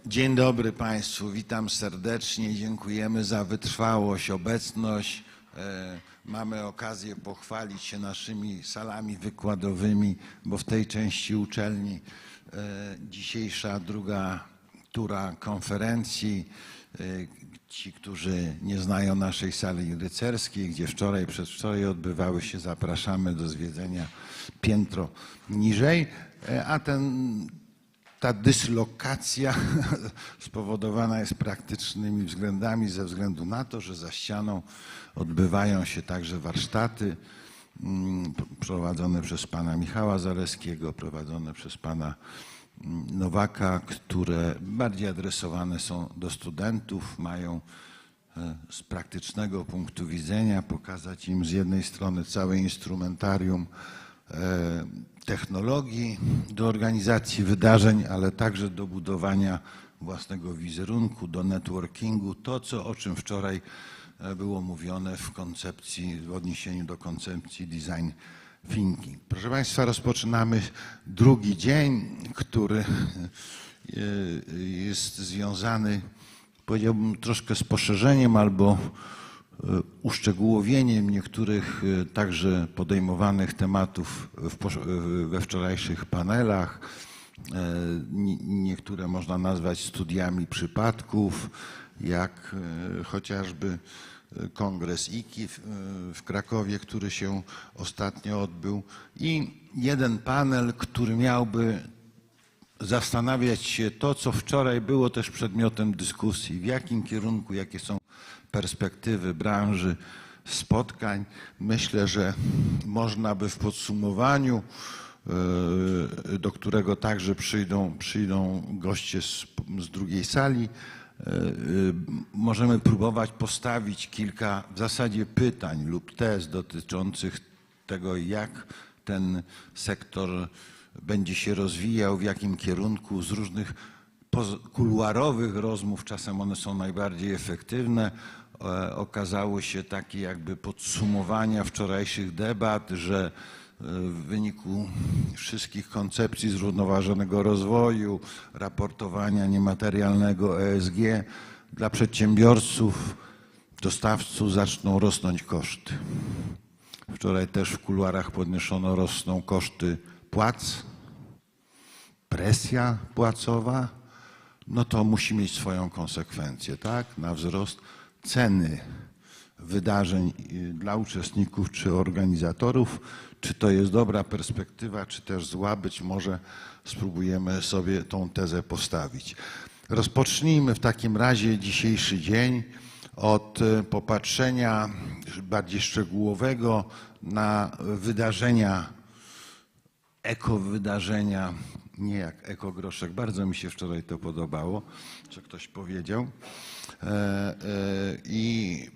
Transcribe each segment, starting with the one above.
Dzień dobry Państwu, witam serdecznie, dziękujemy za wytrwałość, obecność. Mamy okazję pochwalić się naszymi salami wykładowymi, bo w tej części uczelni dzisiejsza druga tura konferencji. Ci, którzy nie znają naszej sali rycerskiej, gdzie wczoraj, przedwczoraj odbywały się, zapraszamy do zwiedzenia piętro niżej, a ta dyslokacja spowodowana jest praktycznymi względami ze względu na to, że za ścianą odbywają się także warsztaty prowadzone przez pana Michała Zaleskiego, prowadzone przez pana Nowaka, które bardziej adresowane są do studentów, mają z praktycznego punktu widzenia pokazać im z jednej strony całe instrumentarium technologii do organizacji wydarzeń, ale także do budowania własnego wizerunku, do networkingu, o czym wczoraj było mówione w koncepcji, w odniesieniu do koncepcji design thinking. Proszę Państwa, rozpoczynamy drugi dzień, który jest związany, powiedziałbym, troszkę z poszerzeniem albo uszczegółowieniem niektórych także podejmowanych tematów we wczorajszych panelach. Niektóre można nazwać studiami przypadków, jak chociażby kongres IKI w Krakowie, który się ostatnio odbył, i jeden panel, który miałby zastanawiać się to, co wczoraj było też przedmiotem dyskusji, w jakim kierunku, jakie są perspektywy branży, spotkań. Myślę, że można by w podsumowaniu, do którego także przyjdą goście z drugiej sali, możemy próbować postawić kilka w zasadzie pytań lub tez dotyczących tego, jak ten sektor będzie się rozwijał, w jakim kierunku. Z różnych kuluarowych rozmów, czasem one są najbardziej efektywne, okazało się takie jakby podsumowania wczorajszych debat, że w wyniku wszystkich koncepcji zrównoważonego rozwoju, raportowania niematerialnego ESG, dla przedsiębiorców, dostawców zaczną rosnąć koszty. Wczoraj też w kuluarach podniesiono, rosną koszty płac, presja płacowa, no to musi mieć swoją konsekwencję, tak? Na wzrost ceny wydarzeń dla uczestników czy organizatorów. Czy to jest dobra perspektywa, czy też zła? Być może spróbujemy sobie tą tezę postawić. Rozpocznijmy w takim razie dzisiejszy dzień od popatrzenia bardziej szczegółowego na wydarzenia, ekowydarzenia, nie jak ekogroszek. Bardzo mi się wczoraj to podobało, co ktoś powiedział. I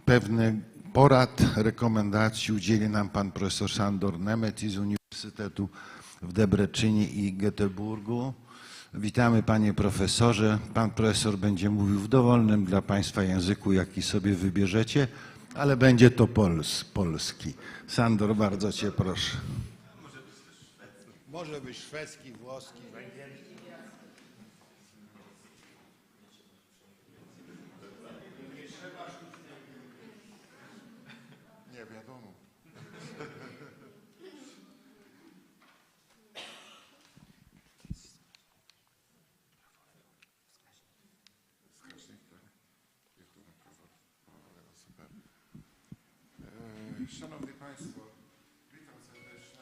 pewnych porad, rekomendacji udzieli nam pan profesor Sandor Nemeti z Uniwersytetu w Debreczynie i Göteborgu. Witamy panie profesorze. Pan profesor będzie mówił w dowolnym dla państwa języku, jaki sobie wybierzecie, ale będzie to polski. Sandor, bardzo cię proszę. Może być szwedzki, włoski, węgierski. Nie wiadomo. Szanowni Państwo, witam serdecznie.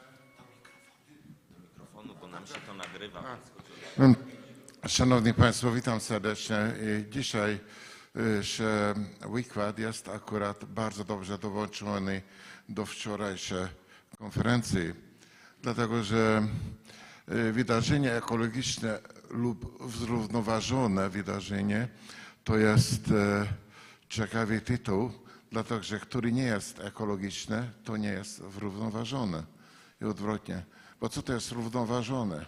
Do mikrofonu, bo nam się to nagrywa. Szanowni Państwo, witam serdecznie. Dzisiaj wykład jest akurat bardzo dobrze dołączony do wczorajszej konferencji, dlatego że wydarzenie ekologiczne lub zrównoważone wydarzenie to jest ciekawy tytuł, dlatego że który nie jest ekologiczny, to nie jest zrównoważone i odwrotnie. Bo co to jest zrównoważone?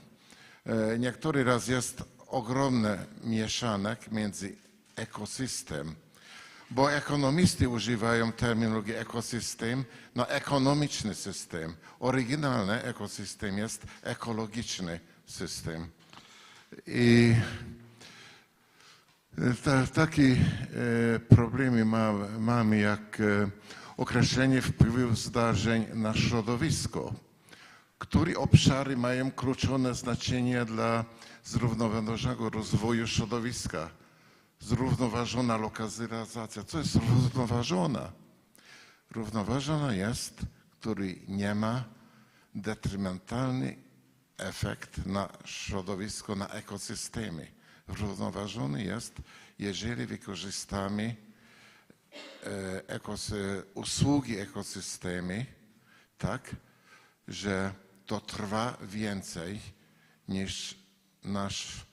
Niektóry raz jest ogromny mieszanek między ekosystem, bo ekonomiści używają terminologii ekosystem na ekonomiczny system. Oryginalny ekosystem jest ekologiczny system. I takie problemy mamy jak określenie wpływów zdarzeń na środowisko. Które obszary mają kluczowe znaczenie dla zrównoważonego rozwoju środowiska? Zrównoważona lokalizacja. Co jest zrównoważona? Równoważona jest, który nie ma detrymentalny efekt na środowisko, na ekosystemy. Równoważony jest, jeżeli wykorzystamy usługi ekosystemy tak, że to trwa więcej niż nasz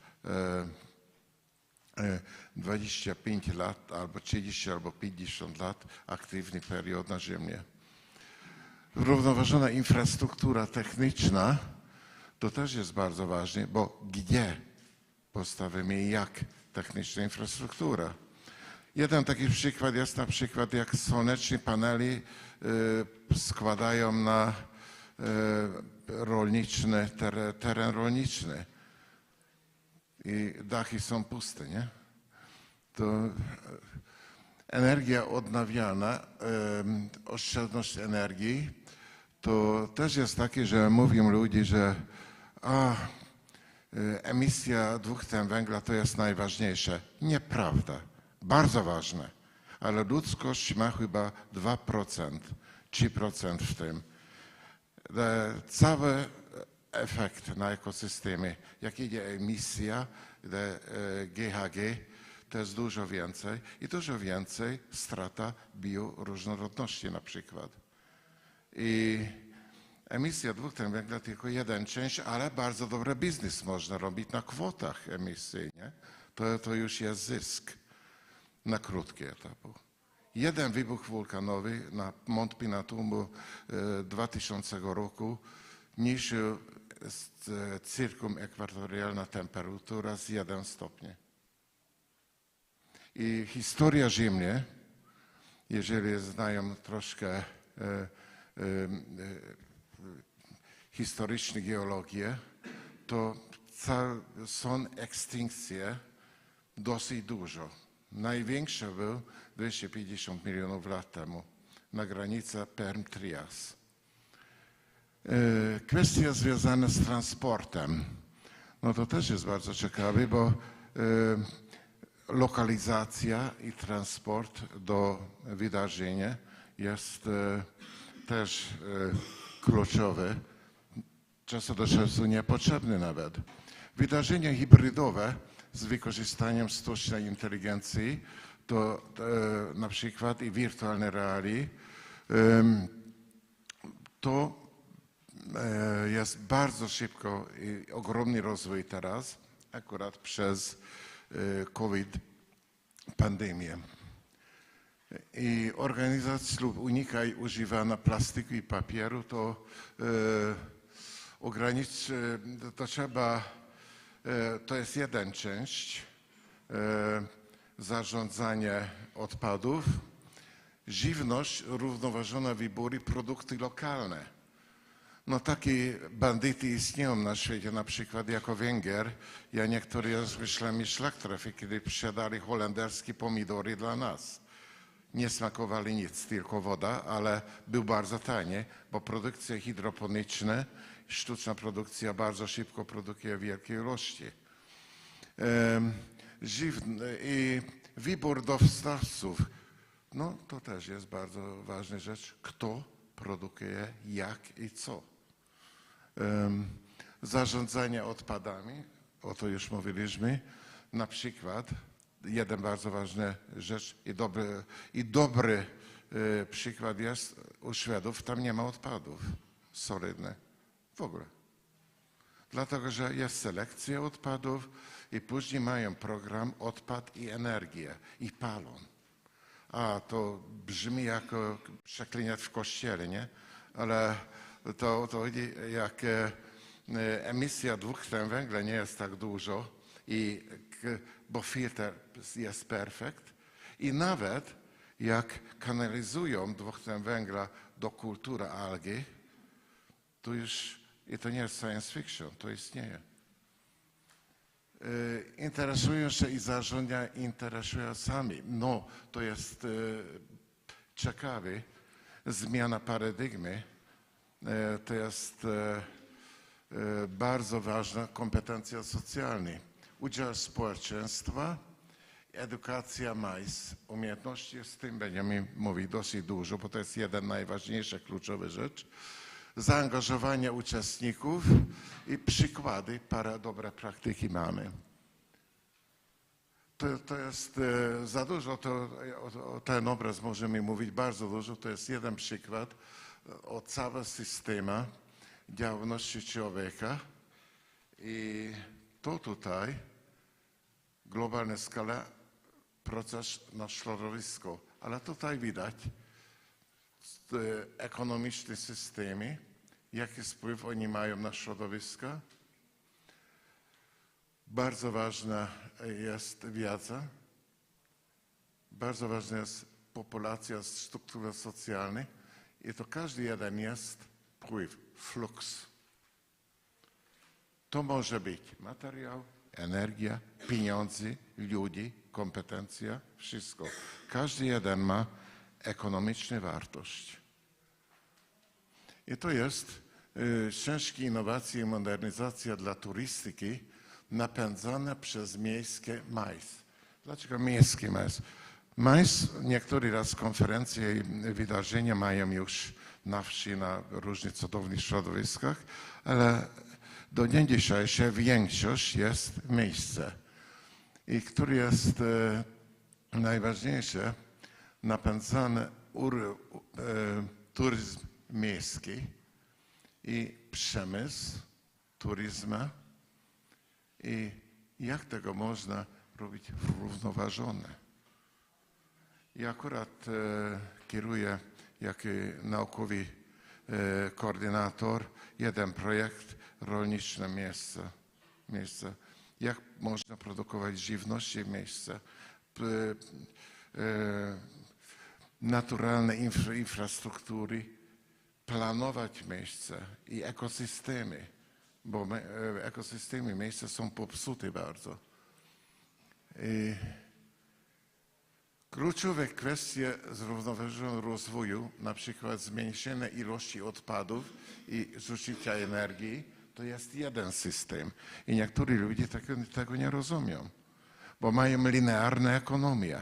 25 lat, albo 30, albo 50 lat aktywny period na Ziemi. Równoważona infrastruktura techniczna to też jest bardzo ważne, bo gdzie postawimy i jak techniczna infrastruktura. Jeden taki przykład jest na przykład jak słoneczne panele składają na teren rolniczy i dachy są puste, nie? To energia odnawialna, oszczędność energii, to też jest takie, że mówią ludzie, że emisja dwutlenku węgla to jest najważniejsze. Nieprawda. Bardzo ważne. Ale ludzkość ma chyba 2%, 3% w tym. Cały efekt na ekosystemy, jak idzie emisja, GHG, to jest dużo więcej i dużo więcej strata bioróżnorodności na przykład. I emisja dwutlenku węgla tylko jeden część, ale bardzo dobry biznes można robić na kwotach emisyjnych. To już jest zysk na krótkie etapy. Jeden wybuch wulkanowy na Mont Pinatubo 2000 roku niszczył cyrkum ekwatorialna temperatura z 1 stopnia. I historia Ziemi, jeżeli znają troszkę historyczną geologię, to są ekstynkcje dosyć dużo. Największa był 250 milionów lat temu na granicy Perm-Trias. Kwestia związana z transportem. No to też jest bardzo ciekawe, bo lokalizacja i transport do wydarzenia jest też kluczowy, czasu do czasu niepotrzebny nawet. Wydarzenia hybrydowe z wykorzystaniem sztucznej inteligencji, to na przykład i wirtualne realii, to jest bardzo szybko i ogromny rozwój teraz, akurat przez COVID pandemię. I organizacja lub unikaj używania plastiku i papieru, to to jest jedna część zarządzanie odpadów, żywność, równoważone wybory, produkty lokalne. No takie bandyty istnieją na świecie, na przykład jako Węgier. Ja niektórzy wyszli mi szlak trafi, kiedy sprzedali holenderskie pomidory dla nas. Nie smakowali nic, tylko woda, ale był bardzo tanie, bo produkcja hydroponiczna, sztuczna produkcja bardzo szybko produkuje wielkie ilości. I wybór dostawców, no to też jest bardzo ważna rzecz, kto produkuje, jak i co. Zarządzanie odpadami, o to już mówiliśmy, na przykład jeden bardzo ważna rzecz i dobry przykład jest u Szwedów, tam nie ma odpadów solidnych w ogóle. Dlatego, że jest selekcja odpadów i później mają program odpad i energię i palą. A to brzmi jako przekliniać w kościele, nie? Ale to jak emisja dwutlenku węgla nie jest tak dużo, bo filtr jest perfekt i nawet jak kanalizują dwutlenek węgla do kultury algi, to już, i to nie jest science fiction, to istnieje. interesują się i zarządzania interesują sami. No, to jest ciekawe, zmiana paradygmy. To jest bardzo ważna kompetencja socjalna. Udział społeczeństwa, edukacja MAIS, umiejętności, z tym będziemy mówić dosyć dużo, bo to jest jeden najważniejszy, kluczowy rzecz. Zaangażowanie uczestników i przykłady, parę dobre praktyki mamy. To jest za dużo, o ten obraz możemy mówić bardzo dużo. To jest jeden przykład o całym systemie działalności człowieka i to tutaj globalna skala proces na środowisko, ale tutaj widać ekonomiczne systemy, jaki wpływ oni mają na środowisko. Bardzo ważna jest wiedza, bardzo ważna jest populacja, struktura socjalna i to każdy jeden jest wpływ, fluks. To może być materiał, energia, pieniądze, ludzi, kompetencja, wszystko. Każdy jeden ma ekonomiczną wartość. I to jest ciężkie innowacje i modernizacja dla turystyki napędzane przez miejskie MAIS. Dlaczego miejskie MAIS? MAIS niektóre raz konferencje i wydarzenia mają już na wsi, na różnych cudownych środowiskach, ale do dnia dzisiejszego większość jest miejsce. I który jest najważniejsze, napędzany turyzm miejski i przemysł turyzmu i jak tego można robić równoważone. Ja akurat kieruję jako naukowy koordynator jeden projekt rolnicze miejsce. Jak można produkować żywność w miejsce, naturalne infrastruktury, planować miejsce i ekosystemy, bo ekosystemy miejsca są popsute bardzo. Kluczowe kwestie zrównoważonego rozwoju, na przykład zmniejszenie ilości odpadów i zużycia energii, to jest jeden system. I niektórzy ludzie tego nie rozumieją, bo mają linearną ekonomię,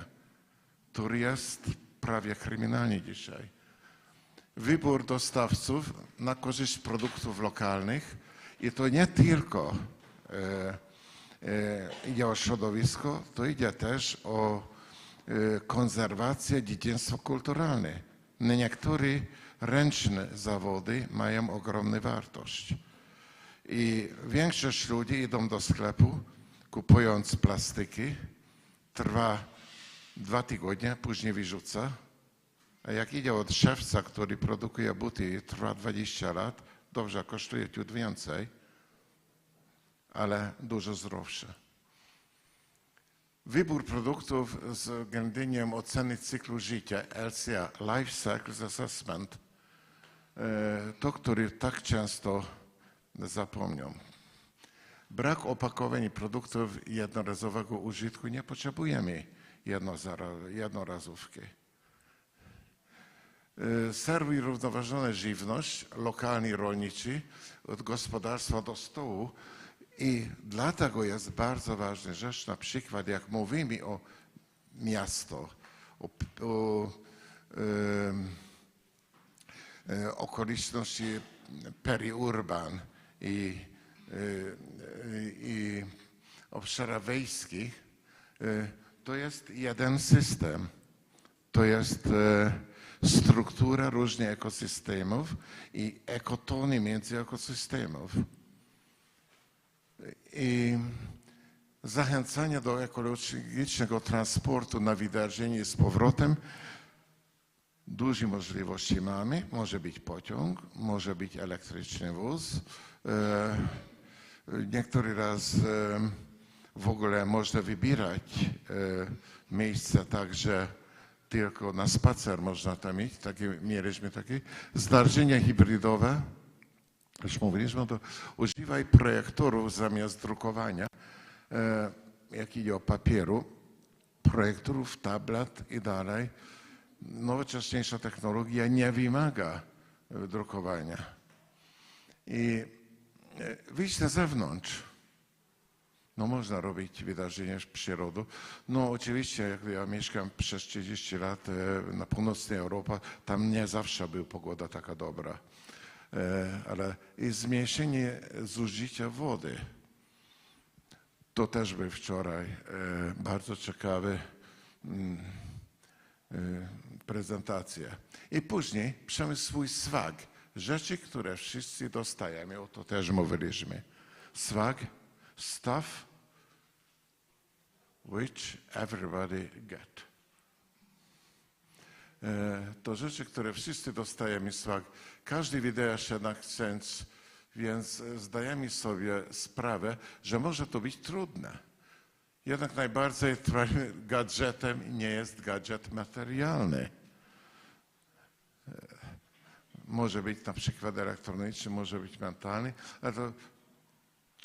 która jest prawie kryminalna dzisiaj. Wybór dostawców na korzyść produktów lokalnych i to nie tylko idzie o środowisko, to idzie też o konserwację dziedzictwa kulturalne. Niektóre ręczne zawody mają ogromną wartość. I większość ludzi idą do sklepu, kupując plastyki, trwa 2 tygodnie, później wyrzuca. A jak idzie od szewca, który produkuje buty i trwa 20 lat, dobrze, kosztuje ciut więcej, ale dużo zdrowsze. Wybór produktów z uwzględnieniem oceny cyklu życia, LCA, Life Cycle Assessment, to, który tak często zapomniał. Brak opakowań i produktów jednorazowego użytku, nie potrzebujemy jednorazówki. Serwuj równoważoną żywność, lokalny rolniczy, od gospodarstwa do stołu. I dlatego jest bardzo ważna rzecz, na przykład jak mówimy o miasto, o okoliczności periurban i obszarach wiejskich, to jest jeden system. To jest struktura różnych ekosystemów i ekotony między ekosystemów. I zachęcanie do ekologicznego transportu na wydarzenie z powrotem. Duże możliwości mamy. Może być pociąg, może być elektryczny wóz. Niektóry raz w ogóle można wybierać miejsca tak, że tylko na spacer można tam iść. Mieliśmy takie zdarzenia hybrydowe. Już mówiliśmy, to używaj projektorów zamiast drukowania. jak idzie o papieru, projektorów, tablet i dalej, nowocześniejsza technologia nie wymaga drukowania. I wyjść na zewnątrz. No można robić wydarzenia w przyrodzie. No oczywiście, jak ja mieszkam przez 30 lat na północnej Europie, tam nie zawsze była pogoda taka dobra. Ale i zmniejszenie zużycia wody. To też był wczoraj bardzo ciekawy prezentacja. I później przemysł swój swag. Rzeczy, które wszyscy dostajemy, o to też mówiliśmy. Swag, stuff which everybody get. To rzeczy, które wszyscy dostajemy, swag. Każdy wydaje się na sens, więc zdajemy sobie sprawę, że może to być trudne. Jednak najbardziej gadżetem nie jest gadżet materialny. Może być na przykład elektroniczny, może być mentalny, ale to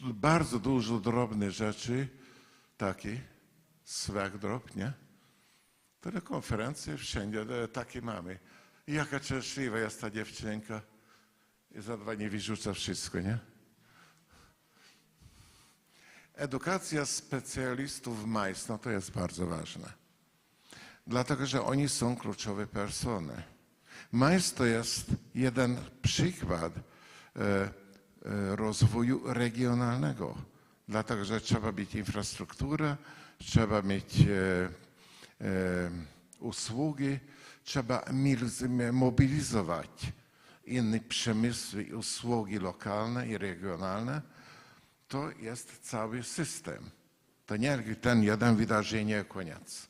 bardzo dużo drobnych rzeczy, takie, swag drop, nie? Telekonferencje wszędzie, takie mamy. I jaka szczęśliwa jest ta dziewczynka. I za 2 dni wyrzuca wszystko, nie? Edukacja specjalistów MAIS, no to jest bardzo ważne. Dlatego, że oni są kluczowe persony. MAIS to jest jeden przykład rozwoju regionalnego. Dlatego, że trzeba mieć infrastrukturę, trzeba mieć usługi, trzeba mobilizować inne przemysły i usługi lokalne i regionalne. To jest cały system. To nie ten jeden wydarzenie, koniec.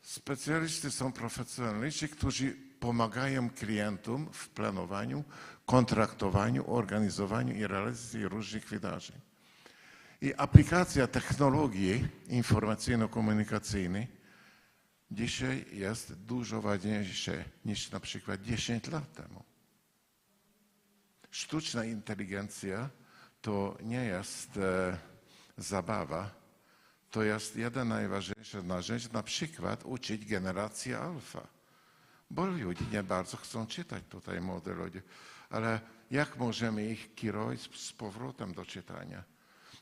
Specjaliści są profesjonaliści, którzy pomagają klientom w planowaniu, kontraktowaniu, organizowaniu i realizacji różnych wydarzeń. I aplikacja technologii informacyjno-komunikacyjnej dzisiaj jest dużo ważniejsza niż na przykład 10 lat temu. Sztuczna inteligencja to nie jest zabawa, to jest jeden najważniejszy narzędzie, na przykład uczyć generacji alfa. Bo ludzie nie bardzo chcą czytać tutaj, młode ludzie. Ale jak możemy ich kierować z powrotem do czytania?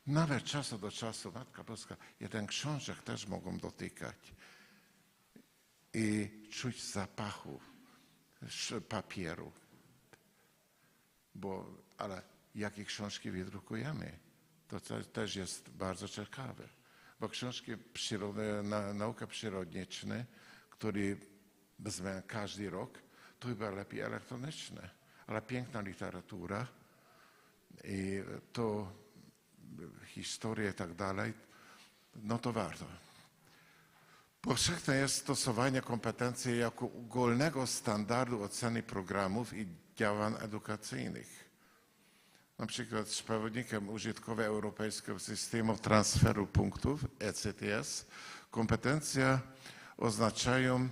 Nawet czasu do czasu, Matka Boska, jeden książek też mogą dotykać i czuć zapachu papieru. Ale jakie książki wydrukujemy, to też jest bardzo ciekawe. Bo książki nauka przyrodniczna, które każdy rok, to chyba lepiej elektroniczne. Ale piękna literatura i to historia i tak dalej, no to warto. Powszechne jest stosowanie kompetencji jako ogólnego standardu oceny programów i działań edukacyjnych. Na przykład z przewodnikiem użytkowym Europejskiego Systemu Transferu Punktów, ECTS, kompetencje oznaczają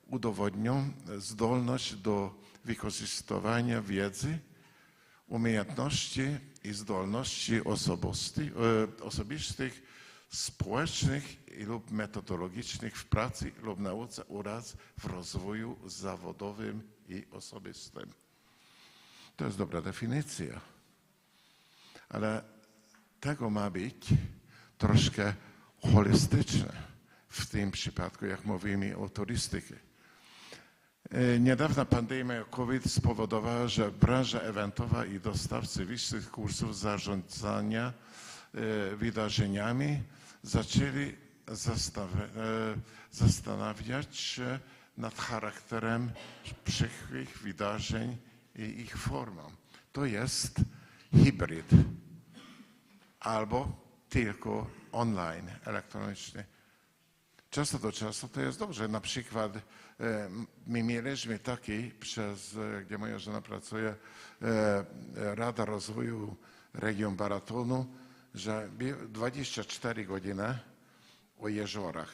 udowodnioną zdolność do wykorzystywania wiedzy, umiejętności i zdolności osobistych, społecznych lub metodologicznych w pracy lub nauce oraz w rozwoju zawodowym i osobistym. To jest dobra definicja. Ale tego ma być troszkę holistyczne w tym przypadku, jak mówimy o turystyce. Niedawna pandemia COVID spowodowała, że branża eventowa i dostawcy wyższych kursów zarządzania wydarzeniami zaczęli zastanawiać się nad charakterem przyszłych wydarzeń i ich formą. To jest hybryd albo tylko online, elektroniczny. Czas do czasu to jest dobrze. Na przykład my mieliśmy taki, gdzie moja żona pracuje, Rada Rozwoju Region Baratonu, że 24 godziny o jeziorach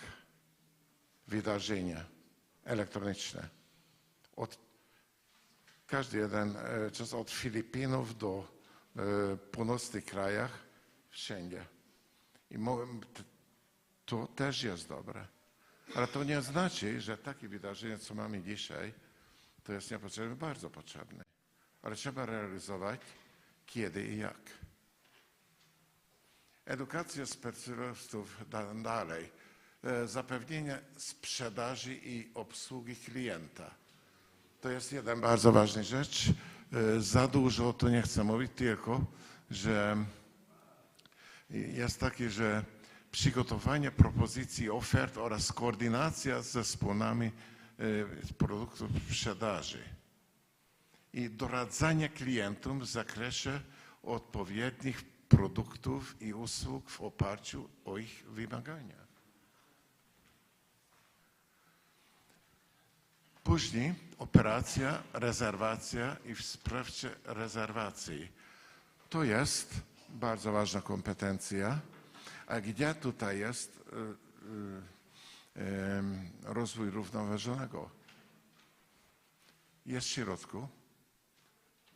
wydarzenia elektroniczne. Każdy jeden czas od Filipinów do północnych krajach wszędzie. I to też jest dobre. Ale to nie znaczy, że takie wydarzenie, co mamy dzisiaj, to jest niepotrzebne, bardzo potrzebne. Ale trzeba realizować kiedy i jak. Edukacja specjalistów dalej. Zapewnienie sprzedaży i obsługi klienta. To jest jeden bardzo ważna rzecz. Za dużo tu nie chcę mówić, tylko że jest takie, że przygotowanie propozycji ofert oraz koordynacja z zespołami produktów sprzedaży i doradzanie klientom w zakresie odpowiednich produktów i usług w oparciu o ich wymagania. Później operacja, rezerwacja i wsparcie rezerwacji. To jest bardzo ważna kompetencja. A gdzie tutaj jest rozwój równoważonego? Jest w środku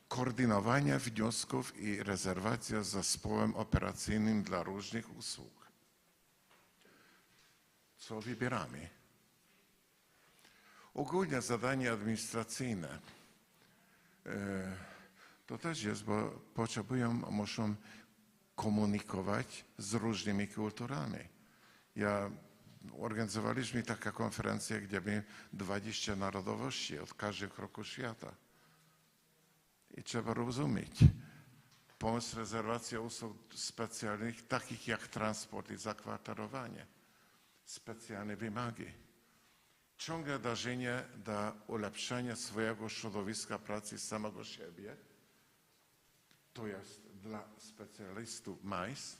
koordynowanie wniosków i rezerwacja z zespołem operacyjnym dla różnych usług. Co wybieramy? Ogólnie zadania administracyjne. To też jest, bo muszą komunikować z różnymi kulturami. Organizowaliśmy taką konferencję, gdzie było 20 narodowości od każdego kroku świata. I trzeba rozumieć. Pomysł rezerwacji usług specjalnych, takich jak transport i zakwaterowanie. Specjalne wymagi. Ciągłe dążenie do ulepszenia swojego środowiska pracy samego siebie. To jest dla specjalistów MICE.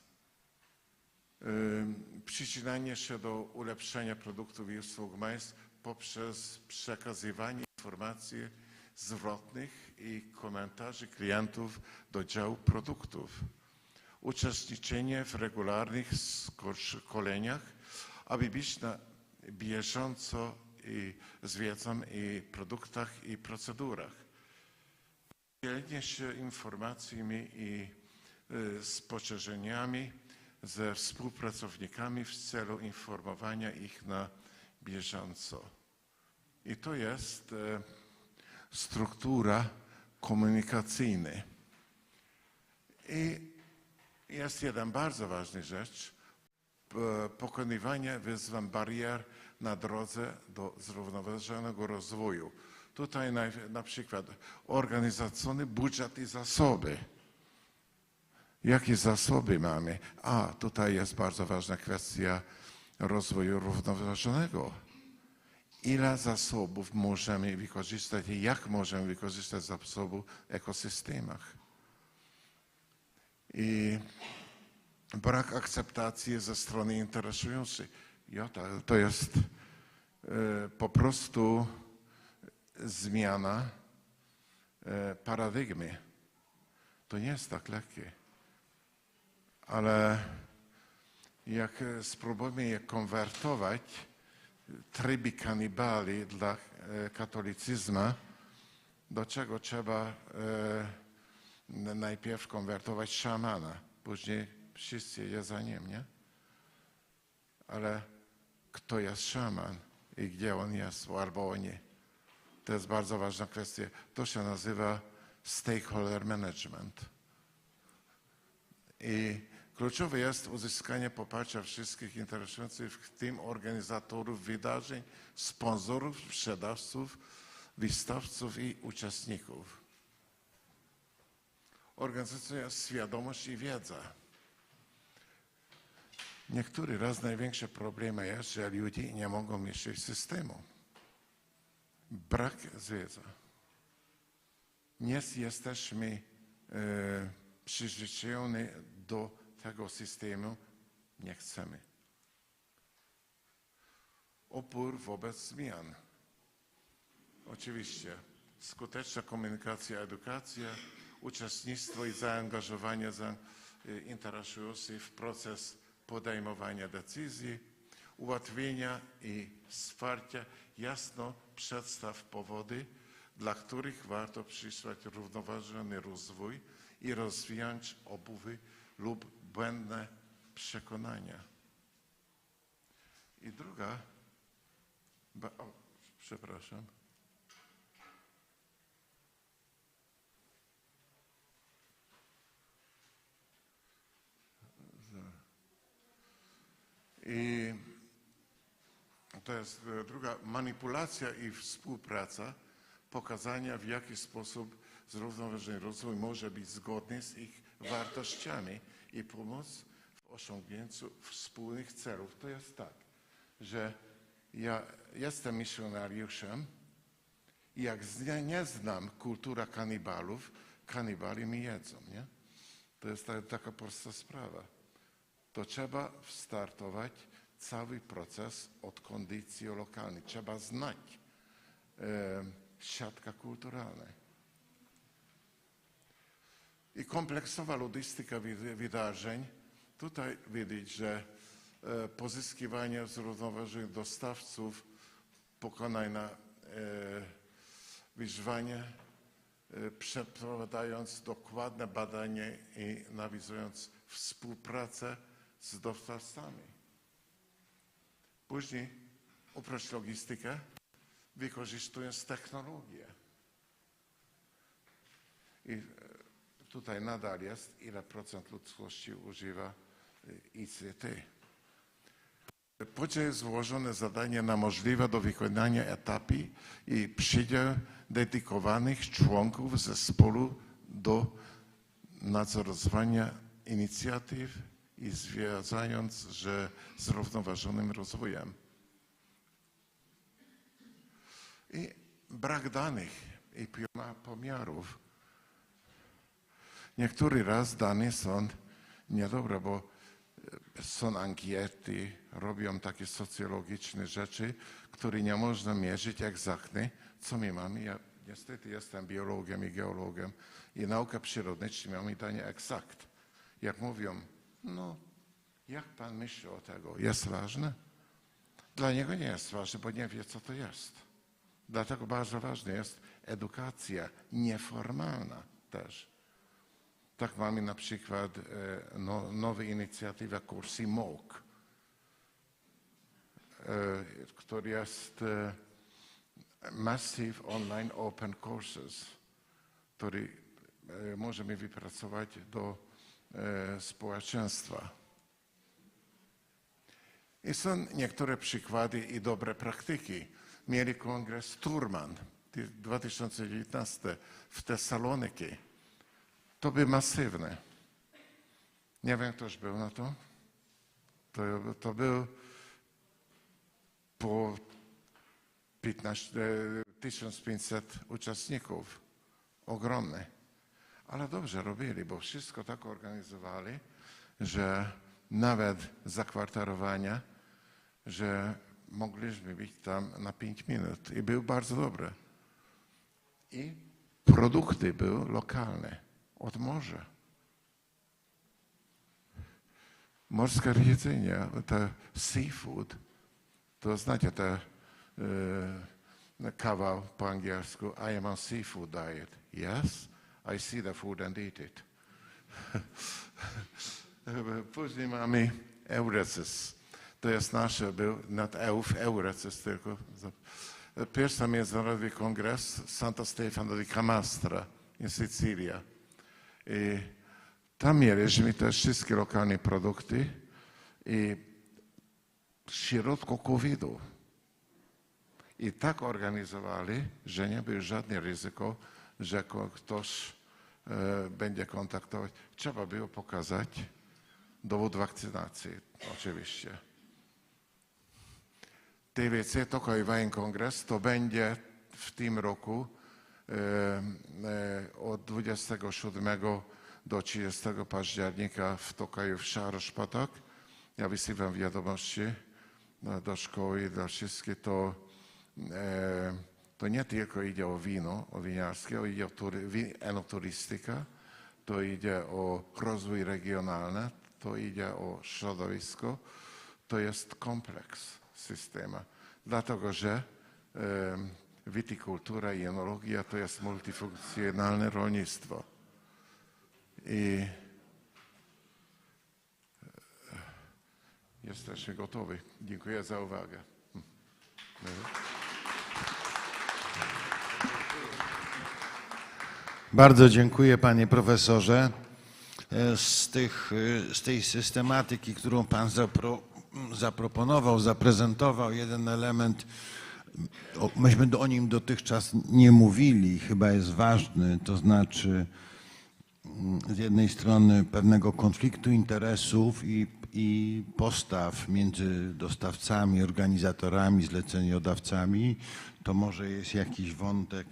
Przyczynianie się do ulepszenia produktów i usług MICE poprzez przekazywanie informacji zwrotnych i komentarzy klientów do działu produktów. Uczestniczenie w regularnych szkoleniach, aby być na bieżąco z wiedzą i produktach i procedurach. Dzielenie się informacjami i spostrzeżeniami ze współpracownikami w celu informowania ich na bieżąco. I to jest struktura komunikacyjna. I jest jeden bardzo ważna rzecz. Pokonywanie wyzwań, barier na drodze do zrównoważonego rozwoju. Tutaj na przykład organizacyjny budżet i zasoby. Jakie zasoby mamy? Tutaj jest bardzo ważna kwestia rozwoju równoważonego. Ile zasobów możemy wykorzystać i jak możemy wykorzystać zasobów w ekosystemach? I brak akceptacji ze strony interesujących. To jest po prostu zmiana paradygmy. To nie jest tak lekkie. Ale jak spróbujemy je konwertować, tryby kanibali dla katolicyzmu, do czego trzeba najpierw konwertować szamana, później wszyscy je za nim, nie? Ale kto jest szaman i gdzie on jest, albo nie? To jest bardzo ważna kwestia. To się nazywa stakeholder management. I kluczowe jest uzyskanie poparcia wszystkich interesujących, w tym organizatorów wydarzeń, sponsorów, sprzedawców, wystawców i uczestników. Organizacja, świadomość i wiedza. Niektóry raz największy problem jest, że ludzie nie mogą myśleć systemu. Brak wiedzy. Nie jesteśmy przyzwyczajeni do tego systemu, nie chcemy. Opór wobec zmian. Oczywiście skuteczna komunikacja, edukacja, uczestnictwo i zaangażowanie interesujących w proces podejmowania decyzji, ułatwienia i wsparcia, jasno przedstaw powody, dla których warto przysłać równoważony rozwój i rozwijać obuwy lub błędne przekonania. I druga, przepraszam. I to jest druga, manipulacja i współpraca, pokazania, w jaki sposób zrównoważony rozwój może być zgodny z ich wartościami i pomóc w osiągnięciu wspólnych celów. To jest tak, że ja jestem misjonariuszem i jak nie znam kultury kanibalów, kanibali mi jedzą, nie? To jest taka prosta sprawa. To trzeba startować cały proces od kondycji lokalnej. Trzeba znać siatkę kulturalną. I kompleksowa logistyka wydarzeń. Tutaj widać, że pozyskiwanie zrównoważonych dostawców, pokonania wyzwania, przeprowadzając dokładne badanie i nawiązując współpracę z dostawcami. Później uprościć logistykę, wykorzystując technologię. I tutaj nadal jest, ile procent ludzkości używa ICT. Później złożone zadanie na możliwe do wykonania etapy i przydział dedykowanych członków zespołu do nadzorowania inicjatyw i związając z zrównoważonym rozwojem. I brak danych i pomiarów. Niektóry raz dane są niedobre, bo są ankiety, robią takie socjologiczne rzeczy, które nie można mierzyć egzaktnie, co my mamy. Ja niestety jestem biologiem i geologiem i nauka przyrodnicza mamy danie egzakt. Jak mówią, no, jak pan myśli o tego? Jest ważne? Dla niego nie jest ważne, bo nie wie, co to jest. Dlatego bardzo ważna jest edukacja nieformalna też. Tak mamy na przykład nowe inicjatywy kursy MOOC, który jest Massive Online Open Courses, który możemy wypracować do społeczeństwa. I są niektóre przykłady i dobre praktyki. Mieli kongres Turman 2019 w Tesaloniki. To był masywny. Nie wiem, ktoś był na to. To był po 1500 uczestników. Ogromny. Ale dobrze robili, bo wszystko tak organizowali, że nawet zakwaterowania, że mogliśmy być tam na 5 minut. I był bardzo dobry. I produkty były lokalne. Od morza. Morskie jedzenie, to seafood, to znacie te kawał po angielsku, I am on seafood diet. Yes, I see the food and eat it. Później mamy Eureces. To jest nasze, był not Eureces, tylko pierwszy międzynarodowy kongres Santa Stefano di Camastra in Sycylia. I tam mieliśmy też wszystkie lokalne produkty i w środku COVID-u. I tak organizowali, że nie było żadne ryzyko, że ktoś będzie kontaktować. Trzeba było pokazać dowód wakcynacji, oczywiście. TWC Tokaj Wine Kongres to będzie w tym roku od 27 do 30 października w Tokaju w Szarszpatak. Ja wysyłam wiadomości do szkoły i dla wszystkich. To nie tylko idzie o wino, o winiarskie, idzie o enoturystyka, to idzie o rozwój regionalny, to idzie o środowisko. To jest kompleks systemu, dlatego że witikultura i enologia to jest multifunkcjonalne rolnictwo. I Jesteśmy gotowi. Dziękuję za uwagę. Bardzo dziękuję, panie profesorze. Z tej systematyki, którą pan zaproponował, zaprezentował, jeden element, myśmy o nim dotychczas nie mówili, chyba jest ważny, to znaczy z jednej strony pewnego konfliktu interesów i postaw między dostawcami, organizatorami, zleceniodawcami. To może jest jakiś wątek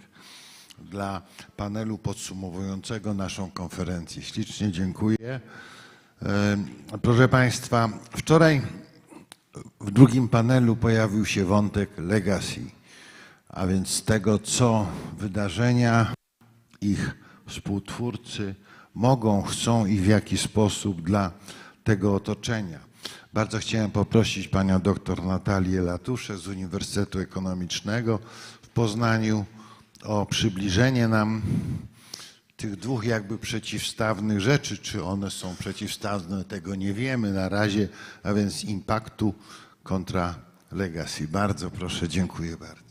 dla panelu podsumowującego naszą konferencję. Ślicznie dziękuję. Proszę Państwa, wczoraj w drugim panelu pojawił się wątek legacy, a więc tego, co wydarzenia, ich współtwórcy mogą, chcą i w jaki sposób dla tego otoczenia. Bardzo chciałem poprosić panią doktor Natalię Latuszę z Uniwersytetu Ekonomicznego w Poznaniu o przybliżenie nam tych dwóch jakby przeciwstawnych rzeczy. Czy one są przeciwstawne, tego nie wiemy na razie, a więc impaktu kontra legacy. Bardzo proszę, dziękuję bardzo.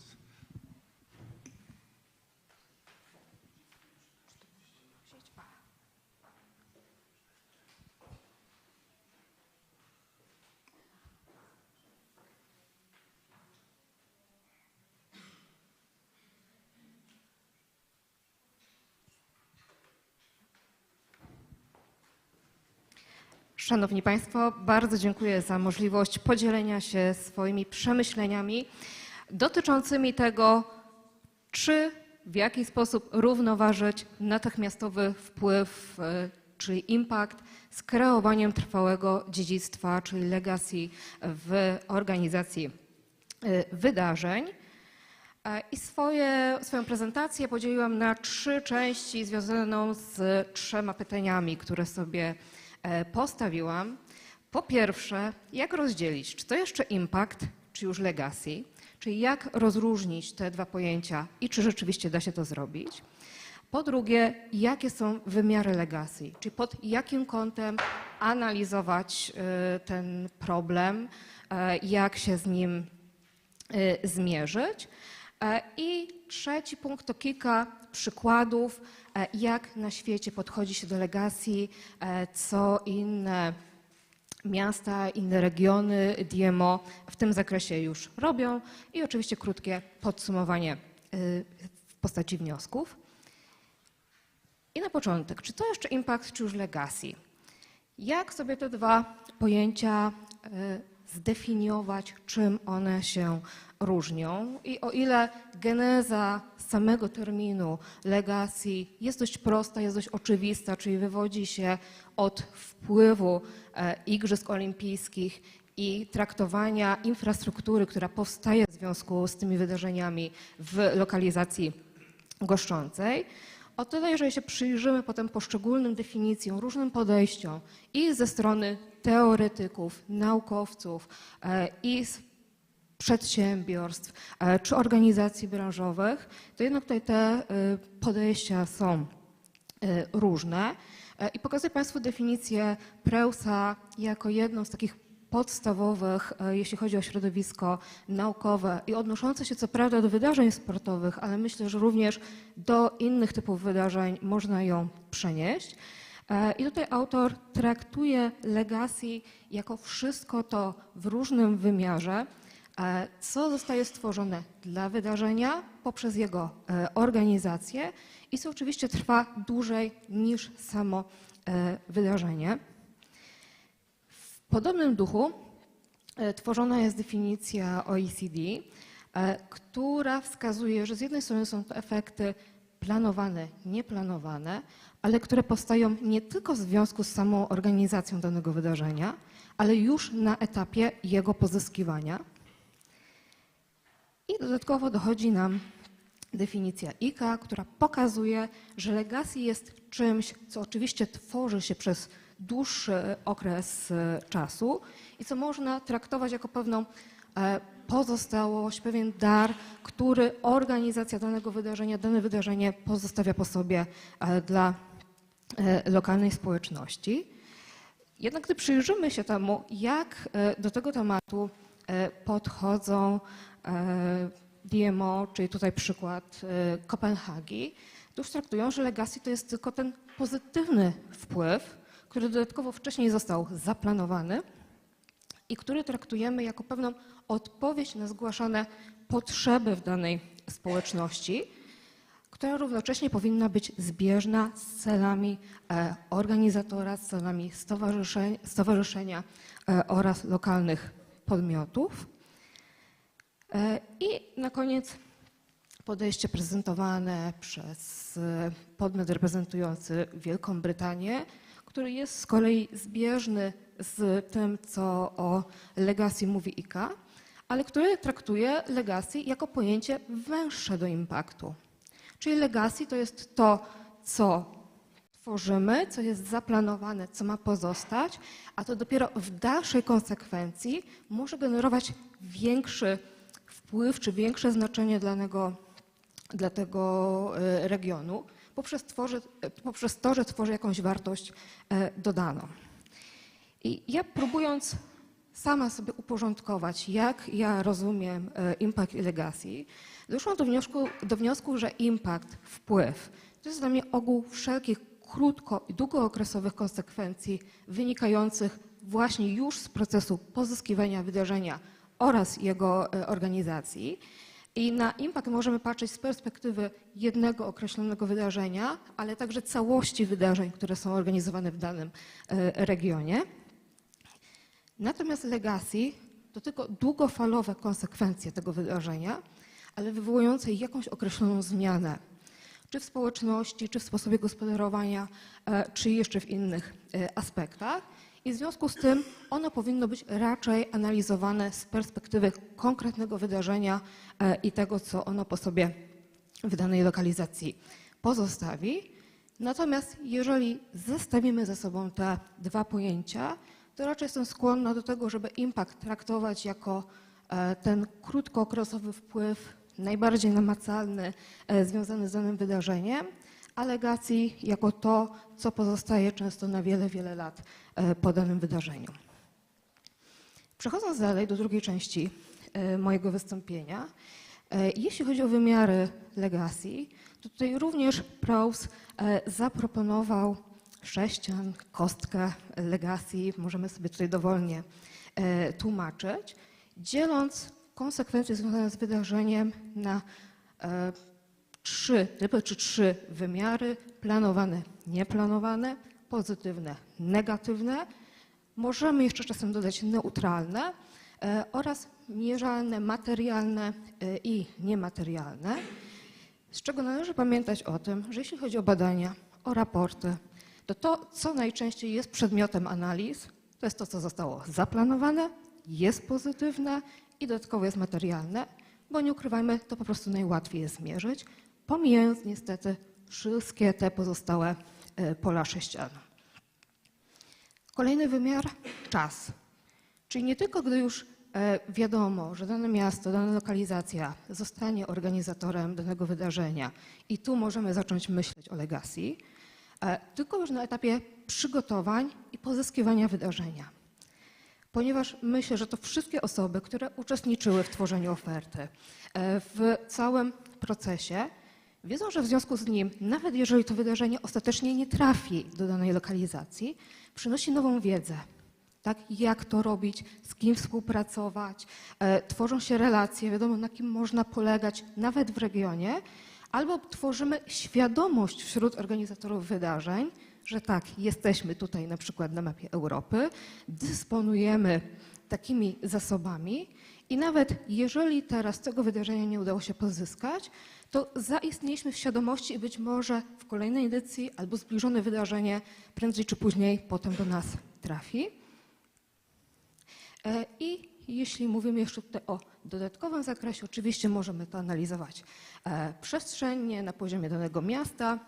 Szanowni Państwo, bardzo dziękuję za możliwość podzielenia się swoimi przemyśleniami dotyczącymi tego, czy w jaki sposób równoważyć natychmiastowy wpływ, czyli impact z kreowaniem trwałego dziedzictwa, czyli legacy w organizacji wydarzeń. I swoją prezentację podzieliłam na 3 części związaną z 3 pytaniami, które sobie postawiłam. Po pierwsze, jak rozdzielić, czy to jeszcze impact, czy już legacy, czyli jak rozróżnić te 2 pojęcia i czy rzeczywiście da się to zrobić. Po drugie, jakie są wymiary legacy, czyli pod jakim kątem analizować ten problem, jak się z nim zmierzyć. I trzeci punkt to kilka przykładów, jak na świecie podchodzi się do legacy, co inne miasta, inne regiony DMO w tym zakresie już robią i oczywiście krótkie podsumowanie w postaci wniosków. I na początek, czy to jeszcze impact, czy już legacy? Jak sobie te 2 pojęcia zdefiniować, czym one się różnią i o ile geneza samego terminu legacy jest dość prosta, jest dość oczywista, czyli wywodzi się od wpływu Igrzysk Olimpijskich i traktowania infrastruktury, która powstaje w związku z tymi wydarzeniami w lokalizacji goszczącej, o tyle, jeżeli się przyjrzymy potem poszczególnym definicjom, różnym podejściom i ze strony teoretyków, naukowców i z przedsiębiorstw czy organizacji branżowych, to jednak tutaj te podejścia są różne. I pokazuję Państwu definicję Preussa jako jedną z takich podstawowych, jeśli chodzi o środowisko naukowe i odnoszące się co prawda do wydarzeń sportowych, ale myślę, że również do innych typów wydarzeń można ją przenieść. I tutaj autor traktuje legacy jako wszystko to w różnym wymiarze, co zostaje stworzone dla wydarzenia poprzez jego organizację i co oczywiście trwa dłużej niż samo wydarzenie. W podobnym duchu tworzona jest definicja OECD, która wskazuje, że z jednej strony są to efekty planowane, nieplanowane, ale które powstają nie tylko w związku z samą organizacją danego wydarzenia, ale już na etapie jego pozyskiwania. I dodatkowo dochodzi nam definicja ICA, która pokazuje, że legacy jest czymś, co oczywiście tworzy się przez dłuższy okres czasu i co można traktować jako pewną pozostałość, pewien dar, który organizacja danego wydarzenia, dane wydarzenie pozostawia po sobie dla lokalnej społeczności. Jednak gdy przyjrzymy się temu, jak do tego tematu podchodzą DMO, czyli tutaj przykład Kopenhagi, to już traktują, że legacy to jest tylko ten pozytywny wpływ, który dodatkowo wcześniej został zaplanowany i który traktujemy jako pewną odpowiedź na zgłaszane potrzeby w danej społeczności, która równocześnie powinna być zbieżna z celami organizatora, z celami stowarzyszenia oraz lokalnych podmiotów. I na koniec podejście prezentowane przez podmiot reprezentujący Wielką Brytanię, który jest z kolei zbieżny z tym, co o legacy mówi ICA, ale który traktuje legacy jako pojęcie węższe do impaktu. Czyli legacy to jest to, co tworzymy, co jest zaplanowane, co ma pozostać, a to dopiero w dalszej konsekwencji może generować większy wpływ czy większe znaczenie dla tego regionu poprzez to, że tworzy jakąś wartość dodaną. I ja próbując sama sobie uporządkować, jak ja rozumiem impact i legacy, doszłam do wniosku, że impact, wpływ, to jest dla mnie ogół wszelkich krótko- i długookresowych konsekwencji wynikających właśnie już z procesu pozyskiwania wydarzenia oraz jego organizacji. I na impact możemy patrzeć z perspektywy jednego określonego wydarzenia, ale także całości wydarzeń, które są organizowane w danym regionie. Natomiast legacy to tylko długofalowe konsekwencje tego wydarzenia, ale wywołujące jakąś określoną zmianę, czy w społeczności, czy w sposobie gospodarowania, czy jeszcze w innych aspektach. I w związku z tym ono powinno być raczej analizowane z perspektywy konkretnego wydarzenia i tego, co ono po sobie w danej lokalizacji pozostawi. Natomiast jeżeli zestawimy ze sobą te dwa pojęcia, to raczej jestem skłonna do tego, żeby impact traktować jako ten krótkookresowy wpływ, najbardziej namacalny, związany z danym wydarzeniem, a legacy jako to, co pozostaje często na wiele, wiele lat po danym wydarzeniu. Przechodząc dalej do drugiej części mojego wystąpienia, jeśli chodzi o wymiary legacy, to tutaj również Prowse zaproponował sześcian, kostkę legacy, możemy sobie tutaj dowolnie tłumaczyć, dzieląc konsekwencje związane z wydarzeniem na trzy wymiary: planowane, nieplanowane, pozytywne, negatywne. Możemy jeszcze czasem dodać neutralne oraz mierzalne, materialne i niematerialne. Z czego należy pamiętać o tym, że jeśli chodzi o badania, o raporty, to, co najczęściej jest przedmiotem analiz, to jest to, co zostało zaplanowane, jest pozytywne i dodatkowo jest materialne, bo nie ukrywajmy, to po prostu najłatwiej jest zmierzyć, pomijając niestety wszystkie te pozostałe pola sześcianu. Kolejny wymiar – czas. Czyli nie tylko gdy już wiadomo, że dane miasto, dana lokalizacja zostanie organizatorem danego wydarzenia i tu możemy zacząć myśleć o legacy, tylko już na etapie przygotowań i pozyskiwania wydarzenia. Ponieważ myślę, że to wszystkie osoby, które uczestniczyły w tworzeniu oferty, w całym procesie, wiedzą, że w związku z nim, nawet jeżeli to wydarzenie ostatecznie nie trafi do danej lokalizacji, przynosi nową wiedzę. Tak, jak to robić, z kim współpracować, tworzą się relacje, wiadomo, na kim można polegać nawet w regionie, albo tworzymy świadomość wśród organizatorów wydarzeń, że tak, jesteśmy tutaj na przykład na mapie Europy, dysponujemy takimi zasobami i nawet jeżeli teraz tego wydarzenia nie udało się pozyskać, to zaistnieliśmy w świadomości i być może w kolejnej edycji albo zbliżone wydarzenie prędzej czy później potem do nas trafi. I jeśli mówimy jeszcze tutaj o dodatkowym zakresie, oczywiście możemy to analizować przestrzennie na poziomie danego miasta,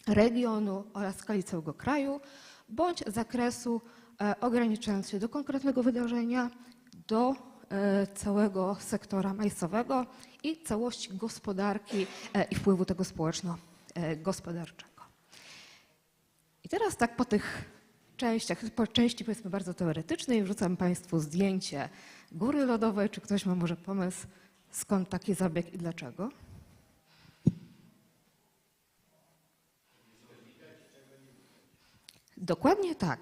regionu oraz skali całego kraju, bądź zakresu ograniczając się do konkretnego wydarzenia, do całego sektora majsowego i całości gospodarki i wpływu tego społeczno-gospodarczego. I teraz tak po tych po części powiedzmy bardzo teoretycznej wrzucam Państwu zdjęcie góry lodowej. Czy ktoś ma może pomysł, skąd taki zabieg i dlaczego? Dokładnie tak.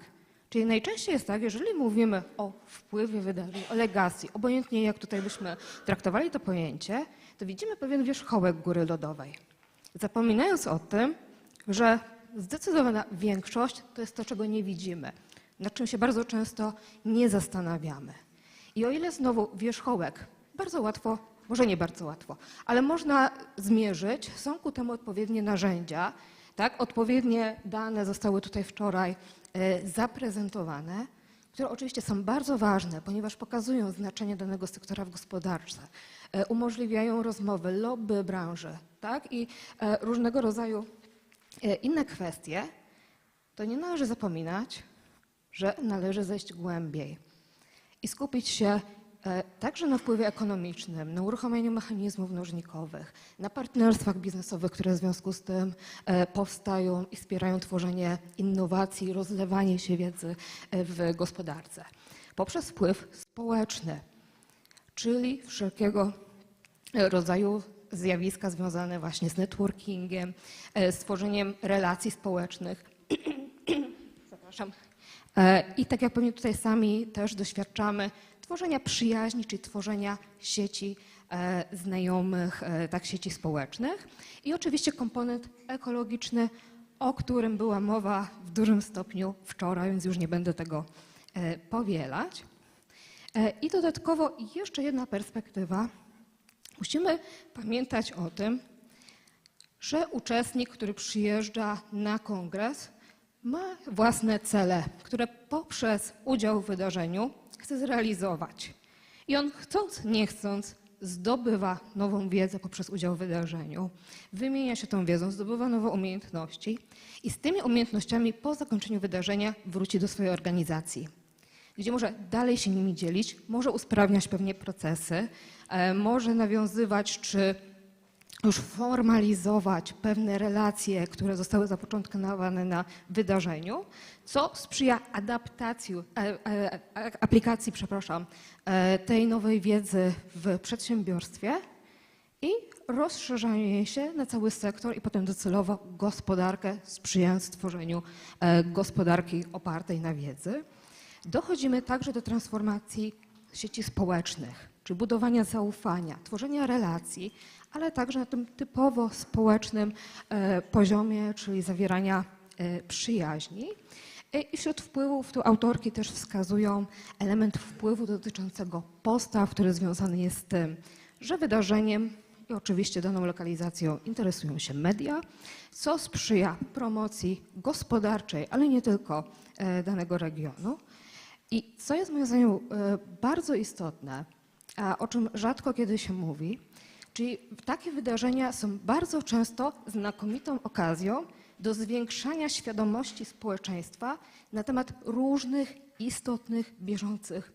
Czyli najczęściej jest tak, jeżeli mówimy o wpływie wydarzeń, o legacji, obojętnie jak tutaj byśmy traktowali to pojęcie, to widzimy pewien wierzchołek góry lodowej. Zapominając o tym, że zdecydowana większość to jest to, czego nie widzimy, nad czym się bardzo często nie zastanawiamy. I o ile znowu wierzchołek bardzo łatwo, może nie bardzo łatwo, ale można zmierzyć, są ku temu odpowiednie narzędzia, tak? Odpowiednie dane zostały tutaj wczoraj zaprezentowane, które oczywiście są bardzo ważne, ponieważ pokazują znaczenie danego sektora w gospodarce, umożliwiają rozmowy, lobby branży, tak? I różnego rodzaju inne kwestie, to nie należy zapominać, że należy zejść głębiej i skupić się także na wpływie ekonomicznym, na uruchomieniu mechanizmów mnożnikowych, na partnerstwach biznesowych, które w związku z tym powstają i wspierają tworzenie innowacji, rozlewanie się wiedzy w gospodarce. Poprzez wpływ społeczny, czyli wszelkiego rodzaju zjawiska związane właśnie z networkingiem, z tworzeniem relacji społecznych. Zapraszam. I tak jak pewnie tutaj sami też doświadczamy, tworzenia przyjaźni, czyli tworzenia sieci znajomych, tak sieci społecznych. I oczywiście komponent ekologiczny, o którym była mowa w dużym stopniu wczoraj, więc już nie będę tego powielać. I dodatkowo jeszcze jedna perspektywa. Musimy pamiętać o tym, że uczestnik, który przyjeżdża na kongres, ma własne cele, które poprzez udział w wydarzeniu chce zrealizować. I on chcąc, nie chcąc zdobywa nową wiedzę poprzez udział w wydarzeniu, wymienia się tą wiedzą, zdobywa nowe umiejętności i z tymi umiejętnościami po zakończeniu wydarzenia wróci do swojej organizacji, gdzie może dalej się nimi dzielić, może usprawniać pewnie procesy, może nawiązywać czy już formalizować pewne relacje, które zostały zapoczątkowane na wydarzeniu, co sprzyja aplikacji tej nowej wiedzy w przedsiębiorstwie i rozszerzaniu jej się na cały sektor i potem docelowo gospodarkę, sprzyjając tworzeniu gospodarki opartej na wiedzy. Dochodzimy także do transformacji sieci społecznych, czyli budowania zaufania, tworzenia relacji, ale także na tym typowo społecznym poziomie, czyli zawierania przyjaźni. I wśród wpływów tu autorki też wskazują element wpływu dotyczącego postaw, który związany jest z tym, że wydarzeniem i oczywiście daną lokalizacją interesują się media, co sprzyja promocji gospodarczej, ale nie tylko danego regionu. I co jest moim zdaniem bardzo istotne, a o czym rzadko kiedy się mówi, czyli takie wydarzenia są bardzo często znakomitą okazją do zwiększania świadomości społeczeństwa na temat różnych istotnych, bieżących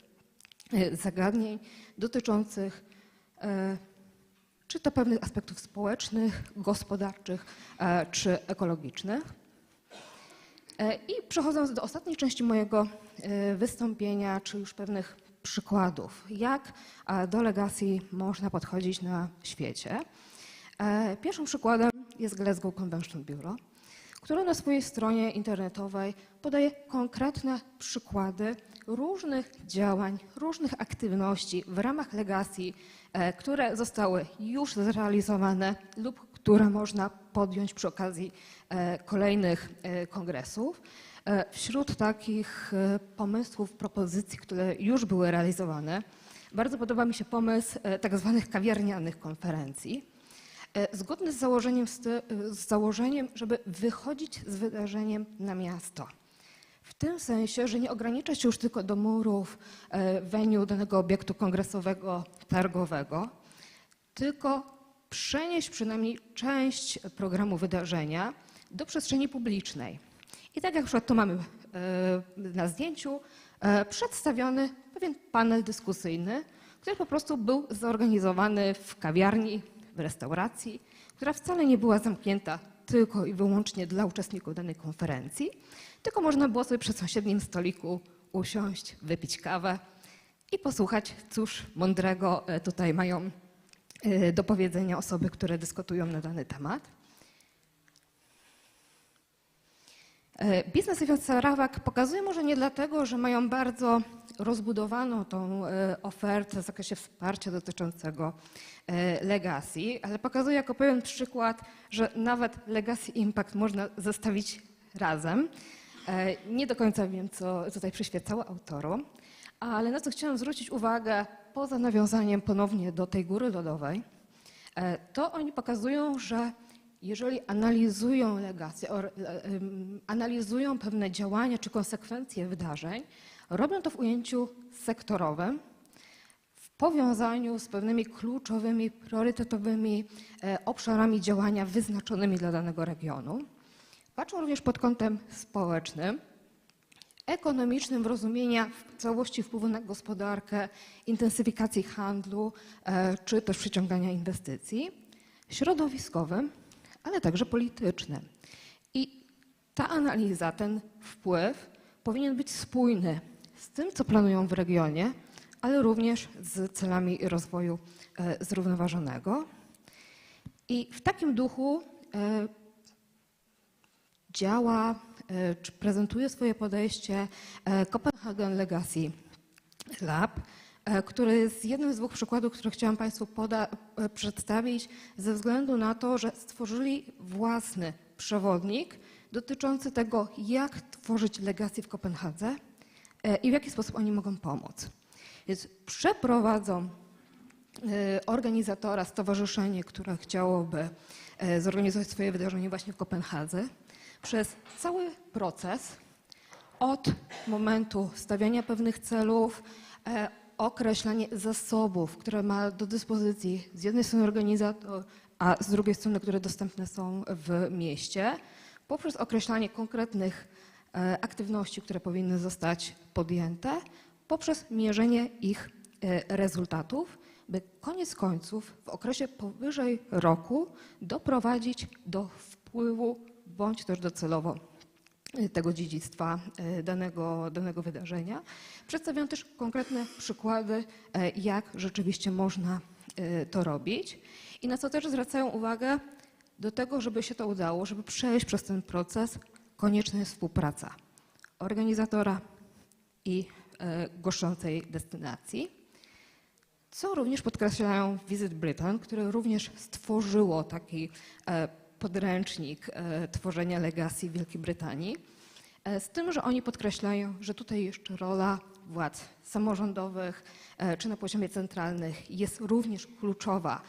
zagadnień dotyczących czy to pewnych aspektów społecznych, gospodarczych czy ekologicznych. I przechodząc do ostatniej części mojego wystąpienia, czy już pewnych przykładów, jak do legacji można podchodzić na świecie. Pierwszym przykładem jest Glasgow Convention Bureau, które na swojej stronie internetowej podaje konkretne przykłady różnych działań, różnych aktywności w ramach legacji, które zostały już zrealizowane lub które można podjąć przy okazji kolejnych kongresów. Wśród takich pomysłów, propozycji, które już były realizowane, bardzo podoba mi się pomysł tak zwanych kawiarnianych konferencji, zgodny z założeniem, żeby wychodzić z wydarzeniem na miasto. W tym sensie, że nie ogranicza się już tylko do murów venue danego obiektu kongresowego, targowego, tylko przenieść przynajmniej część programu wydarzenia do przestrzeni publicznej. I tak jak na przykład to mamy na zdjęciu, przedstawiony pewien panel dyskusyjny, który po prostu był zorganizowany w kawiarni, w restauracji, która wcale nie była zamknięta tylko i wyłącznie dla uczestników danej konferencji, tylko można było sobie przy sąsiednim stoliku usiąść, wypić kawę i posłuchać, cóż mądrego tutaj mają do powiedzenia osoby, które dyskutują na dany temat. Biznes Event Sarawak pokazuje może nie dlatego, że mają bardzo rozbudowaną tą ofertę w zakresie wsparcia dotyczącego legacy, ale pokazuje jako pewien przykład, że nawet legacy i impact można zestawić razem. Nie do końca wiem, co tutaj przyświecało autorom, ale na co chciałam zwrócić uwagę, poza nawiązaniem ponownie do tej góry lodowej, to oni pokazują, że jeżeli analizują legacy, analizują pewne działania czy konsekwencje wydarzeń, robią to w ujęciu sektorowym, w powiązaniu z pewnymi kluczowymi, priorytetowymi obszarami działania wyznaczonymi dla danego regionu. Patrzą również pod kątem społecznym, ekonomicznym w rozumienia całości wpływu na gospodarkę, intensyfikacji handlu czy też przyciągania inwestycji, środowiskowym, ale także politycznym. I ta analiza, ten wpływ powinien być spójny z tym, co planują w regionie, ale również z celami rozwoju zrównoważonego. I w takim duchu działa, czy prezentuje swoje podejście Copenhagen Legacy Lab, który jest jednym z dwóch przykładów, które chciałam Państwu przedstawić ze względu na to, że stworzyli własny przewodnik dotyczący tego, jak tworzyć legacy w Kopenhadze i w jaki sposób oni mogą pomóc. Więc przeprowadzą organizatora, stowarzyszenie, które chciałoby zorganizować swoje wydarzenie właśnie w Kopenhadze, przez cały proces od momentu stawiania pewnych celów, określanie zasobów, które ma do dyspozycji z jednej strony organizator, a z drugiej strony, które dostępne są w mieście, poprzez określanie konkretnych aktywności, które powinny zostać podjęte, poprzez mierzenie ich rezultatów, by koniec końców w okresie powyżej roku doprowadzić do wpływu bądź też docelowo tego dziedzictwa danego wydarzenia. Przedstawiam też konkretne przykłady, jak rzeczywiście można to robić i na co też zwracają uwagę, do tego, żeby się to udało, żeby przejść przez ten proces, konieczna jest współpraca organizatora i goszczącej destynacji, co również podkreślają Visit Britain, które również stworzyło taki podręcznik tworzenia legacy w Wielkiej Brytanii, z tym, że oni podkreślają, że tutaj jeszcze rola władz samorządowych czy na poziomie centralnych jest również kluczowa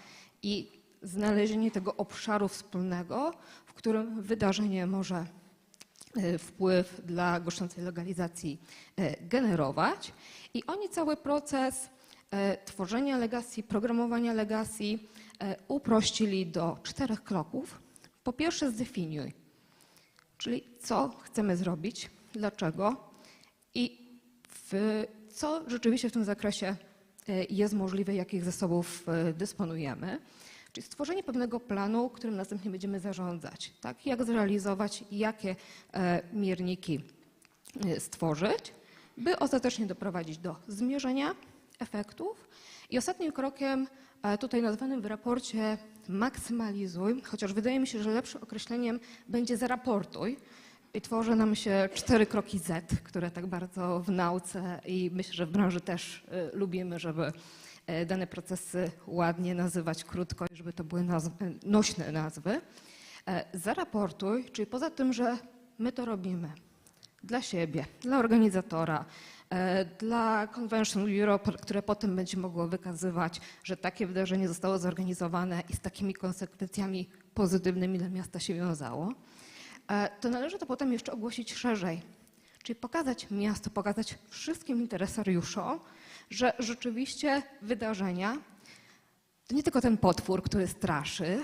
i znalezienie tego obszaru wspólnego, w którym wydarzenie może wpływ dla goszczącej legalizacji generować. I oni cały proces tworzenia legacy, programowania legacy uprościli do 4 kroków. Po pierwsze zdefiniuj, czyli co chcemy zrobić, dlaczego i co rzeczywiście w tym zakresie jest możliwe, jakich zasobów dysponujemy. Czyli stworzenie pewnego planu, którym następnie będziemy zarządzać. Tak? Jak zrealizować, jakie mierniki stworzyć, by ostatecznie doprowadzić do zmierzenia efektów. I ostatnim krokiem, tutaj nazwanym w raporcie maksymalizuj, chociaż wydaje mi się, że lepszym określeniem będzie zaraportuj. I tworzy nam się 4 kroki Z, które tak bardzo w nauce i myślę, że w branży też lubimy, żeby dane procesy ładnie nazywać krótko i żeby to były nośne nazwy. Zaraportuj, czyli poza tym, że my to robimy dla siebie, dla organizatora, dla Convention Europe, które potem będzie mogło wykazywać, że takie wydarzenie zostało zorganizowane i z takimi konsekwencjami pozytywnymi dla miasta się wiązało, to należy to potem jeszcze ogłosić szerzej. Czyli pokazać miastu, pokazać wszystkim interesariuszom, że rzeczywiście wydarzenia to nie tylko ten potwór, który straszy,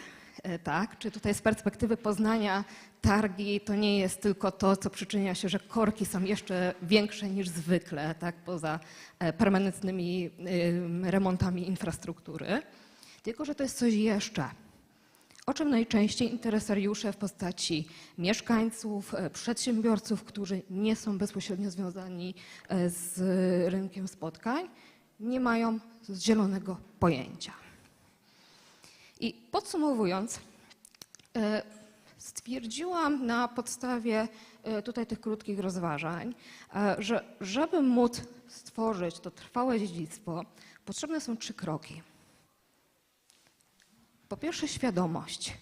tak? Czy tutaj z perspektywy Poznania targi to nie jest tylko to, co przyczynia się, że korki są jeszcze większe niż zwykle, tak? Poza permanentnymi remontami infrastruktury, tylko że to jest coś jeszcze. o czym najczęściej interesariusze w postaci mieszkańców, przedsiębiorców, którzy nie są bezpośrednio związani z rynkiem spotkań, nie mają zielonego pojęcia. I podsumowując, stwierdziłam na podstawie tutaj tych krótkich rozważań, że żeby móc stworzyć to trwałe dziedzictwo, potrzebne są 3 kroki. Po pierwsze świadomość.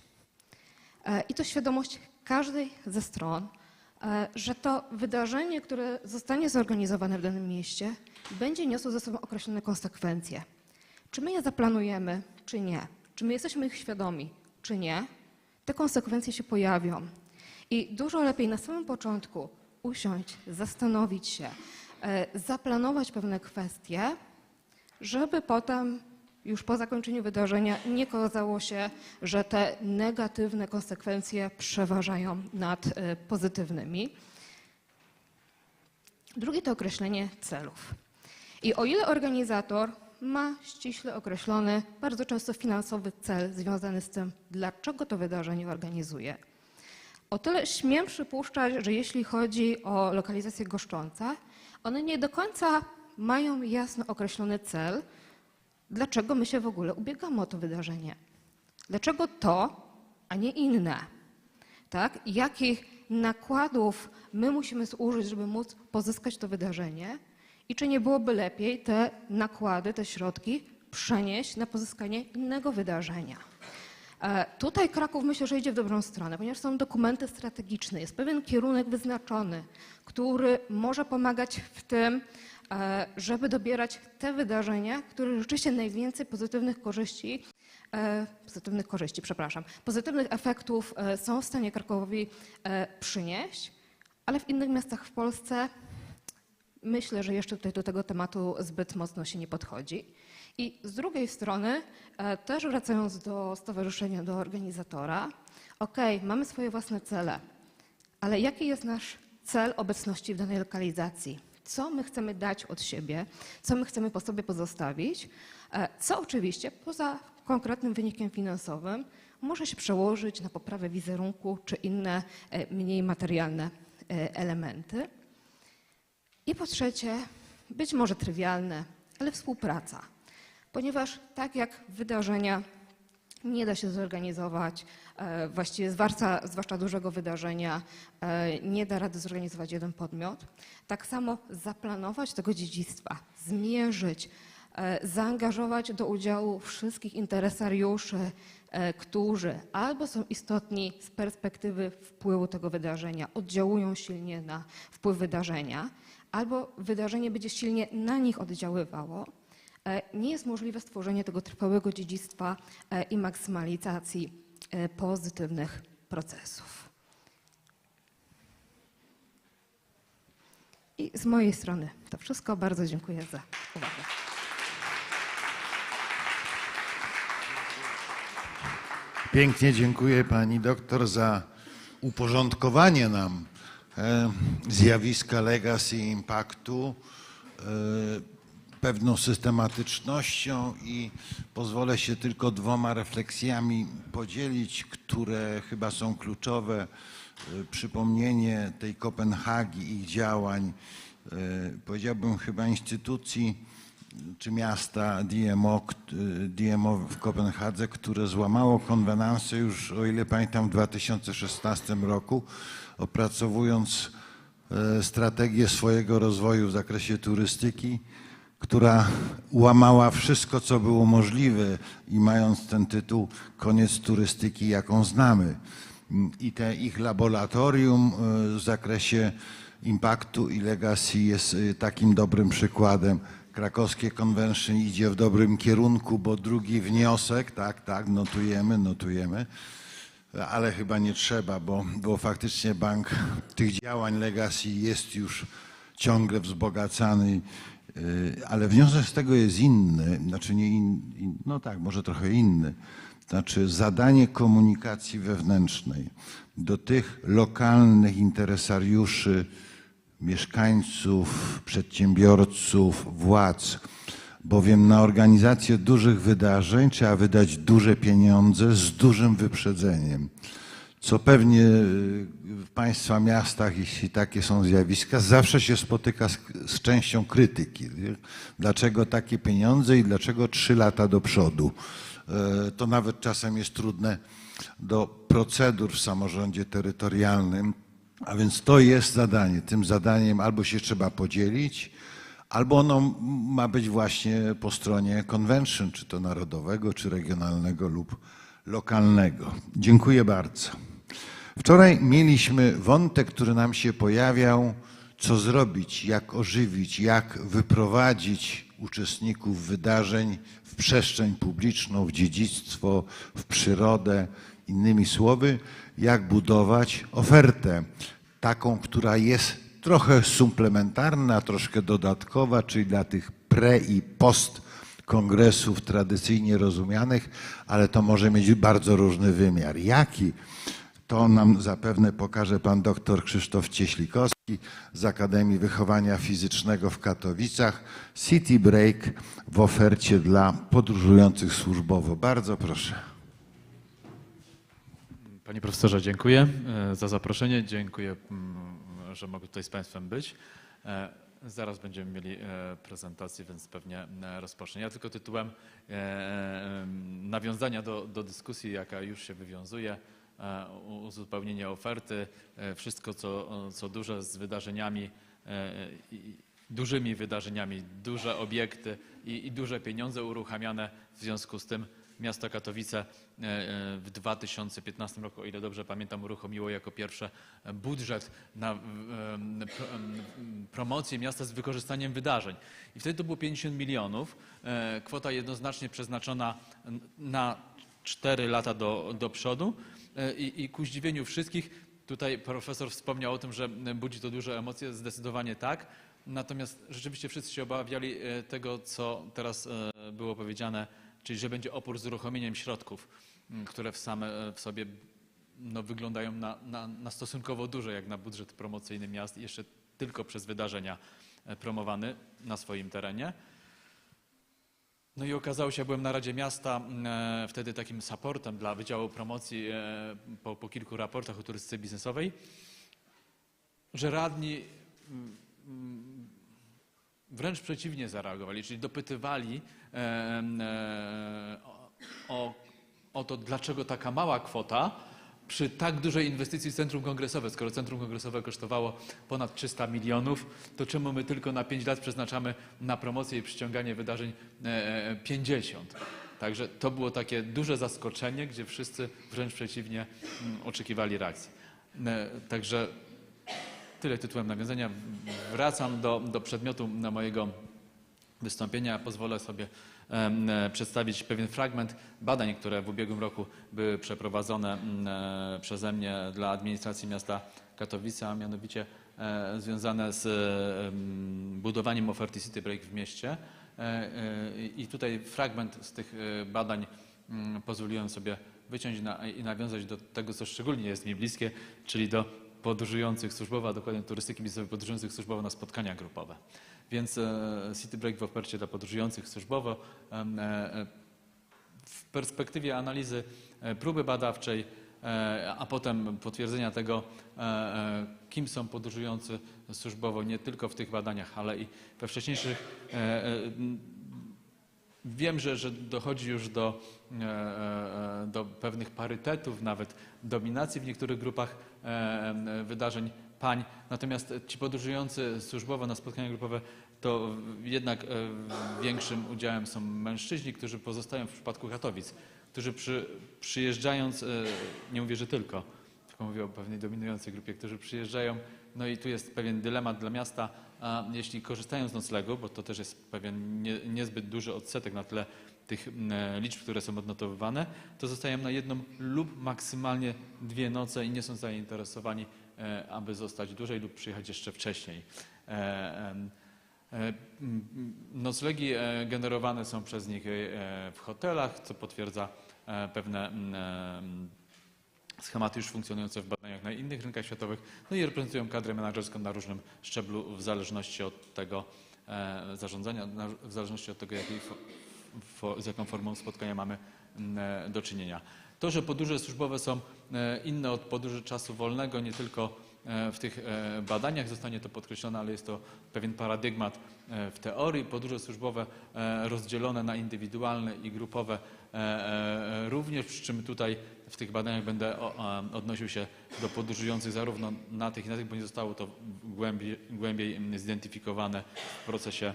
I to świadomość każdej ze stron, że to wydarzenie, które zostanie zorganizowane w danym mieście, będzie niosło ze sobą określone konsekwencje. Czy my je zaplanujemy, czy nie? Czy my jesteśmy ich świadomi, czy nie? Te konsekwencje się pojawią. I dużo lepiej na samym początku usiąść, zastanowić się, zaplanować pewne kwestie, żeby potem już po zakończeniu wydarzenia nie okazało się, że te negatywne konsekwencje przeważają nad pozytywnymi. Drugie to określenie celów. I o ile organizator ma ściśle określony, bardzo często finansowy cel związany z tym, dlaczego to wydarzenie organizuje, o tyle śmiem przypuszczać, że jeśli chodzi o lokalizację goszczące, one nie do końca mają jasno określony cel, dlaczego my się w ogóle ubiegamy o to wydarzenie. Dlaczego to, a nie inne? Tak? Jakich nakładów my musimy zużyć, żeby móc pozyskać to wydarzenie? I czy nie byłoby lepiej te nakłady, te środki przenieść na pozyskanie innego wydarzenia? Tutaj Kraków myślę, że idzie w dobrą stronę, ponieważ są dokumenty strategiczne, jest pewien kierunek wyznaczony, który może pomagać w tym, żeby dobierać te wydarzenia, które rzeczywiście najwięcej pozytywnych efektów są w stanie Krakowowi przynieść, ale w innych miastach w Polsce myślę, że jeszcze tutaj do tego tematu zbyt mocno się nie podchodzi. I z drugiej strony, też wracając do stowarzyszenia, do organizatora, mamy swoje własne cele, ale jaki jest nasz cel obecności w danej lokalizacji? Co my chcemy dać od siebie, co my chcemy po sobie pozostawić, co oczywiście poza konkretnym wynikiem finansowym może się przełożyć na poprawę wizerunku czy inne mniej materialne elementy. I po trzecie, być może trywialne, ale współpraca. Ponieważ tak jak wydarzenia nie da się zorganizować, właściwie zwłaszcza dużego wydarzenia, nie da rady zorganizować jeden podmiot, tak samo zaplanować tego dziedzictwa, zmierzyć, zaangażować do udziału wszystkich interesariuszy, którzy albo są istotni z perspektywy wpływu tego wydarzenia, oddziałują silnie na wpływ wydarzenia, albo wydarzenie będzie silnie na nich oddziaływało, nie jest możliwe stworzenie tego trwałego dziedzictwa i maksymalizacji pozytywnych procesów. I z mojej strony to wszystko. Bardzo dziękuję za uwagę. Pięknie dziękuję pani doktor za uporządkowanie nam zjawiska legacy i impaktu pewną systematycznością i pozwolę się tylko 2 refleksjami podzielić, które chyba są kluczowe. Przypomnienie tej Kopenhagi, ich działań, powiedziałbym chyba instytucji czy miasta DMO w Kopenhadze, które złamało konwenansę już, o ile pamiętam, w 2016 roku, opracowując strategię swojego rozwoju w zakresie turystyki, która łamała wszystko, co było możliwe i mając ten tytuł Koniec turystyki, jaką znamy. I te ich laboratorium w zakresie impaktu i legacy jest takim dobrym przykładem. Krakowskie Convention idzie w dobrym kierunku, bo drugi wniosek, tak, notujemy, ale chyba nie trzeba, bo faktycznie bank tych działań legacy jest już ciągle wzbogacany, ale wniosek z tego jest inny, znaczy może trochę inny. Znaczy zadanie komunikacji wewnętrznej do tych lokalnych interesariuszy, mieszkańców, przedsiębiorców, władz, bowiem na organizację dużych wydarzeń trzeba wydać duże pieniądze z dużym wyprzedzeniem, co pewnie w Państwa miastach, jeśli takie są zjawiska, zawsze się spotyka z częścią krytyki. Dlaczego takie pieniądze i dlaczego 3 lata do przodu? To nawet czasem jest trudne do procedur w samorządzie terytorialnym, a więc to jest zadanie. Tym zadaniem albo się trzeba podzielić, albo ono ma być właśnie po stronie convention, czy to narodowego, czy regionalnego lub lokalnego. Dziękuję bardzo. Wczoraj mieliśmy wątek, który nam się pojawiał, co zrobić, jak ożywić, jak wyprowadzić uczestników wydarzeń w przestrzeń publiczną, w dziedzictwo, w przyrodę, innymi słowy, jak budować ofertę taką, która jest trochę suplementarna, troszkę dodatkowa, czyli dla tych pre- i post-kongresów tradycyjnie rozumianych, ale to może mieć bardzo różny wymiar. Jaki? To nam zapewne pokaże pan dr Krzysztof Cieślikowski z Akademii Wychowania Fizycznego w Katowicach. City Break w ofercie dla podróżujących służbowo. Bardzo proszę. Panie profesorze, dziękuję za zaproszenie. Dziękuję, że mogę tutaj z Państwem być. Zaraz będziemy mieli prezentację, więc pewnie rozpocznę. Ja tylko tytułem nawiązania do dyskusji, jaka już się wywiązuje, uzupełnienie oferty, wszystko co duże z wydarzeniami, dużymi wydarzeniami, duże obiekty i duże pieniądze uruchamiane. W związku z tym miasto Katowice w 2015 roku, o ile dobrze pamiętam, uruchomiło jako pierwsze budżet na promocję miasta z wykorzystaniem wydarzeń. I wtedy to było 50 milionów. Kwota jednoznacznie przeznaczona na 4 lata do przodu. I ku zdziwieniu wszystkich, tutaj profesor wspomniał o tym, że budzi to duże emocje, zdecydowanie tak. Natomiast rzeczywiście wszyscy się obawiali tego, co teraz było powiedziane, czyli że będzie opór z uruchomieniem środków, które same w sobie wyglądają na stosunkowo duże, jak na budżet promocyjny miast, jeszcze tylko przez wydarzenia promowany na swoim terenie. No i okazało się, byłem na Radzie Miasta, wtedy takim supportem dla Wydziału Promocji po kilku raportach o turystyce biznesowej, że radni wręcz przeciwnie zareagowali, czyli dopytywali o to, dlaczego taka mała kwota przy tak dużej inwestycji w Centrum Kongresowe. Skoro Centrum Kongresowe kosztowało ponad 300 milionów, to czemu my tylko na 5 lat przeznaczamy na promocję i przyciąganie wydarzeń 50? Także to było takie duże zaskoczenie, gdzie wszyscy wręcz przeciwnie oczekiwali reakcji. Także tyle tytułem nawiązania. Wracam do przedmiotu mojego wystąpienia. Pozwolę sobie przedstawić pewien fragment badań, które w ubiegłym roku były przeprowadzone przeze mnie dla administracji miasta Katowice, a mianowicie związane z budowaniem oferty City Break w mieście. I tutaj fragment z tych badań pozwoliłem sobie wyciąć i nawiązać do tego, co szczególnie jest mi bliskie, czyli do podróżujących służbowo, a dokładnie turystyki biznesowej podróżujących służbowo na spotkania grupowe. Więc City Break w ofercie dla podróżujących służbowo. W perspektywie analizy próby badawczej, a potem potwierdzenia tego, kim są podróżujący służbowo, nie tylko w tych badaniach, ale i we wcześniejszych. Wiem, że dochodzi już do pewnych parytetów, nawet dominacji w niektórych grupach wydarzeń pań. Natomiast ci podróżujący służbowo na spotkania grupowe to jednak większym udziałem są mężczyźni, którzy pozostają w przypadku Katowic, którzy przyjeżdżając, nie mówię, że tylko mówię o pewnej dominującej grupie, którzy przyjeżdżają, no i tu jest pewien dylemat dla miasta, a jeśli korzystają z noclegu, bo to też jest pewien niezbyt duży odsetek na tle tych liczb, które są odnotowywane, to zostają na 1 lub maksymalnie 2 noce i nie są zainteresowani, aby zostać dłużej lub przyjechać jeszcze wcześniej. Noclegi generowane są przez nich w hotelach, co potwierdza pewne schematy już funkcjonujące w badaniach na innych rynkach światowych, no i reprezentują kadrę menedżerską na różnym szczeblu w zależności od tego, zarządzania, w zależności od tego, z jaką formą spotkania mamy do czynienia. To, że podróże służbowe są inne od podróży czasu wolnego, nie tylko w tych badaniach zostanie to podkreślone, ale jest to pewien paradygmat w teorii. Podróże służbowe rozdzielone na indywidualne i grupowe również, przy czym tutaj w tych badaniach będę odnosił się do podróżujących zarówno na tych i na tych, bo nie zostało to głębiej zidentyfikowane w procesie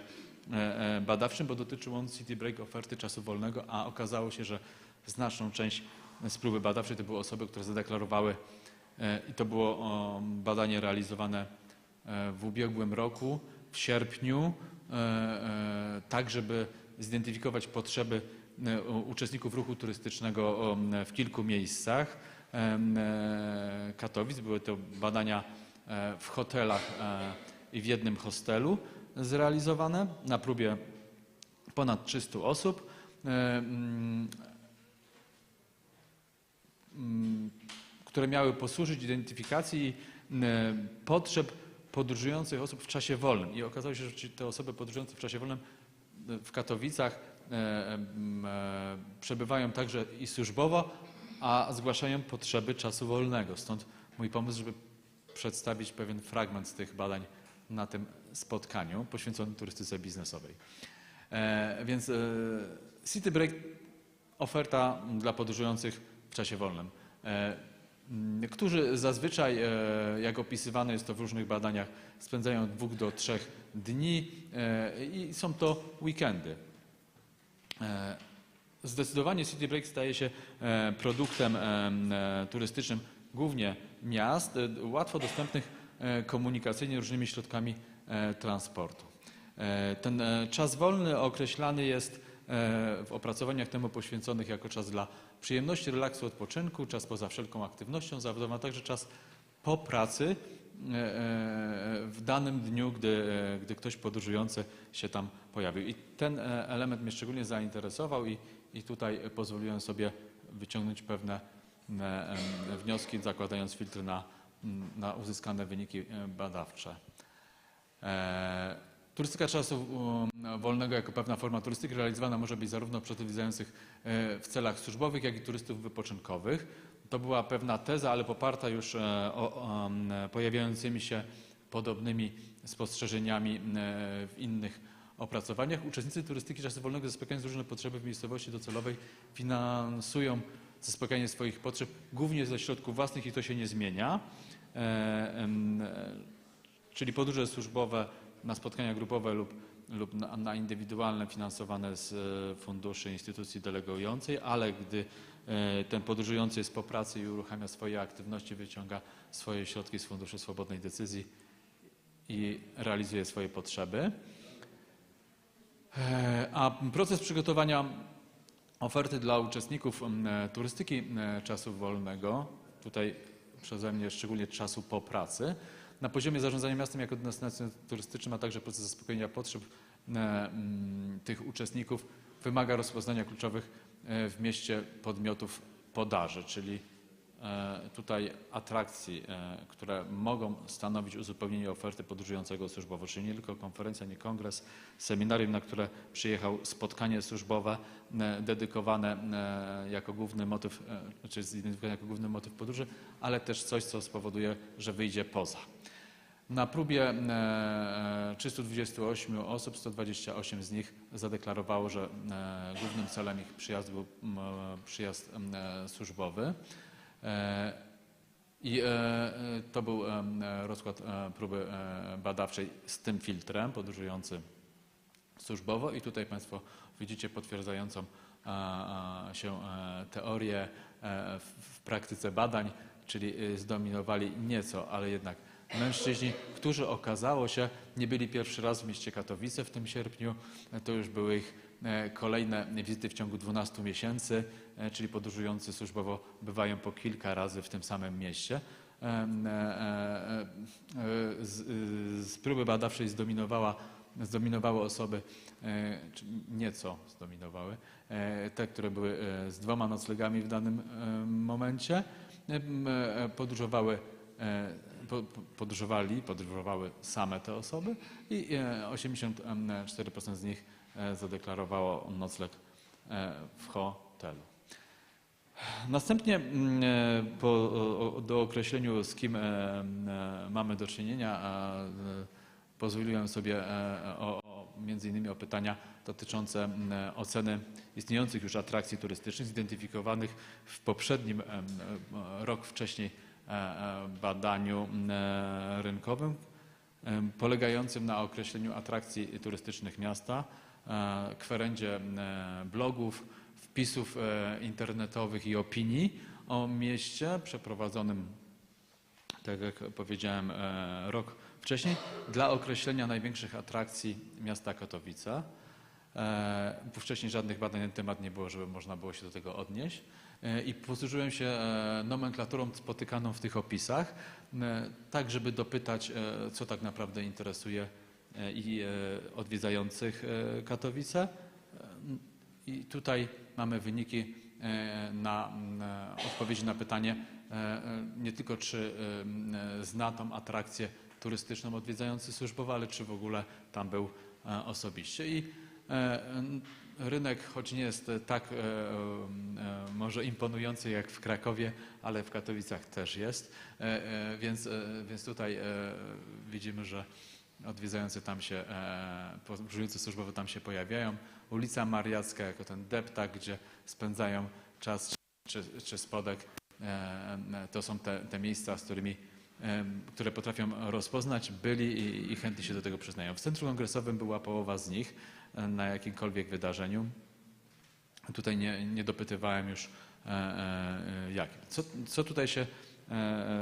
badawczym, bo dotyczył on City Break oferty czasu wolnego, a okazało się, że znaczną część z próby badawczej to były osoby, które zadeklarowały, i to było badanie realizowane w ubiegłym roku, w sierpniu, tak żeby zidentyfikować potrzeby uczestników ruchu turystycznego w kilku miejscach Katowic. Były to badania w hotelach i w jednym hostelu zrealizowane na próbie ponad 300 osób, które miały posłużyć identyfikacji potrzeb podróżujących osób w czasie wolnym. I okazało się, że te osoby podróżujące w czasie wolnym w Katowicach przebywają także i służbowo, a zgłaszają potrzeby czasu wolnego. Stąd mój pomysł, żeby przedstawić pewien fragment z tych badań na tym spotkaniu poświęconym turystyce biznesowej. Więc City Break, oferta dla podróżujących w czasie wolnym, którzy zazwyczaj, jak opisywane jest to w różnych badaniach, spędzają 2 do 3 dni i są to weekendy. Zdecydowanie City Break staje się produktem turystycznym głównie miast, łatwo dostępnych komunikacyjnie różnymi środkami transportu. Ten czas wolny określany jest w opracowaniach temu poświęconych jako czas dla przyjemności, relaksu, odpoczynku, czas poza wszelką aktywnością zawodową, a także czas po pracy w danym dniu, gdy ktoś podróżujący się tam pojawił. I ten element mnie szczególnie zainteresował i tutaj pozwoliłem sobie wyciągnąć pewne wnioski, zakładając filtry na uzyskane wyniki badawcze. Turystyka czasu wolnego jako pewna forma turystyki realizowana może być zarówno przez odwiedzających w celach służbowych, jak i turystów wypoczynkowych. To była pewna teza, ale poparta już pojawiającymi się podobnymi spostrzeżeniami w innych opracowaniach. Uczestnicy turystyki czasu wolnego zaspokajając różne potrzeby w miejscowości docelowej finansują zaspokajanie swoich potrzeb głównie ze środków własnych i to się nie zmienia. Czyli podróże służbowe na spotkania grupowe lub na indywidualne finansowane z funduszy instytucji delegującej, ale gdy ten podróżujący jest po pracy i uruchamia swoje aktywności, wyciąga swoje środki z Funduszu Swobodnej Decyzji i realizuje swoje potrzeby. A proces przygotowania oferty dla uczestników turystyki czasu wolnego, tutaj przeze mnie szczególnie czasu po pracy, na poziomie zarządzania miastem jako destynacją turystyczną, a także proces zaspokojenia potrzeb tych uczestników wymaga rozpoznania kluczowych w mieście podmiotów podaży, czyli tutaj atrakcji, które mogą stanowić uzupełnienie oferty podróżującego służbowo, czyli nie tylko konferencja, nie kongres, seminarium, na które przyjechał, spotkanie służbowe dedykowane jako główny motyw, czy zidentyfikowane jako główny motyw podróży, ale też coś, co spowoduje, że wyjdzie poza. Na próbie 328 osób, 128 z nich zadeklarowało, że głównym celem ich przyjazdu był przyjazd służbowy. I to był rozkład próby badawczej z tym filtrem, podróżujący służbowo. I tutaj Państwo widzicie potwierdzającą się teorię w praktyce badań, czyli zdominowali nieco, ale jednak mężczyźni, którzy okazało się nie byli pierwszy raz w mieście Katowice w tym sierpniu. To już były ich kolejne wizyty w ciągu 12 miesięcy, czyli podróżujący służbowo bywają po kilka razy w tym samym mieście. Z próby badawczej zdominowały osoby, czy nieco zdominowały, te, które były z 2 podróżowały same te osoby i 84% z nich zadeklarowało nocleg w hotelu. Następnie do określeniu, z kim mamy do czynienia, pozwoliłem sobie między innymi o pytania dotyczące oceny istniejących już atrakcji turystycznych zidentyfikowanych w poprzednim, rok wcześniej badaniu rynkowym polegającym na określeniu atrakcji turystycznych miasta, kwerendzie blogów, wpisów internetowych i opinii o mieście przeprowadzonym, tak jak powiedziałem, rok wcześniej dla określenia największych atrakcji miasta Katowice. Bo wcześniej żadnych badań na ten temat nie było, żeby można było się do tego odnieść. I posłużyłem się nomenklaturą spotykaną w tych opisach, tak żeby dopytać, co tak naprawdę interesuje i odwiedzających Katowice. I tutaj mamy wyniki na odpowiedzi na pytanie nie tylko, czy zna tą atrakcję turystyczną odwiedzający służbowo, ale czy w ogóle tam był osobiście. I rynek, choć nie jest tak może imponujący jak w Krakowie, ale w Katowicach też jest, więc tutaj widzimy, że odwiedzający tam się, podróżujący służbowo tam się pojawiają. Ulica Mariacka jako ten deptak, gdzie spędzają czas czy spodek, to są te miejsca, które potrafią rozpoznać, byli i chętnie się do tego przyznają. W Centrum Kongresowym była połowa z nich na jakimkolwiek wydarzeniu. Tutaj nie dopytywałem już jakim. Co tutaj się,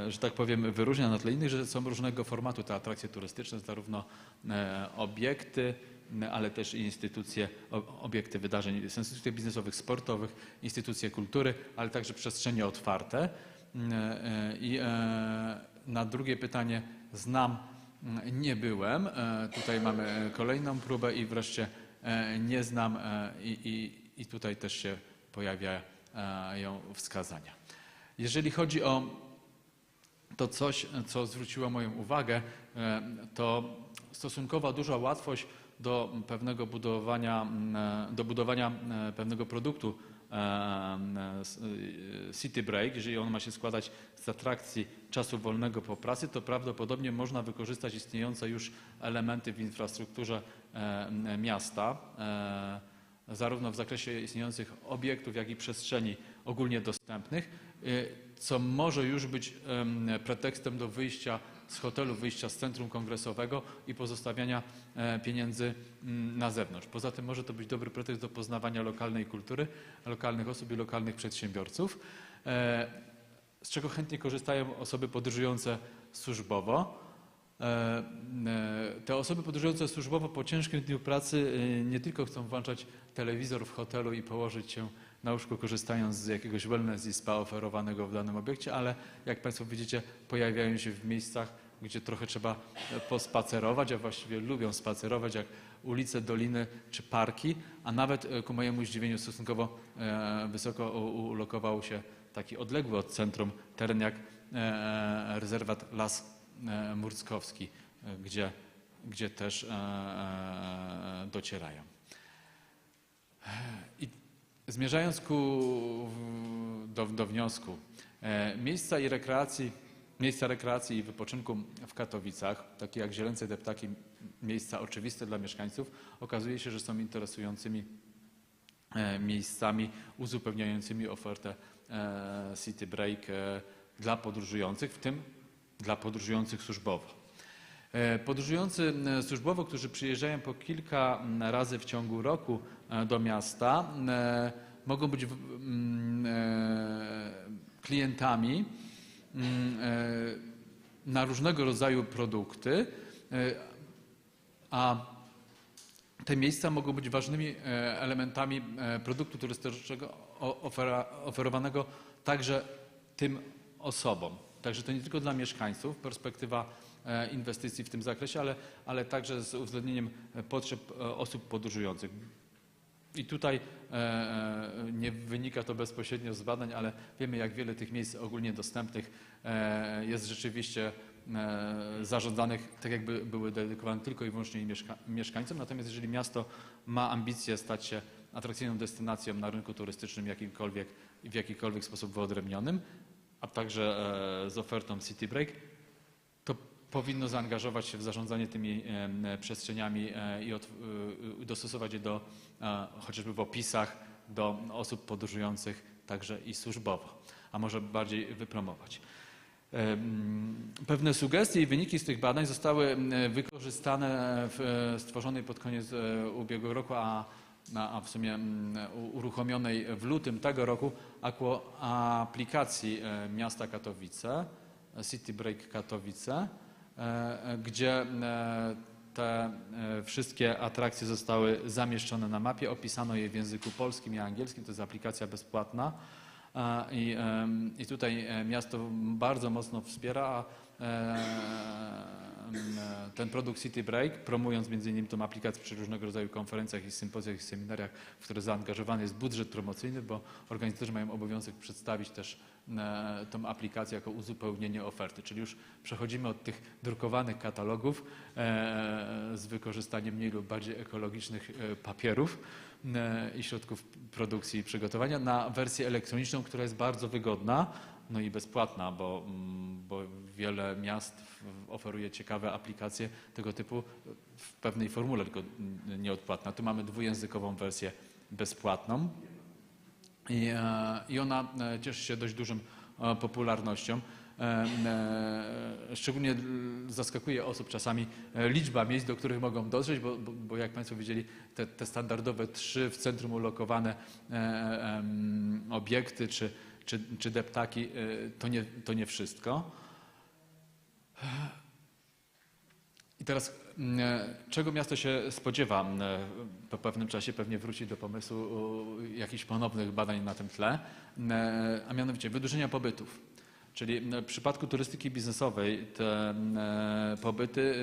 że tak powiem, wyróżnia na tle innych, że są różnego formatu te atrakcje turystyczne, zarówno obiekty, ale też i instytucje, obiekty wydarzeń, instytucje biznesowych, sportowych, instytucje kultury, ale także przestrzenie otwarte. I na drugie pytanie znam, nie byłem. Tutaj mamy kolejną próbę i wreszcie nie znam i tutaj też się pojawiają wskazania. Jeżeli chodzi o to coś, co zwróciło moją uwagę, to stosunkowo duża łatwość do budowania pewnego produktu City Break. Jeżeli on ma się składać z atrakcji czasu wolnego po pracy, to prawdopodobnie można wykorzystać istniejące już elementy w infrastrukturze miasta, zarówno w zakresie istniejących obiektów, jak i przestrzeni ogólnie dostępnych, co może już być pretekstem do wyjścia z hotelu, wyjścia z centrum kongresowego i pozostawiania pieniędzy na zewnątrz. Poza tym może to być dobry pretekst do poznawania lokalnej kultury, lokalnych osób i lokalnych przedsiębiorców, z czego chętnie korzystają osoby podróżujące służbowo. Te osoby podróżujące służbowo po ciężkim dniu pracy nie tylko chcą włączać telewizor w hotelu i położyć się na łóżku, korzystając z jakiegoś wellness i spa oferowanego w danym obiekcie, ale jak Państwo widzicie, pojawiają się w miejscach, gdzie trochę trzeba pospacerować, a właściwie lubią spacerować, jak ulice, doliny czy parki, a nawet ku mojemu zdziwieniu stosunkowo wysoko ulokował się taki odległy od centrum teren jak rezerwat Las Murckowski, gdzie też docierają. I zmierzając do wniosku, miejsca rekreacji i wypoczynku w Katowicach, takie jak Zielęce Deptaki, miejsca oczywiste dla mieszkańców, okazuje się, że są interesującymi miejscami uzupełniającymi ofertę City Break dla podróżujących, w tym dla podróżujących służbowo. Podróżujący służbowo, którzy przyjeżdżają po kilka razy w ciągu roku do miasta, mogą być klientami na różnego rodzaju produkty, a te miejsca mogą być ważnymi elementami produktu turystycznego oferowanego także tym osobom. Także to nie tylko dla mieszkańców, perspektywa inwestycji w tym zakresie, ale także z uwzględnieniem potrzeb osób podróżujących. I tutaj nie wynika to bezpośrednio z badań, ale wiemy, jak wiele tych miejsc ogólnie dostępnych jest rzeczywiście zarządzanych tak, jakby były dedykowane tylko i wyłącznie mieszkańcom. Natomiast jeżeli miasto ma ambicje stać się atrakcyjną destynacją na rynku turystycznym w jakikolwiek sposób wyodrębnionym, a także z ofertą City Break, to powinno zaangażować się w zarządzanie tymi przestrzeniami i dostosować je do, chociażby w opisach, do osób podróżujących także i służbowo, a może bardziej wypromować. Pewne sugestie i wyniki z tych badań zostały wykorzystane w stworzonej pod koniec ubiegłego roku, a w sumie uruchomionej w lutym tego roku aplikacji miasta Katowice, City Break Katowice, gdzie te wszystkie atrakcje zostały zamieszczone na mapie, opisano je w języku polskim i angielskim, to jest aplikacja bezpłatna i tutaj miasto bardzo mocno wspiera ten produkt City Break, promując m.in. tę aplikację przy różnego rodzaju konferencjach i sympozjach i seminariach, w które zaangażowany jest budżet promocyjny, bo organizatorzy mają obowiązek przedstawić też tę aplikację jako uzupełnienie oferty, czyli już przechodzimy od tych drukowanych katalogów z wykorzystaniem mniej lub bardziej ekologicznych papierów i środków produkcji i przygotowania na wersję elektroniczną, która jest bardzo wygodna, no i bezpłatna, bo wiele miast oferuje ciekawe aplikacje tego typu w pewnej formule, tylko nieodpłatna. Tu mamy dwujęzykową wersję bezpłatną i ona cieszy się dość dużą popularnością. Szczególnie zaskakuje osób czasami liczba miejsc, do których mogą dotrzeć, bo jak Państwo widzieli, te standardowe 3 w centrum ulokowane obiekty czy deptaki to nie wszystko. I teraz czego miasto się spodziewa? Po pewnym czasie pewnie wróci do pomysłu jakichś ponownych badań na tym tle, a mianowicie wydłużenia pobytów. Czyli w przypadku turystyki biznesowej te pobyty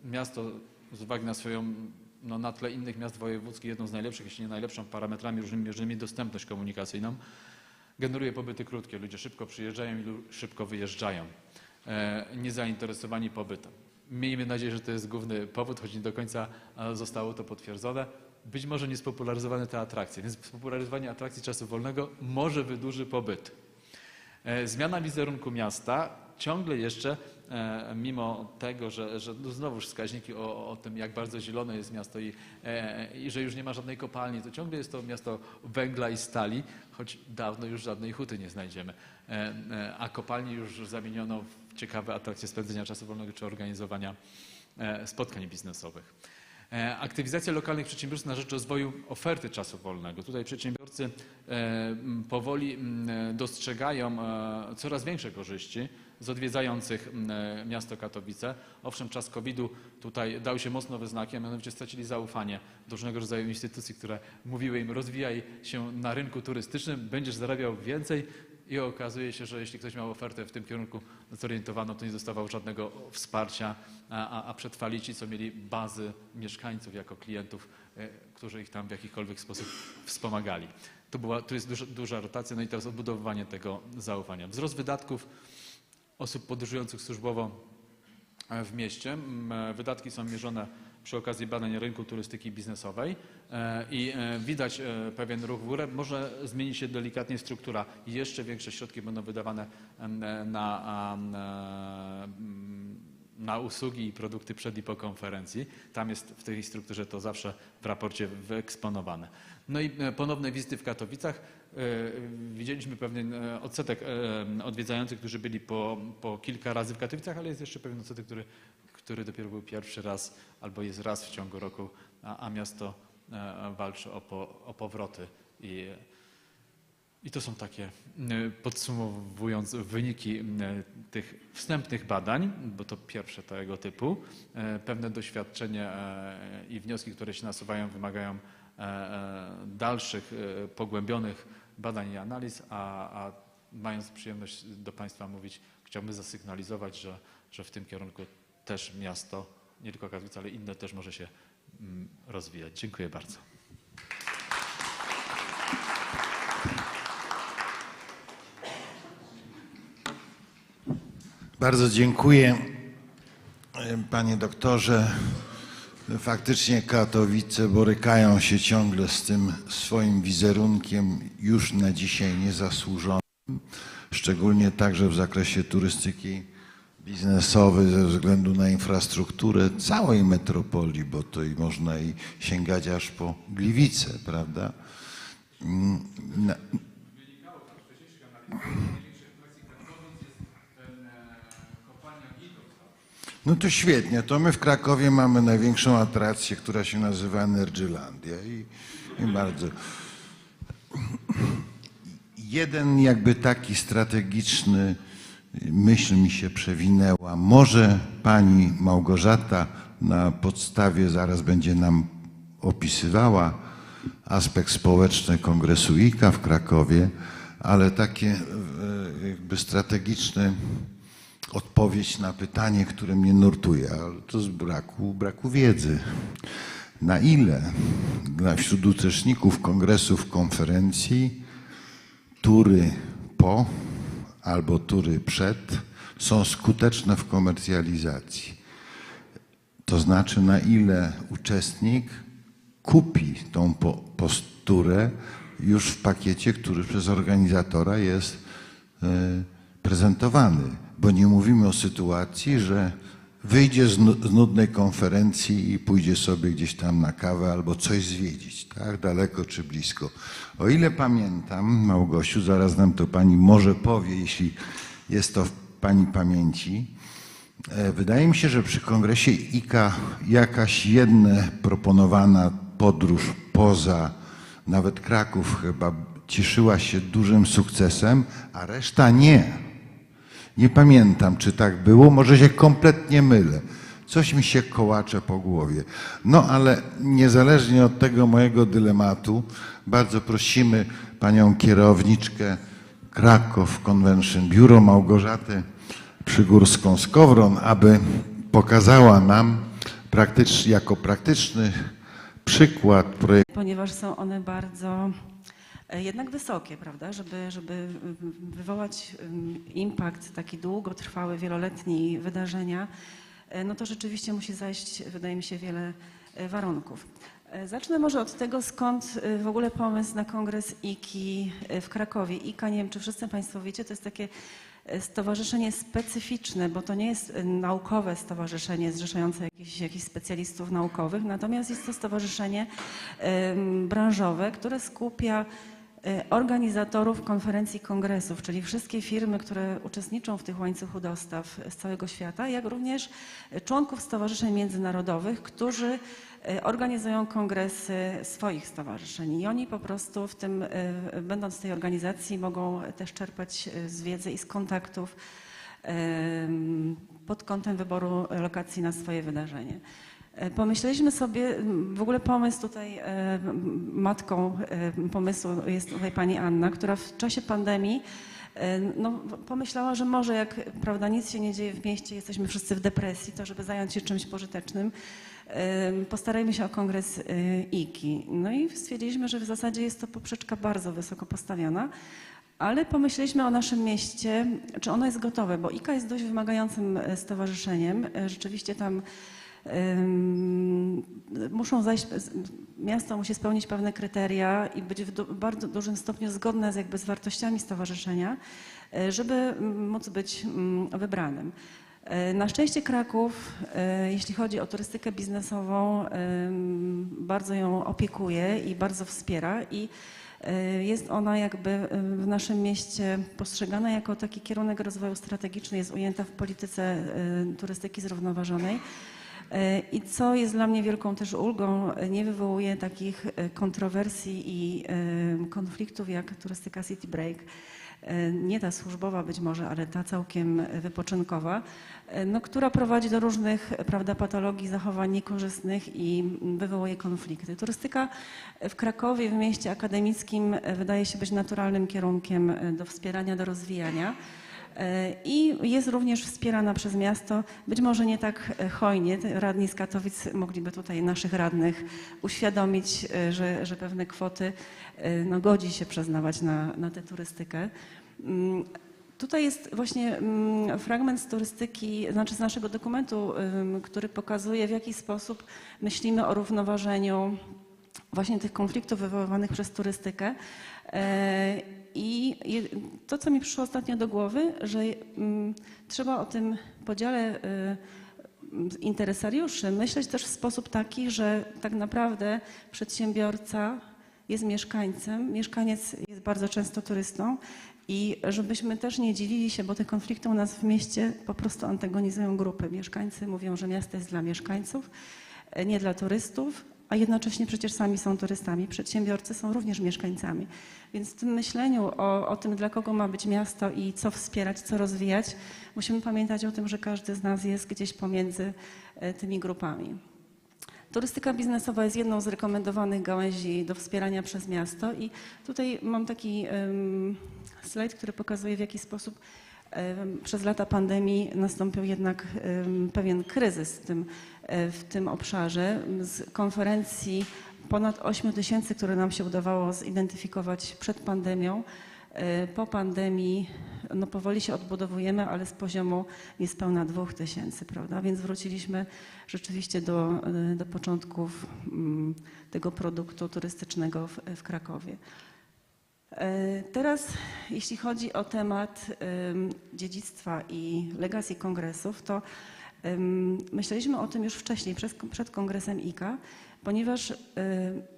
miasto z uwagi na swoją, no na tle innych miast wojewódzkich, jedną z najlepszych, jeśli nie najlepszą parametrami różnymi miernymi dostępność komunikacyjną, generuje pobyty krótkie. Ludzie szybko przyjeżdżają i szybko wyjeżdżają, niezainteresowani pobytem. Miejmy nadzieję, że to jest główny powód, choć nie do końca zostało to potwierdzone. Być może niespopularyzowane te atrakcje, więc spopularyzowanie atrakcji czasu wolnego może wydłuży pobyt. Zmiana wizerunku miasta ciągle jeszcze, mimo tego, że znowuż wskaźniki o tym, jak bardzo zielone jest miasto i że już nie ma żadnej kopalni, to ciągle jest to miasto węgla i stali, choć dawno już żadnej huty nie znajdziemy. A kopalni już zamieniono w ciekawe atrakcje spędzenia czasu wolnego czy organizowania spotkań biznesowych. Aktywizacja lokalnych przedsiębiorstw na rzecz rozwoju oferty czasu wolnego. Tutaj przedsiębiorcy powoli dostrzegają coraz większe korzyści z odwiedzających miasto Katowice. Owszem, czas COVID-u tutaj dał się mocno we znaki, a mianowicie stracili zaufanie do różnego rodzaju instytucji, które mówiły im: rozwijaj się na rynku turystycznym, będziesz zarabiał więcej. I okazuje się, że jeśli ktoś miał ofertę w tym kierunku zorientowaną, to nie dostawał żadnego wsparcia, a przetrwali ci, co mieli bazy mieszkańców jako klientów, którzy ich tam w jakikolwiek sposób wspomagali. Tu jest duża rotacja, no i teraz odbudowywanie tego zaufania. Wzrost wydatków osób podróżujących służbowo w mieście. Wydatki są mierzone przy okazji badań rynku turystyki biznesowej i widać pewien ruch w górę. Może zmieni się delikatnie struktura i jeszcze większe środki będą wydawane na usługi i produkty przed i po konferencji. Tam jest w tej strukturze to zawsze w raporcie wyeksponowane. No i ponowne wizyty w Katowicach. Widzieliśmy pewien odsetek odwiedzających, którzy byli po kilka razy w Katowicach, ale jest jeszcze pewien odsetek, który dopiero był pierwszy raz albo jest raz w ciągu roku, a miasto walczy o powroty. I to są takie, podsumowując, wyniki tych wstępnych badań, bo to pierwsze tego typu. Pewne doświadczenie i wnioski, które się nasuwają, wymagają dalszych, pogłębionych badań i analiz, a mając przyjemność do Państwa mówić, chciałbym zasygnalizować, że w tym kierunku też miasto, nie tylko Katowice, ale inne też może się rozwijać. Dziękuję bardzo. Bardzo dziękuję, panie doktorze. Faktycznie Katowice borykają się ciągle z tym swoim wizerunkiem już na dzisiaj niezasłużonym, szczególnie także w zakresie turystyki biznesowej ze względu na infrastrukturę całej metropolii, bo to i można i sięgać aż po Gliwice, prawda? No to świetnie, to my w Krakowie mamy największą atrakcję, która się nazywa Energylandia i bardzo... Jeden jakby taki strategiczny myśl mi się przewinęła. Może pani Małgorzata na podstawie, zaraz będzie nam opisywała aspekt społeczny Kongresu IKA w Krakowie, ale takie jakby strategiczne odpowiedź na pytanie, które mnie nurtuje, ale to z braku wiedzy. Na ile wśród uczestników kongresów, konferencji tury po albo tury przed są skuteczne w komercjalizacji? To znaczy, na ile uczestnik kupi tą posturę już w pakiecie, który przez organizatora jest prezentowany. Bo nie mówimy o sytuacji, że wyjdzie z nudnej konferencji i pójdzie sobie gdzieś tam na kawę albo coś zwiedzić, tak? Daleko czy blisko. O ile pamiętam, Małgosiu, zaraz nam to pani może powie, jeśli jest to w pani pamięci. Wydaje mi się, że przy kongresie IKA jakaś jedna proponowana podróż poza nawet Kraków chyba cieszyła się dużym sukcesem, a reszta nie. Nie pamiętam, czy tak było, może się kompletnie mylę. Coś mi się kołacze po głowie. No ale niezależnie od tego mojego dylematu, bardzo prosimy panią kierowniczkę Kraków Convention Bureau, Małgorzatę Przygórską-Skowron, aby pokazała nam jako praktyczny przykład projektu. Ponieważ są one bardzo jednak wysokie, prawda, żeby wywołać impact, taki długotrwały, wieloletni wydarzenia, no to rzeczywiście musi zajść, wydaje mi się, wiele warunków. Zacznę może od tego, skąd w ogóle pomysł na kongres IKI w Krakowie. IKA, nie wiem, czy wszyscy państwo wiecie, to jest takie stowarzyszenie specyficzne, bo to nie jest naukowe stowarzyszenie zrzeszające jakichś specjalistów naukowych, natomiast jest to stowarzyszenie branżowe, które skupia organizatorów konferencji, kongresów, czyli wszystkie firmy, które uczestniczą w tych łańcuchu dostaw z całego świata, jak również członków stowarzyszeń międzynarodowych, którzy organizują kongresy swoich stowarzyszeń. I oni po prostu w tym, będąc w tej organizacji, mogą też czerpać z wiedzy i z kontaktów pod kątem wyboru lokacji na swoje wydarzenie. Pomyśleliśmy sobie, w ogóle pomysł tutaj, matką pomysłu jest tutaj pani Anna, która w czasie pandemii no, pomyślała, że może jak, prawda, nic się nie dzieje w mieście, jesteśmy wszyscy w depresji, to żeby zająć się czymś pożytecznym, postarajmy się o kongres IKI. No i stwierdziliśmy, że w zasadzie jest to poprzeczka bardzo wysoko postawiona, ale pomyśleliśmy o naszym mieście, czy ono jest gotowe, bo IKA jest dość wymagającym stowarzyszeniem. Rzeczywiście tam muszą zajść, miasto musi spełnić pewne kryteria i być w bardzo dużym stopniu zgodne z wartościami stowarzyszenia, żeby móc być wybranym. Na szczęście Kraków, jeśli chodzi o turystykę biznesową, bardzo ją opiekuje i bardzo wspiera i jest ona jakby w naszym mieście postrzegana jako taki kierunek rozwoju strategiczny, jest ujęta w polityce turystyki zrównoważonej. I co jest dla mnie wielką też ulgą, nie wywołuje takich kontrowersji i konfliktów jak turystyka City Break. Nie ta służbowa być może, ale ta całkiem wypoczynkowa, no, która prowadzi do różnych, prawda, patologii, zachowań niekorzystnych i wywołuje konflikty. Turystyka w Krakowie, w mieście akademickim, wydaje się być naturalnym kierunkiem do wspierania, do rozwijania. I jest również wspierana przez miasto, być może nie tak hojnie. Radni z Katowic mogliby tutaj naszych radnych uświadomić, że pewne kwoty no, godzi się przyznawać na tę turystykę. Tutaj jest właśnie fragment z turystyki, znaczy z naszego dokumentu, który pokazuje, w jaki sposób myślimy o równoważeniu właśnie tych konfliktów wywoływanych przez turystykę. I to, co mi przyszło ostatnio do głowy, że trzeba o tym podziale interesariuszy myśleć też w sposób taki, że tak naprawdę przedsiębiorca jest mieszkańcem, mieszkaniec jest bardzo często turystą i żebyśmy też nie dzielili się, bo te konflikty u nas w mieście po prostu antagonizują grupy. Mieszkańcy mówią, że miasto jest dla mieszkańców, nie dla turystów, a jednocześnie przecież sami są turystami. Przedsiębiorcy są również mieszkańcami. Więc w tym myśleniu o tym, dla kogo ma być miasto i co wspierać, co rozwijać, musimy pamiętać o tym, że każdy z nas jest gdzieś pomiędzy tymi grupami. Turystyka biznesowa jest jedną z rekomendowanych gałęzi do wspierania przez miasto i tutaj mam taki slajd, który pokazuje, w jaki sposób przez lata pandemii nastąpił jednak pewien kryzys w tym obszarze. Z konferencji ponad 8 000, które nam się udawało zidentyfikować przed pandemią, po pandemii no powoli się odbudowujemy, ale z poziomu niespełna 2000, prawda? Więc wróciliśmy rzeczywiście do początków tego produktu turystycznego w Krakowie. Teraz, jeśli chodzi o temat dziedzictwa i legacji kongresów, to myśleliśmy o tym już wcześniej, przed kongresem IKA, ponieważ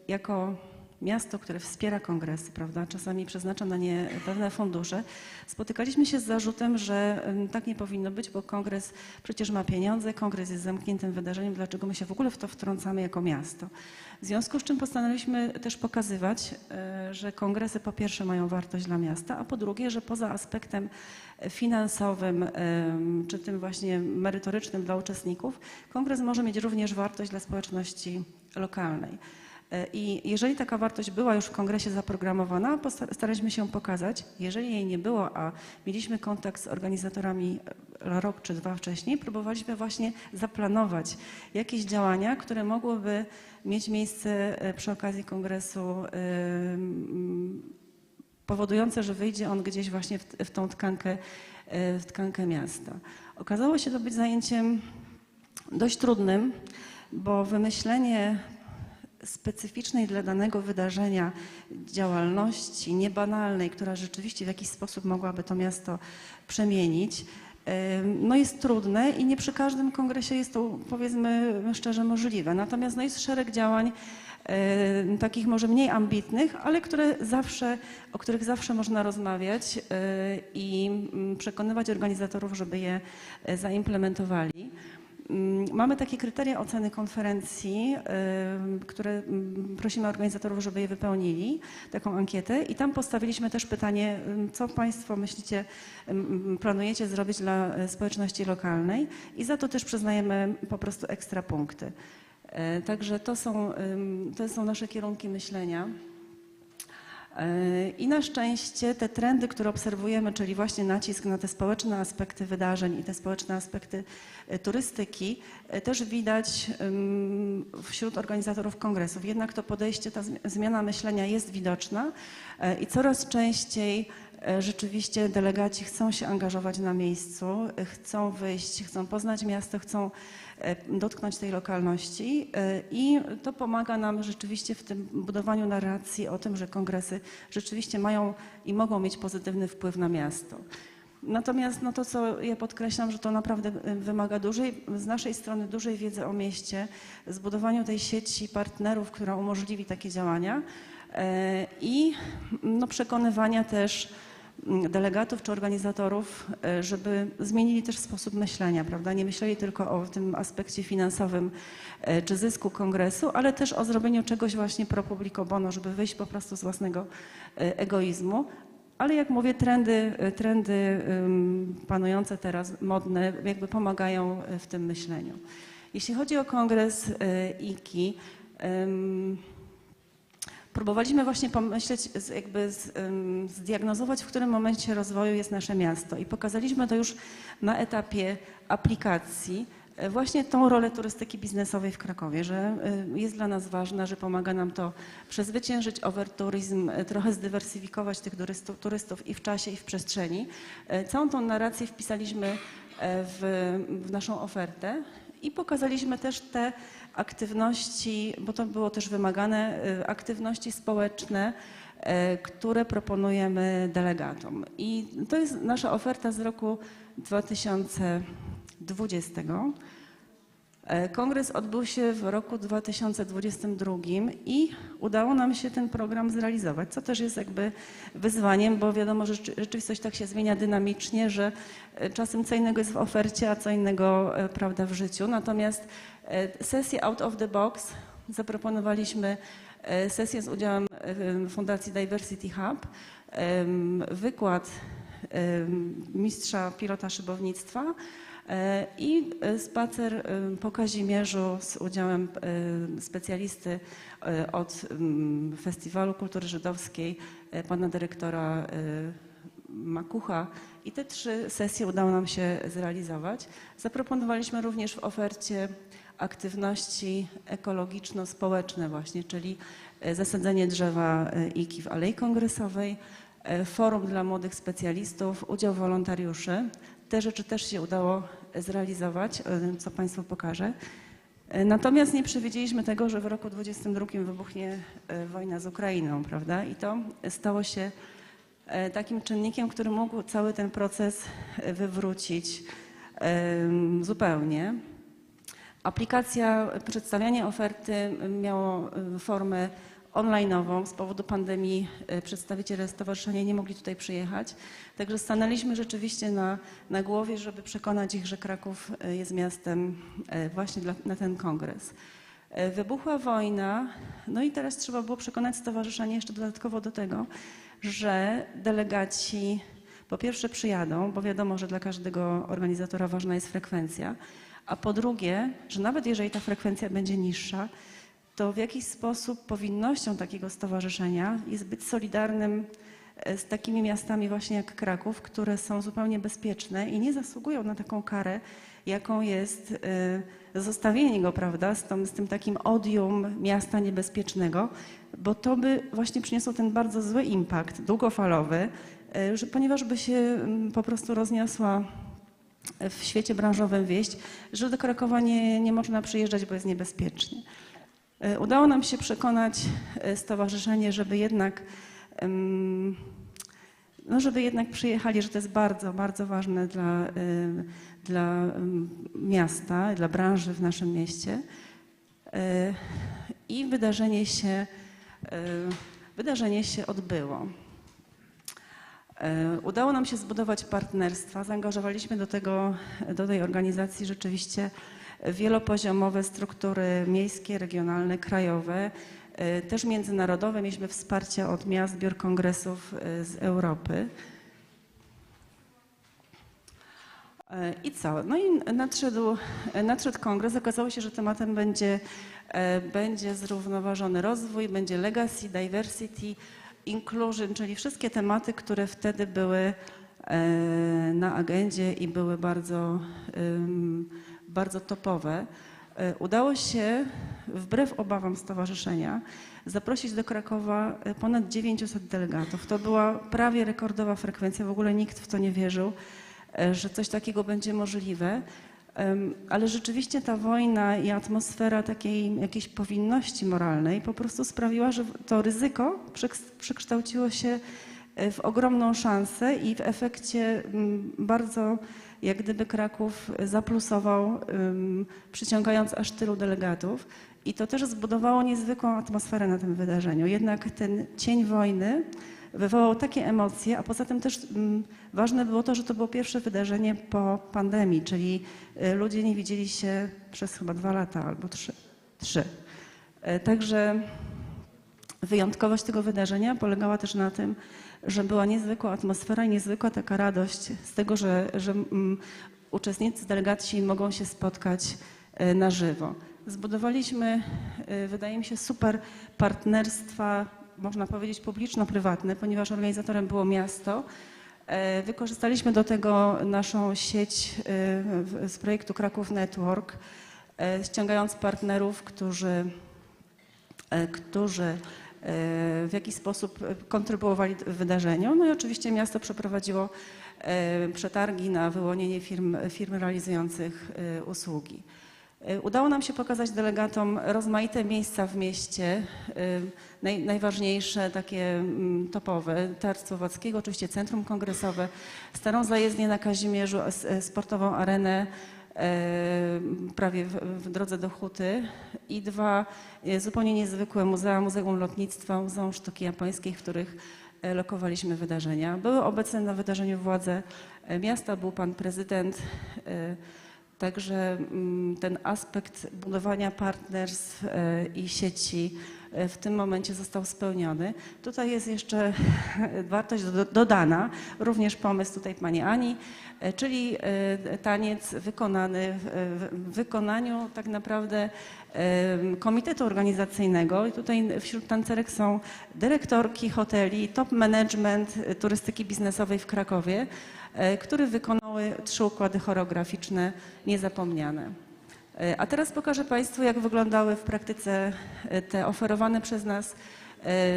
jako miasto, które wspiera kongresy, prawda, czasami przeznacza na nie pewne fundusze, spotykaliśmy się z zarzutem, że tak nie powinno być, bo kongres przecież ma pieniądze, kongres jest zamkniętym wydarzeniem, dlaczego my się w ogóle w to wtrącamy jako miasto. W związku z czym postanowiliśmy też pokazywać, że kongresy po pierwsze mają wartość dla miasta, a po drugie, że poza aspektem finansowym czy tym właśnie merytorycznym dla uczestników, kongres może mieć również wartość dla społeczności lokalnej. I jeżeli taka wartość była już w kongresie zaprogramowana, staraliśmy się pokazać. Jeżeli jej nie było, a mieliśmy kontakt z organizatorami rok czy dwa wcześniej, próbowaliśmy właśnie zaplanować jakieś działania, które mogłyby mieć miejsce przy okazji kongresu, powodujące, że wyjdzie on gdzieś właśnie w tą tkankę miasta. Okazało się to być zajęciem dość trudnym, bo wymyślenie specyficznej dla danego wydarzenia działalności niebanalnej, która rzeczywiście w jakiś sposób mogłaby to miasto przemienić, no jest trudne i nie przy każdym kongresie jest to, powiedzmy szczerze, możliwe. Natomiast no jest szereg działań takich może mniej ambitnych, ale o których zawsze można rozmawiać i przekonywać organizatorów, żeby je zaimplementowali. Mamy takie kryteria oceny konferencji, które prosimy organizatorów, żeby je wypełnili, taką ankietę i tam postawiliśmy też pytanie, co Państwo myślicie, planujecie zrobić dla społeczności lokalnej i za to też przyznajemy po prostu ekstra punkty. Także to są nasze kierunki myślenia. I na szczęście te trendy, które obserwujemy, czyli właśnie nacisk na te społeczne aspekty wydarzeń i te społeczne aspekty turystyki, też widać wśród organizatorów kongresów. Jednak to podejście, ta zmiana myślenia jest widoczna i coraz częściej rzeczywiście delegaci chcą się angażować na miejscu, chcą wyjść, chcą poznać miasto, chcą dotknąć tej lokalności i to pomaga nam rzeczywiście w tym budowaniu narracji o tym, że kongresy rzeczywiście mają i mogą mieć pozytywny wpływ na miasto. Natomiast no to, co ja podkreślam, że to naprawdę wymaga z naszej strony dużej wiedzy o mieście, zbudowaniu tej sieci partnerów, która umożliwi takie działania i no, przekonywania też delegatów czy organizatorów, żeby zmienili też sposób myślenia, prawda? Nie myśleli tylko o tym aspekcie finansowym czy zysku kongresu, ale też o zrobieniu czegoś właśnie pro publico bono, żeby wyjść po prostu z własnego egoizmu. Ale jak mówię, trendy panujące teraz, modne, jakby pomagają w tym myśleniu. Jeśli chodzi o kongres IKI, próbowaliśmy właśnie pomyśleć, zdiagnozować, w którym momencie rozwoju jest nasze miasto i pokazaliśmy to już na etapie aplikacji, właśnie tą rolę turystyki biznesowej w Krakowie, że jest dla nas ważna, że pomaga nam to przezwyciężyć overturyzm, trochę zdywersyfikować tych turystów i w czasie, i w przestrzeni. Całą tą narrację wpisaliśmy w naszą ofertę i pokazaliśmy też te aktywności, bo to było też wymagane, aktywności społeczne, które proponujemy delegatom. I to jest nasza oferta z roku 2020. Kongres odbył się w roku 2022 i udało nam się ten program zrealizować, co też jest jakby wyzwaniem, bo wiadomo, że rzeczywistość tak się zmienia dynamicznie, że czasem co innego jest w ofercie, a co innego, prawda, w życiu. Natomiast sesję out of the box zaproponowaliśmy sesję z udziałem Fundacji Diversity Hub, wykład mistrza pilota szybownictwa i spacer po Kazimierzu z udziałem specjalisty od Festiwalu Kultury Żydowskiej, pana dyrektora Makucha. I te 3 sesje udało nam się zrealizować. Zaproponowaliśmy również w ofercie aktywności ekologiczno-społeczne właśnie, czyli zasadzenie drzewa IKI w Alei Kongresowej, forum dla młodych specjalistów, udział wolontariuszy. Te rzeczy też się udało zrealizować, co Państwu pokażę. Natomiast nie przewidzieliśmy tego, że w roku 2022 wybuchnie wojna z Ukrainą, prawda? I to stało się takim czynnikiem, który mógł cały ten proces wywrócić zupełnie. Aplikacja, przedstawianie oferty miało formę online'ową. Z powodu pandemii przedstawiciele stowarzyszenia nie mogli tutaj przyjechać. Także stanęliśmy rzeczywiście na głowie, żeby przekonać ich, że Kraków jest miastem właśnie na ten kongres. Wybuchła wojna, no i teraz trzeba było przekonać stowarzyszenie jeszcze dodatkowo do tego, że delegaci po pierwsze przyjadą, bo wiadomo, że dla każdego organizatora ważna jest frekwencja, a po drugie, że nawet jeżeli ta frekwencja będzie niższa, to w jakiś sposób powinnością takiego stowarzyszenia jest być solidarnym z takimi miastami właśnie jak Kraków, które są zupełnie bezpieczne i nie zasługują na taką karę, jaką jest zostawienie go, prawda, z tym takim odium miasta niebezpiecznego, bo to by właśnie przyniosło ten bardzo zły impact długofalowy, ponieważ by się po prostu rozniosła w świecie branżowym wieść, że do Krakowa nie można przyjeżdżać, bo jest niebezpiecznie. Udało nam się przekonać stowarzyszenie, żeby jednak przyjechali, że to jest bardzo, bardzo ważne dla miasta, dla branży w naszym mieście. I wydarzenie się odbyło. Udało nam się zbudować partnerstwa. Zaangażowaliśmy do tej organizacji rzeczywiście wielopoziomowe struktury miejskie, regionalne, krajowe, też międzynarodowe. Mieliśmy wsparcie od miast, biur kongresów z Europy. I co? No i nadszedł kongres. Okazało się, że tematem będzie zrównoważony rozwój, będzie legacy, diversity, inclusion, czyli wszystkie tematy, które wtedy były na agendzie i były bardzo, bardzo topowe. Udało się, wbrew obawom stowarzyszenia, zaprosić do Krakowa ponad 900 delegatów. To była prawie rekordowa frekwencja, w ogóle nikt w to nie wierzył, że coś takiego będzie możliwe. Ale rzeczywiście ta wojna i atmosfera takiej jakiejś powinności moralnej po prostu sprawiła, że to ryzyko przekształciło się w ogromną szansę i w efekcie bardzo jak gdyby Kraków zaplusował, przyciągając aż tylu delegatów. I to też zbudowało niezwykłą atmosferę na tym wydarzeniu. Jednak ten cień wojny wywołał takie emocje, a poza tym też ważne było to, że to było pierwsze wydarzenie po pandemii, czyli ludzie nie widzieli się przez chyba 2 lata albo 3. Także wyjątkowość tego wydarzenia polegała też na tym, że była niezwykła atmosfera i niezwykła taka radość z tego, że uczestnicy, delegaci mogą się spotkać na żywo. Zbudowaliśmy, wydaje mi się, super partnerstwa, można powiedzieć publiczno-prywatne, ponieważ organizatorem było miasto, Wykorzystaliśmy do tego naszą sieć z projektu Kraków Network, ściągając partnerów, którzy w jakiś sposób kontrybuowali w wydarzeniu. No i oczywiście miasto przeprowadziło przetargi na wyłonienie firm realizujących usługi. Udało nam się pokazać delegatom rozmaite miejsca w mieście, najważniejsze, takie topowe, Teatr Słowackiego, oczywiście Centrum Kongresowe, Starą Zajezdnię na Kazimierzu, sportową arenę prawie w drodze do Huty i 2 zupełnie niezwykłe muzea, Muzeum Lotnictwa, Muzeum Sztuki Japońskiej, w których lokowaliśmy wydarzenia. Były obecne na wydarzeniu władze miasta, był pan prezydent. Także ten aspekt budowania partnerstw i sieci w tym momencie został spełniony. Tutaj jest jeszcze wartość dodana, również pomysł tutaj pani Ani, czyli taniec wykonany w wykonaniu tak naprawdę komitetu organizacyjnego. I tutaj wśród tancerek są dyrektorki hoteli, top management turystyki biznesowej w Krakowie, które wykonały 3 układy choreograficzne niezapomniane. A teraz pokażę Państwu, jak wyglądały w praktyce te oferowane przez nas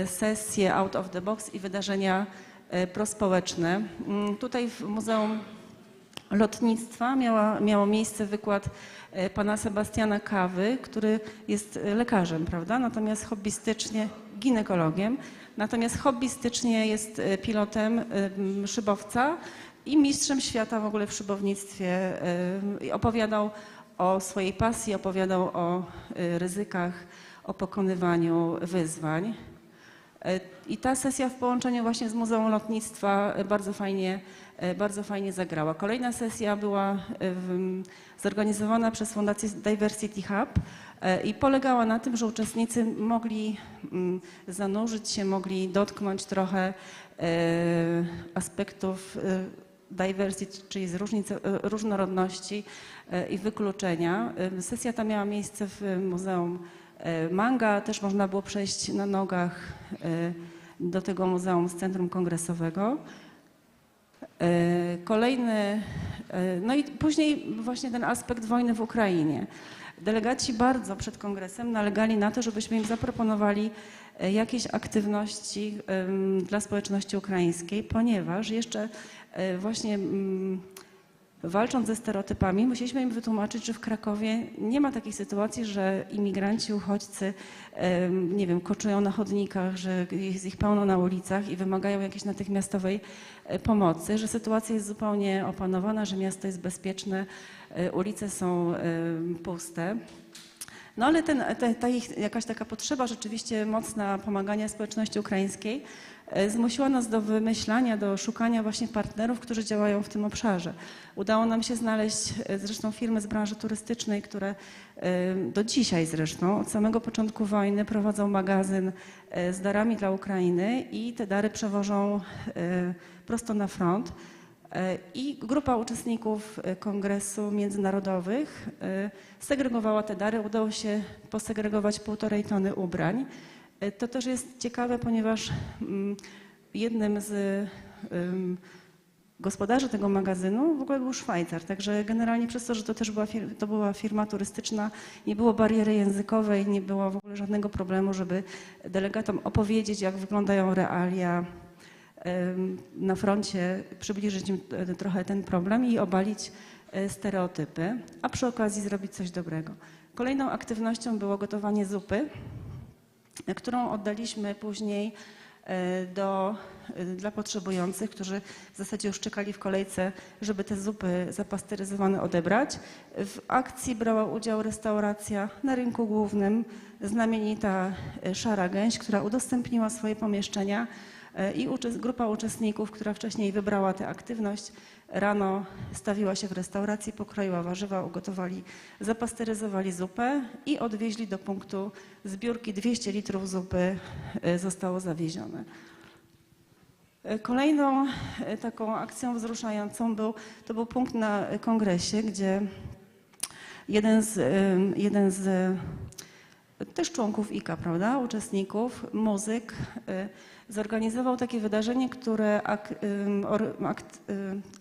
sesje out of the box i wydarzenia prospołeczne. Tutaj w Muzeum Lotnictwa miało miejsce wykład pana Sebastiana Kawy, który jest lekarzem, prawda? Natomiast hobbystycznie ginekologiem, natomiast hobbystycznie jest pilotem szybowca i mistrzem świata w ogóle w szybownictwie. Opowiadał o swojej pasji, opowiadał o ryzykach, o pokonywaniu wyzwań. I ta sesja w połączeniu właśnie z Muzeum Lotnictwa bardzo fajnie zagrała. Kolejna sesja była zorganizowana przez Fundację Diversity Hub i polegała na tym, że uczestnicy mogli zanurzyć się, mogli dotknąć trochę aspektów diversity, czyli z różnorodności i wykluczenia. Sesja ta miała miejsce w Muzeum Manga, też można było przejść na nogach do tego muzeum z Centrum Kongresowego. No i później właśnie ten aspekt wojny w Ukrainie. Delegaci bardzo przed kongresem nalegali na to, żebyśmy im zaproponowali jakieś aktywności dla społeczności ukraińskiej, ponieważ jeszcze właśnie walcząc ze stereotypami, musieliśmy im wytłumaczyć, że w Krakowie nie ma takiej sytuacji, że imigranci, uchodźcy, nie wiem, koczują na chodnikach, że jest ich pełno na ulicach i wymagają jakiejś natychmiastowej pomocy, że sytuacja jest zupełnie opanowana, że miasto jest bezpieczne, ulice są puste. No ale jakaś taka potrzeba rzeczywiście mocna pomagania społeczności ukraińskiej zmusiła nas do wymyślania, do szukania właśnie partnerów, którzy działają w tym obszarze. Udało nam się znaleźć zresztą firmy z branży turystycznej, które do dzisiaj zresztą, od samego początku wojny prowadzą magazyn z darami dla Ukrainy i te dary przewożą prosto na front. I grupa uczestników kongresu międzynarodowych segregowała te dary. Udało się posegregować 1,5 tony ubrań. To też jest ciekawe, ponieważ jednym z gospodarzy tego magazynu w ogóle był Szwajcar. Także generalnie przez to, że to też była firma turystyczna, nie było bariery językowej, nie było w ogóle żadnego problemu, żeby delegatom opowiedzieć, jak wyglądają realia na froncie, przybliżyć im trochę ten problem i obalić stereotypy, a przy okazji zrobić coś dobrego. Kolejną aktywnością było gotowanie zupy, którą oddaliśmy później dla potrzebujących, którzy w zasadzie już czekali w kolejce, żeby te zupy zapasteryzowane odebrać. W akcji brała udział restauracja na rynku głównym, znamienita Szara Gęś, która udostępniła swoje pomieszczenia i grupa uczestników, która wcześniej wybrała tę aktywność, rano stawiła się w restauracji, pokroiła warzywa, ugotowali, zapasteryzowali zupę i odwieźli do punktu zbiórki. 200 litrów zupy zostało zawiezione. Kolejną taką akcją wzruszającą to był punkt na kongresie, gdzie jeden z też członków IKA, prawda, uczestników, muzyk, zorganizował takie wydarzenie, które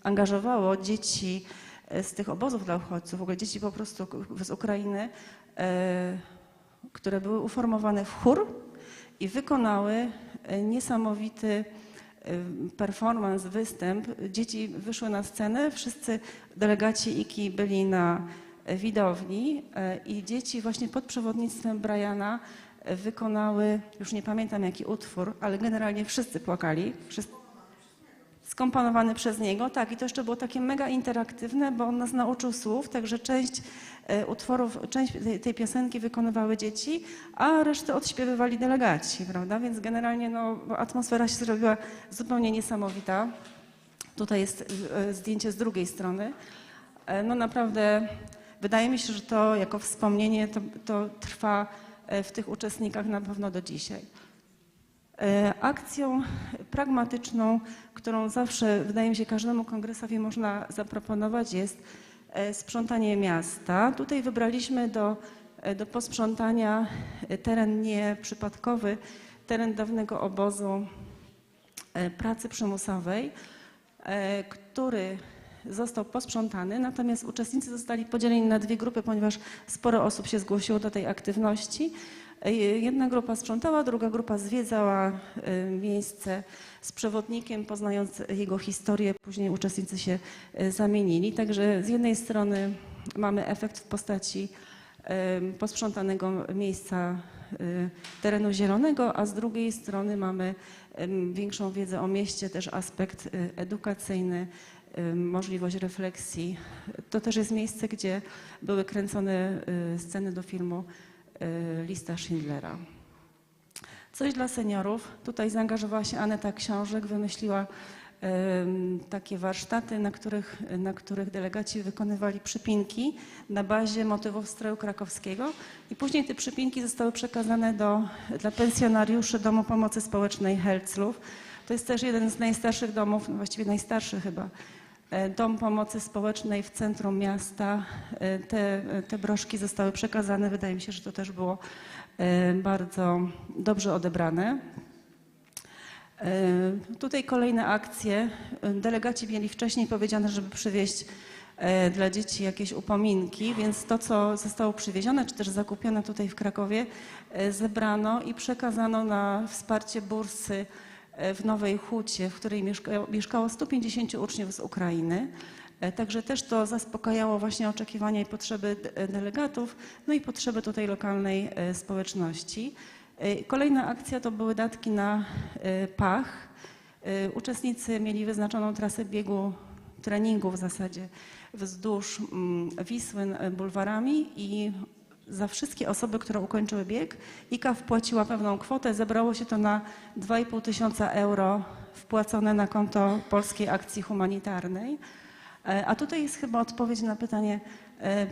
angażowało dzieci z tych obozów dla uchodźców, w ogóle dzieci po prostu z Ukrainy, które były uformowane w chór i wykonały niesamowity performance, występ. Dzieci wyszły na scenę, wszyscy delegaci IKI byli na widowni i dzieci właśnie pod przewodnictwem Briana wykonały, już nie pamiętam jaki utwór, ale generalnie wszyscy płakali. Skomponowany przez niego, tak, i to jeszcze było takie mega interaktywne, bo on nas nauczył słów, także część utworów, część tej piosenki wykonywały dzieci, a resztę odśpiewywali delegaci, prawda, więc generalnie no, atmosfera się zrobiła zupełnie niesamowita. Tutaj jest zdjęcie z drugiej strony. No naprawdę wydaje mi się, że to jako wspomnienie to trwa w tych uczestnikach na pewno do dzisiaj. Akcją pragmatyczną, którą zawsze, wydaje mi się, każdemu kongresowi można zaproponować, jest sprzątanie miasta. Tutaj wybraliśmy do posprzątania teren nieprzypadkowy, teren dawnego obozu pracy przymusowej, który został posprzątany, natomiast uczestnicy zostali podzieleni na dwie grupy, ponieważ sporo osób się zgłosiło do tej aktywności. Jedna grupa sprzątała, druga grupa zwiedzała miejsce z przewodnikiem, poznając jego historię. Później uczestnicy się zamienili. Także z jednej strony mamy efekt w postaci posprzątanego miejsca terenu zielonego, a z drugiej strony mamy większą wiedzę o mieście, też aspekt edukacyjny, możliwość refleksji. To też jest miejsce, gdzie były kręcone sceny do filmu Lista Schindlera. Coś dla seniorów. Tutaj zaangażowała się Aneta Książek, wymyśliła takie warsztaty, na których delegaci wykonywali przypinki na bazie motywów stroju krakowskiego i później te przypinki zostały przekazane dla pensjonariuszy Domu Pomocy Społecznej Helclów. To jest też jeden z najstarszych domów, no właściwie najstarszy chyba, Dom Pomocy Społecznej w centrum miasta. Te broszki zostały przekazane. Wydaje mi się, że to też było bardzo dobrze odebrane. Tutaj kolejne akcje. Delegaci mieli wcześniej powiedziane, żeby przywieźć dla dzieci jakieś upominki, więc to, co zostało przywiezione, czy też zakupione tutaj w Krakowie, zebrano i przekazano na wsparcie bursy w Nowej Hucie, w której mieszkało 150 uczniów z Ukrainy. Także też to zaspokajało właśnie oczekiwania i potrzeby delegatów, no i potrzeby tutaj lokalnej społeczności. Kolejna akcja to były datki na Pach. Uczestnicy mieli wyznaczoną trasę biegu, treningu w zasadzie wzdłuż Wisły bulwarami i za wszystkie osoby, które ukończyły bieg, IKA wpłaciła pewną kwotę. Zebrało się to na 2,5 tysiąca euro wpłacone na konto Polskiej Akcji Humanitarnej. A tutaj jest chyba odpowiedź na pytanie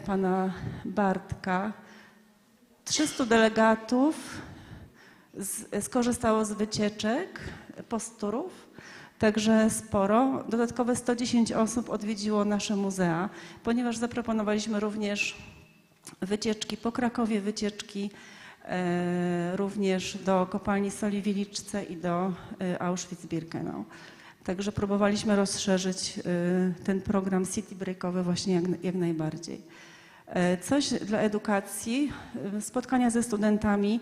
pana Bartka. 300 delegatów skorzystało z wycieczek, posturów, także sporo. Dodatkowe 110 osób odwiedziło nasze muzea, ponieważ zaproponowaliśmy również wycieczki po Krakowie, wycieczki również do kopalni soli w Iliczce i do Auschwitz-Birkenau. Także próbowaliśmy rozszerzyć ten program city breakowy właśnie jak najbardziej. Coś dla edukacji, spotkania ze studentami.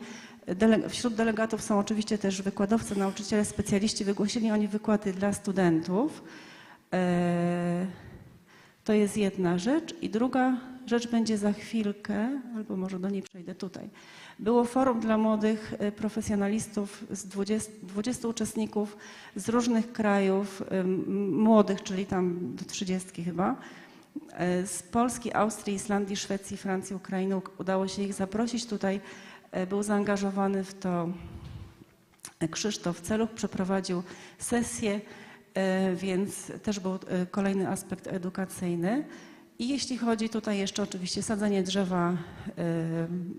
Wśród delegatów są oczywiście też wykładowcy, nauczyciele, specjaliści. Wygłosili oni wykłady dla studentów. To jest jedna rzecz. I druga rzecz będzie za chwilkę, albo może do niej przejdę tutaj. Było forum dla młodych profesjonalistów, z 20 uczestników z różnych krajów, młodych, czyli tam do 30 chyba, z Polski, Austrii, Islandii, Szwecji, Francji, Ukrainy. Udało się ich zaprosić. Tutaj był zaangażowany w to Krzysztof Celuch, przeprowadził sesję, więc też był kolejny aspekt edukacyjny. I jeśli chodzi tutaj jeszcze oczywiście sadzenie drzewa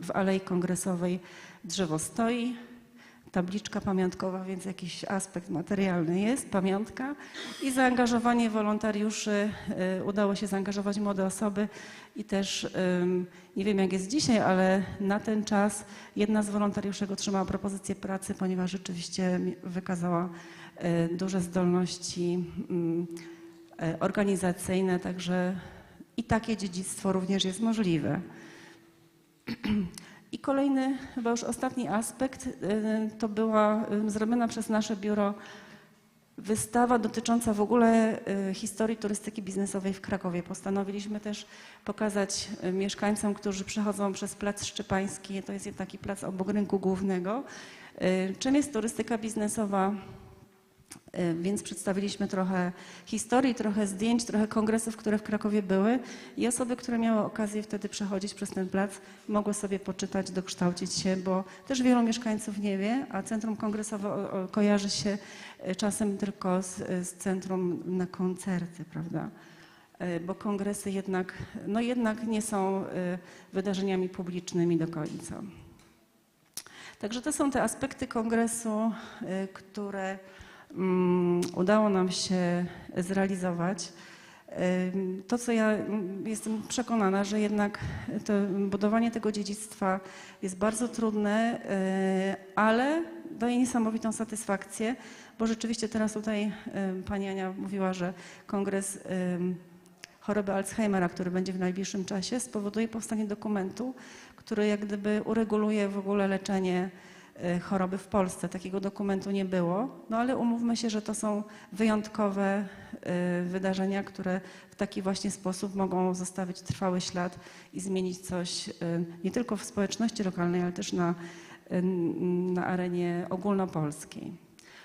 w Alei Kongresowej, drzewo stoi. tabliczka pamiątkowa, więc jakiś aspekt materialny jest, pamiątka i zaangażowanie wolontariuszy. Udało się zaangażować młode osoby i też nie wiem jak jest dzisiaj, ale na ten czas jedna z wolontariuszek otrzymała propozycję pracy, ponieważ rzeczywiście wykazała duże zdolności organizacyjne, także i takie dziedzictwo również jest możliwe. I kolejny, chyba już ostatni aspekt, to była zrobiona przez nasze biuro wystawa dotycząca w ogóle historii turystyki biznesowej w Krakowie. Postanowiliśmy też pokazać mieszkańcom, którzy przechodzą przez Plac Szczepański, to jest taki plac obok rynku głównego, czym jest turystyka biznesowa. Więc przedstawiliśmy trochę historii, trochę zdjęć, trochę kongresów, które w Krakowie były i osoby, które miały okazję wtedy przechodzić przez ten plac, mogły sobie poczytać, dokształcić się, bo też wielu mieszkańców nie wie, a Centrum Kongresowe kojarzy się czasem tylko z centrum na koncerty, prawda? Bo kongresy jednak nie są wydarzeniami publicznymi do końca. Także to są te aspekty kongresu, które udało nam się zrealizować. To, co ja jestem przekonana, że jednak to budowanie tego dziedzictwa jest bardzo trudne, ale daje niesamowitą satysfakcję, bo rzeczywiście teraz tutaj pani Ania mówiła, że kongres choroby Alzheimera, który będzie w najbliższym czasie, spowoduje powstanie dokumentu, który jak gdyby ureguluje w ogóle leczenie choroby w Polsce. Takiego dokumentu nie było, no ale umówmy się, że to są wyjątkowe wydarzenia, które w taki właśnie sposób mogą zostawić trwały ślad i zmienić coś nie tylko w społeczności lokalnej, ale też na arenie ogólnopolskiej.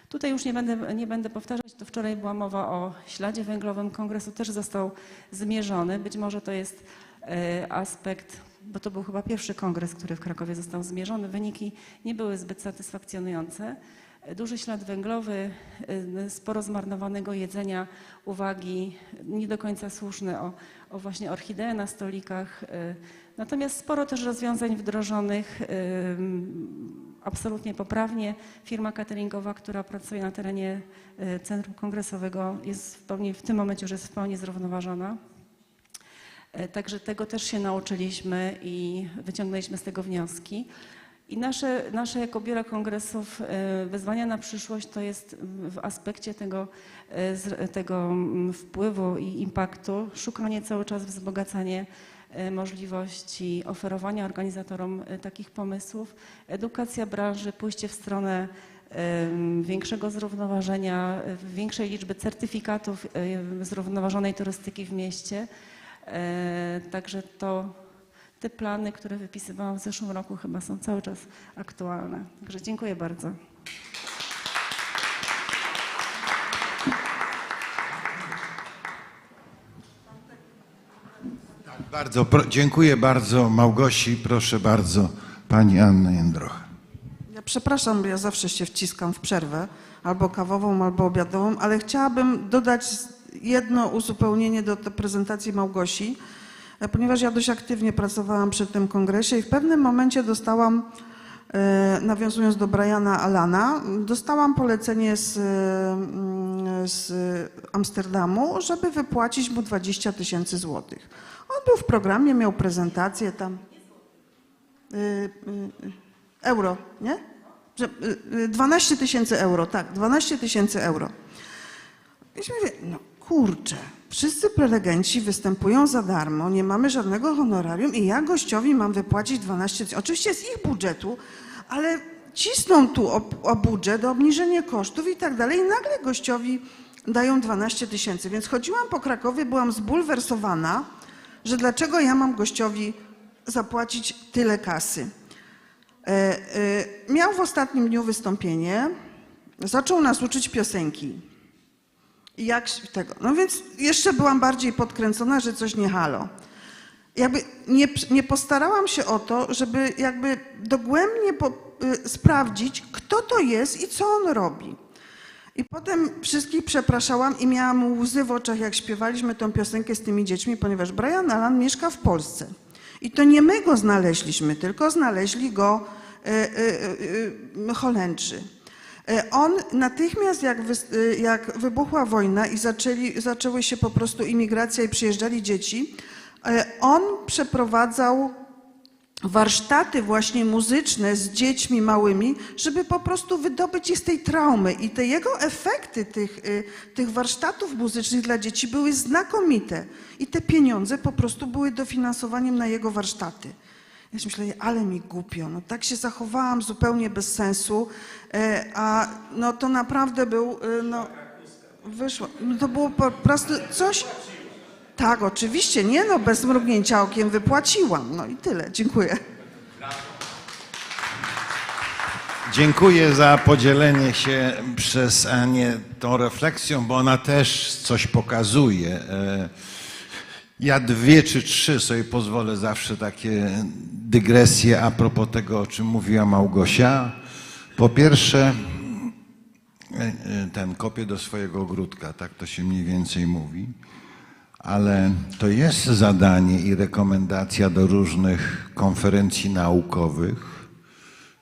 Tutaj już nie będę powtarzać, to wczoraj była mowa o śladzie węglowym kongresu, też został zmierzony. Być może to jest aspekt, bo to był chyba pierwszy kongres, który w Krakowie został zmierzony. Wyniki nie były zbyt satysfakcjonujące. Duży ślad węglowy, sporo zmarnowanego jedzenia, uwagi nie do końca słuszne o właśnie orchideę na stolikach. Natomiast sporo też rozwiązań wdrożonych absolutnie poprawnie. Firma cateringowa, która pracuje na terenie Centrum Kongresowego w tym momencie już jest w pełni zrównoważona. Także tego też się nauczyliśmy i wyciągnęliśmy z tego wnioski. I nasze jako biuro kongresów wyzwania na przyszłość to jest w aspekcie tego wpływu i impaktu szukanie cały czas, wzbogacanie możliwości oferowania organizatorom takich pomysłów, edukacja branży, pójście w stronę większego zrównoważenia, większej liczby certyfikatów zrównoważonej turystyki w mieście. Także te plany, które wypisywałam w zeszłym roku, chyba są cały czas aktualne. Także dziękuję bardzo. Dziękuję bardzo Małgosi. Proszę bardzo, pani Anna Jędrocha. Ja przepraszam, bo ja zawsze się wciskam w przerwę, albo kawową, albo obiadową, ale chciałabym dodać jedno uzupełnienie do tej prezentacji Małgosi, ponieważ ja dość aktywnie pracowałam przy tym kongresie i w pewnym momencie dostałam, nawiązując do Briana Allana, dostałam polecenie z Amsterdamu, żeby wypłacić mu 20 000 złotych. On był w programie, miał prezentację tam. Euro, nie? 12 000 euro, tak, 12 000 euro. I mówię, no kurczę, wszyscy prelegenci występują za darmo, nie mamy żadnego honorarium i ja gościowi mam wypłacić 12 000. Oczywiście z ich budżetu, ale cisną tu o budżet, o obniżenie kosztów i tak dalej i nagle gościowi dają 12 000. Więc chodziłam po Krakowie, byłam zbulwersowana, że dlaczego ja mam gościowi zapłacić tyle kasy. Miał w ostatnim dniu wystąpienie, zaczął nas uczyć piosenki. No więc jeszcze byłam bardziej podkręcona, że coś nie halo. Jakby nie postarałam się o to, żeby jakby dogłębnie sprawdzić, kto to jest i co on robi. I potem wszystkich przepraszałam i miałam łzy w oczach, jak śpiewaliśmy tą piosenkę z tymi dziećmi, ponieważ Brian Allan mieszka w Polsce. I to nie my go znaleźliśmy, tylko znaleźli go Holendrzy. On natychmiast, jak wybuchła wojna i zaczęły się po prostu imigracja i przyjeżdżali dzieci, on przeprowadzał warsztaty właśnie muzyczne z dziećmi małymi, żeby po prostu wydobyć ich z tej traumy. I te jego efekty tych warsztatów muzycznych dla dzieci były znakomite. I te pieniądze po prostu były dofinansowaniem na jego warsztaty. Ja myślę, ale mi głupio, no tak się zachowałam zupełnie bez sensu, a no to naprawdę był, no wyszło, no to było po prostu coś, tak oczywiście, nie no, bez mrugnięcia okiem wypłaciłam, no i tyle, dziękuję. Dziękuję za podzielenie się przez Anię tą refleksją, bo ona też coś pokazuje. Ja 2 czy 3 sobie pozwolę zawsze takie dygresje a propos tego, o czym mówiła Małgosia. Po pierwsze, kopię do swojego ogródka, tak to się mniej więcej mówi, ale to jest zadanie i rekomendacja do różnych konferencji naukowych.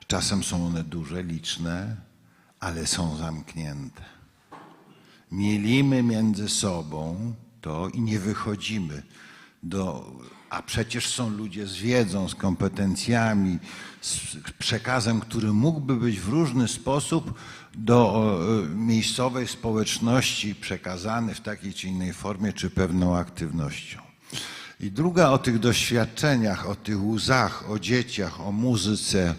Czasem są one duże, liczne, ale są zamknięte. Mielimy między sobą to i nie wychodzimy a przecież są ludzie z wiedzą, z kompetencjami, z przekazem, który mógłby być w różny sposób do miejscowej społeczności przekazany w takiej czy innej formie, czy pewną aktywnością. I druga o tych doświadczeniach, o tych łzach, o dzieciach, o muzyce.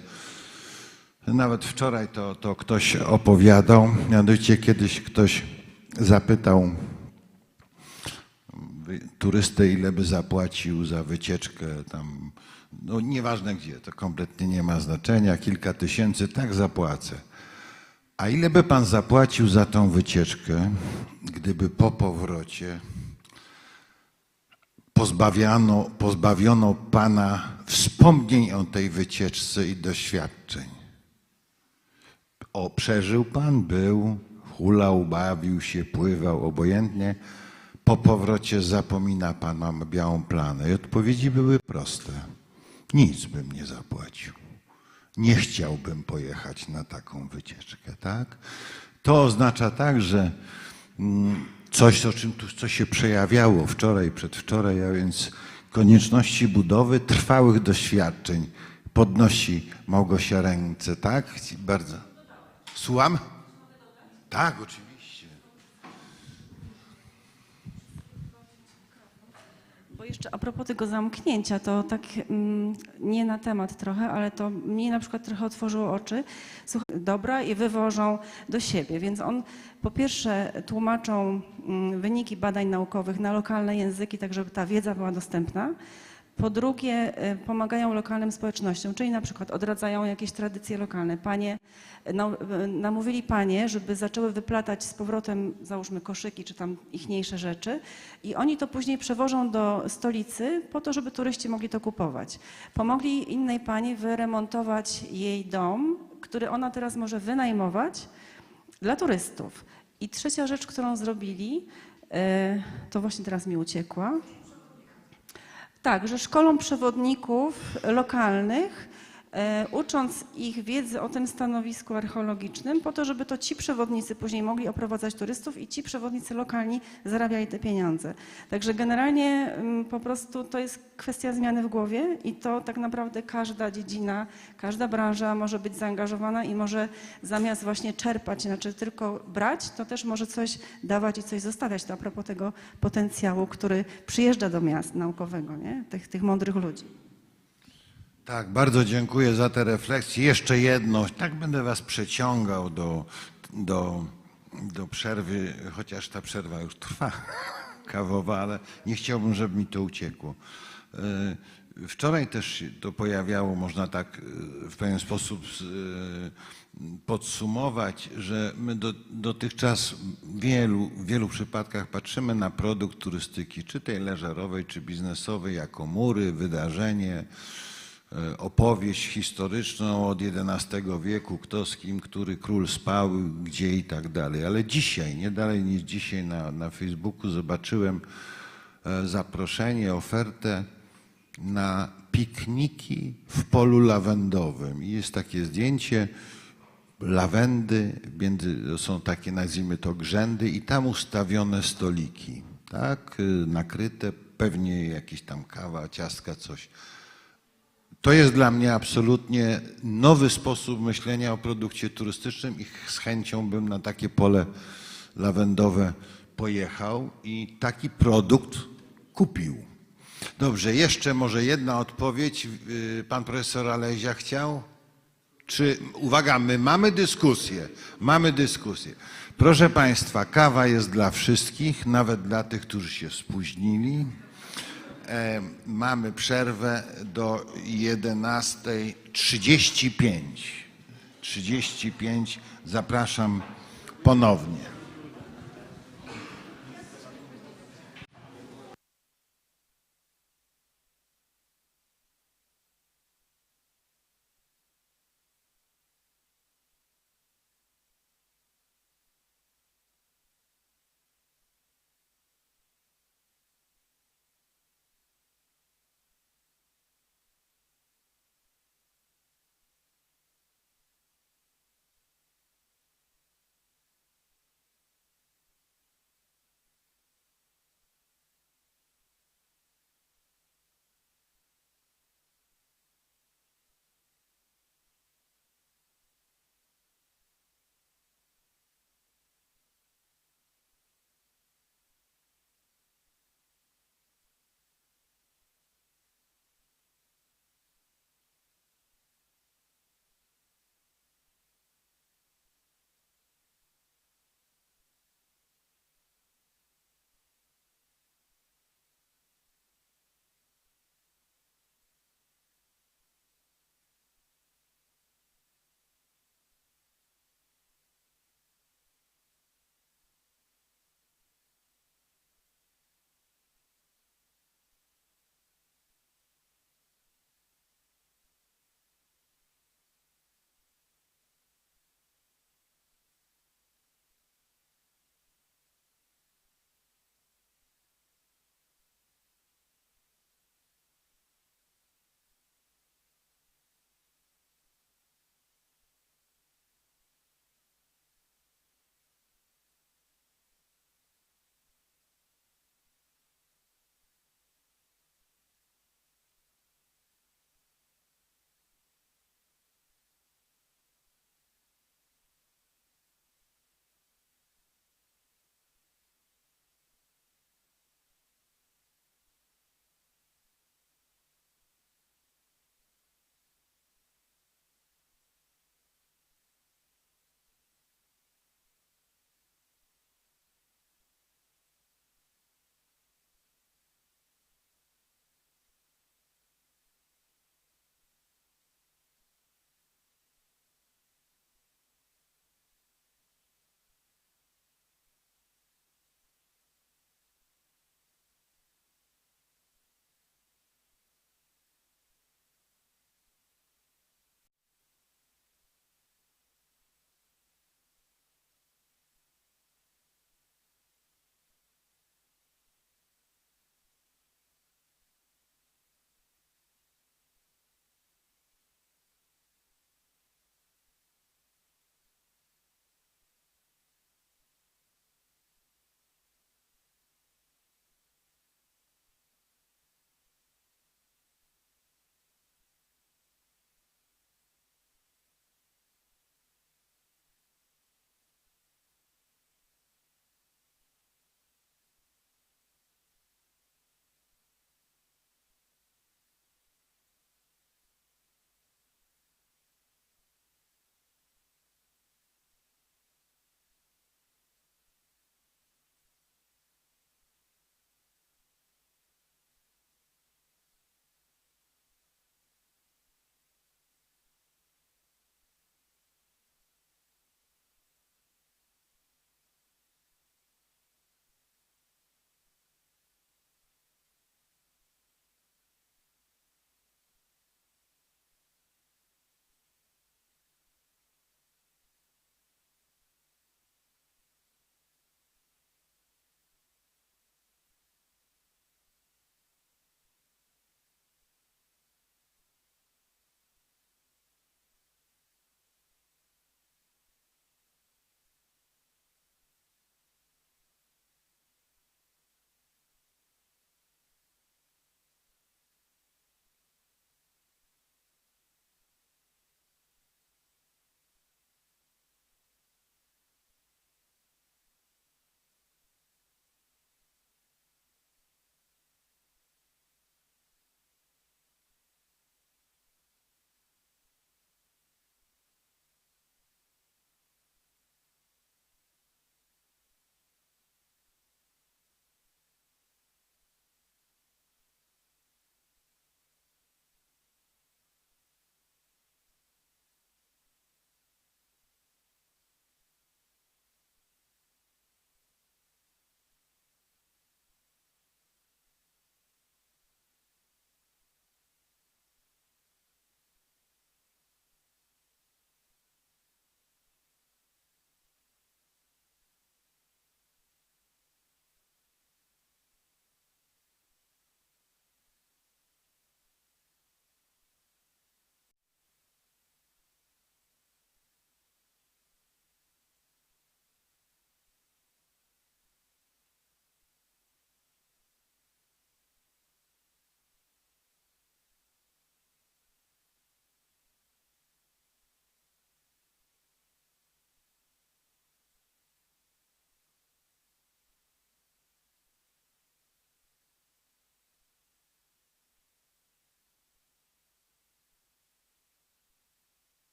Nawet wczoraj to ktoś opowiadał, mianowicie kiedyś ktoś zapytał turystę, ile by zapłacił za wycieczkę tam, no nieważne gdzie, to kompletnie nie ma znaczenia, kilka tysięcy, tak zapłacę. A ile by pan zapłacił za tą wycieczkę, gdyby po powrocie pozbawiono pana wspomnień o tej wycieczce i doświadczeń? Przeżył pan, był, hulał, bawił się, pływał, obojętnie. Po powrocie zapomina pan, mam białą plamę. I odpowiedzi były proste. Nic bym nie zapłacił. Nie chciałbym pojechać na taką wycieczkę, tak? To oznacza tak, że coś, co się przejawiało wczoraj, przedwczoraj, a więc konieczności budowy trwałych doświadczeń. Podnosi Małgosia ręce, tak? Bardzo. Słucham? Tak, oczywiście. Bo jeszcze a propos tego zamknięcia, to tak nie na temat trochę, ale to mnie na przykład trochę otworzyło oczy. Słuchaj, dobra i wywożą do siebie, więc on po pierwsze tłumaczą wyniki badań naukowych na lokalne języki, tak żeby ta wiedza była dostępna. Po drugie, pomagają lokalnym społecznościom, czyli na przykład odradzają jakieś tradycje lokalne. Namówili panie, żeby zaczęły wyplatać z powrotem, załóżmy, koszyki czy tam ichniejsze rzeczy i oni to później przewożą do stolicy po to, żeby turyści mogli to kupować. Pomogli innej pani wyremontować jej dom, który ona teraz może wynajmować dla turystów. I trzecia rzecz, którą zrobili, to właśnie teraz mi uciekła. Tak, że szkolą przewodników lokalnych, ucząc ich wiedzy o tym stanowisku archeologicznym, po to, żeby to ci przewodnicy później mogli oprowadzać turystów i ci przewodnicy lokalni zarabiali te pieniądze. Także generalnie po prostu to jest kwestia zmiany w głowie i to tak naprawdę każda dziedzina, każda branża może być zaangażowana i może zamiast właśnie czerpać, znaczy tylko brać, to też może coś dawać i coś zostawiać. To a propos tego potencjału, który przyjeżdża do miast naukowego, nie? Tych mądrych ludzi. Tak, bardzo dziękuję za te refleksje. Jeszcze jedno, tak będę was przeciągał do przerwy, chociaż ta przerwa już trwa kawowa, ale nie chciałbym, żeby mi to uciekło. Wczoraj też się to pojawiało, można tak w pewien sposób podsumować, że my dotychczas w wielu przypadkach patrzymy na produkt turystyki, czy tej leżerowej, czy biznesowej, jako mury, wydarzenie, opowieść historyczną od XI wieku, kto z kim, który król spał, gdzie i tak dalej. Ale dzisiaj, nie dalej niż dzisiaj na Facebooku zobaczyłem zaproszenie, ofertę na pikniki w polu lawendowym. I jest takie zdjęcie lawendy, są takie, nazwijmy to, grzędy i tam ustawione stoliki, tak, nakryte, pewnie jakieś tam kawa, ciastka, coś. To jest dla mnie absolutnie nowy sposób myślenia o produkcie turystycznym i z chęcią bym na takie pole lawendowe pojechał i taki produkt kupił. Dobrze, jeszcze może jedna odpowiedź. Pan profesor Alezia chciał? Uwaga, my mamy dyskusję. Mamy dyskusję. Proszę Państwa, kawa jest dla wszystkich, nawet dla tych, którzy się spóźnili. Mamy przerwę do 11:35. 35. Zapraszam ponownie.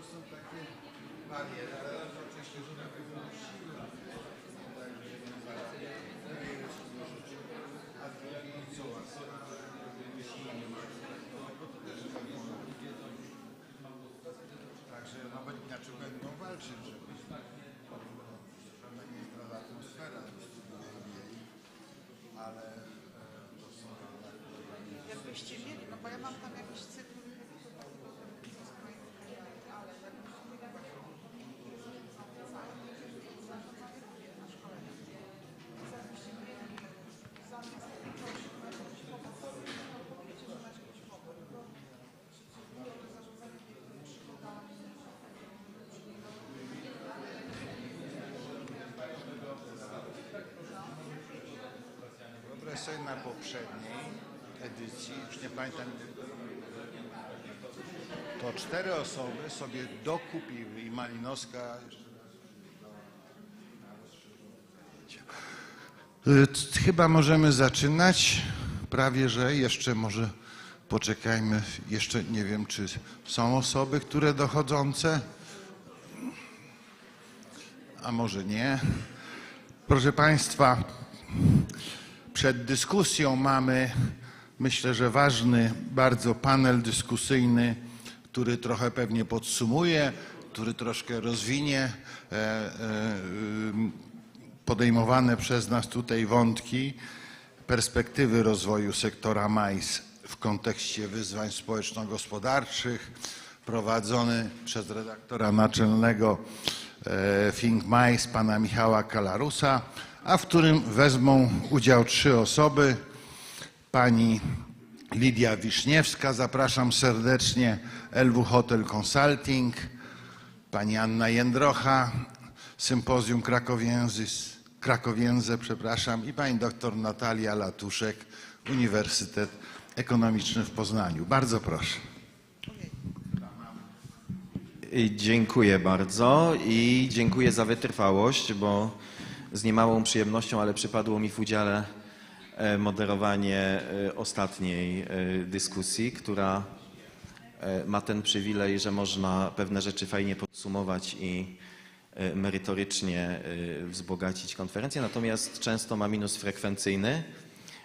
są takie bariery, ale oczywiście, że na pewno siły także znaczy będą walczyć, żeby pewna niezdrowa atmosfera mieli, ale to są Jakbyście mieli, no bo ja mam tam jakiś cykl. Wyobraź sobie na poprzedniej edycji, już nie pamiętam, to 4 osoby sobie dokupiły i Malinowska. Chyba możemy zaczynać, prawie że jeszcze może poczekajmy, jeszcze nie wiem, czy są osoby, które dochodzące, a może nie. Proszę Państwa, przed dyskusją mamy, myślę, że ważny bardzo panel dyskusyjny, który trochę pewnie podsumuje, który troszkę rozwinie podejmowane przez nas tutaj wątki, perspektywy rozwoju sektora MAIS w kontekście wyzwań społeczno-gospodarczych, prowadzony przez redaktora naczelnego Think MAIS, pana Michała Kalarusa, a w którym wezmą udział 3 osoby. Pani Lidia Wiszniewska, zapraszam serdecznie, LW Hotel Consulting, pani Anna Jędrocha, Sympozjum Krakowiense, i pani doktor Natalia Latuszek, Uniwersytet Ekonomiczny w Poznaniu. Bardzo proszę. Dziękuję bardzo i dziękuję za wytrwałość, bo z niemałą przyjemnością, ale przypadło mi w udziale moderowanie ostatniej dyskusji, która ma ten przywilej, że można pewne rzeczy fajnie podsumować i merytorycznie wzbogacić konferencję, natomiast często ma minus frekwencyjny,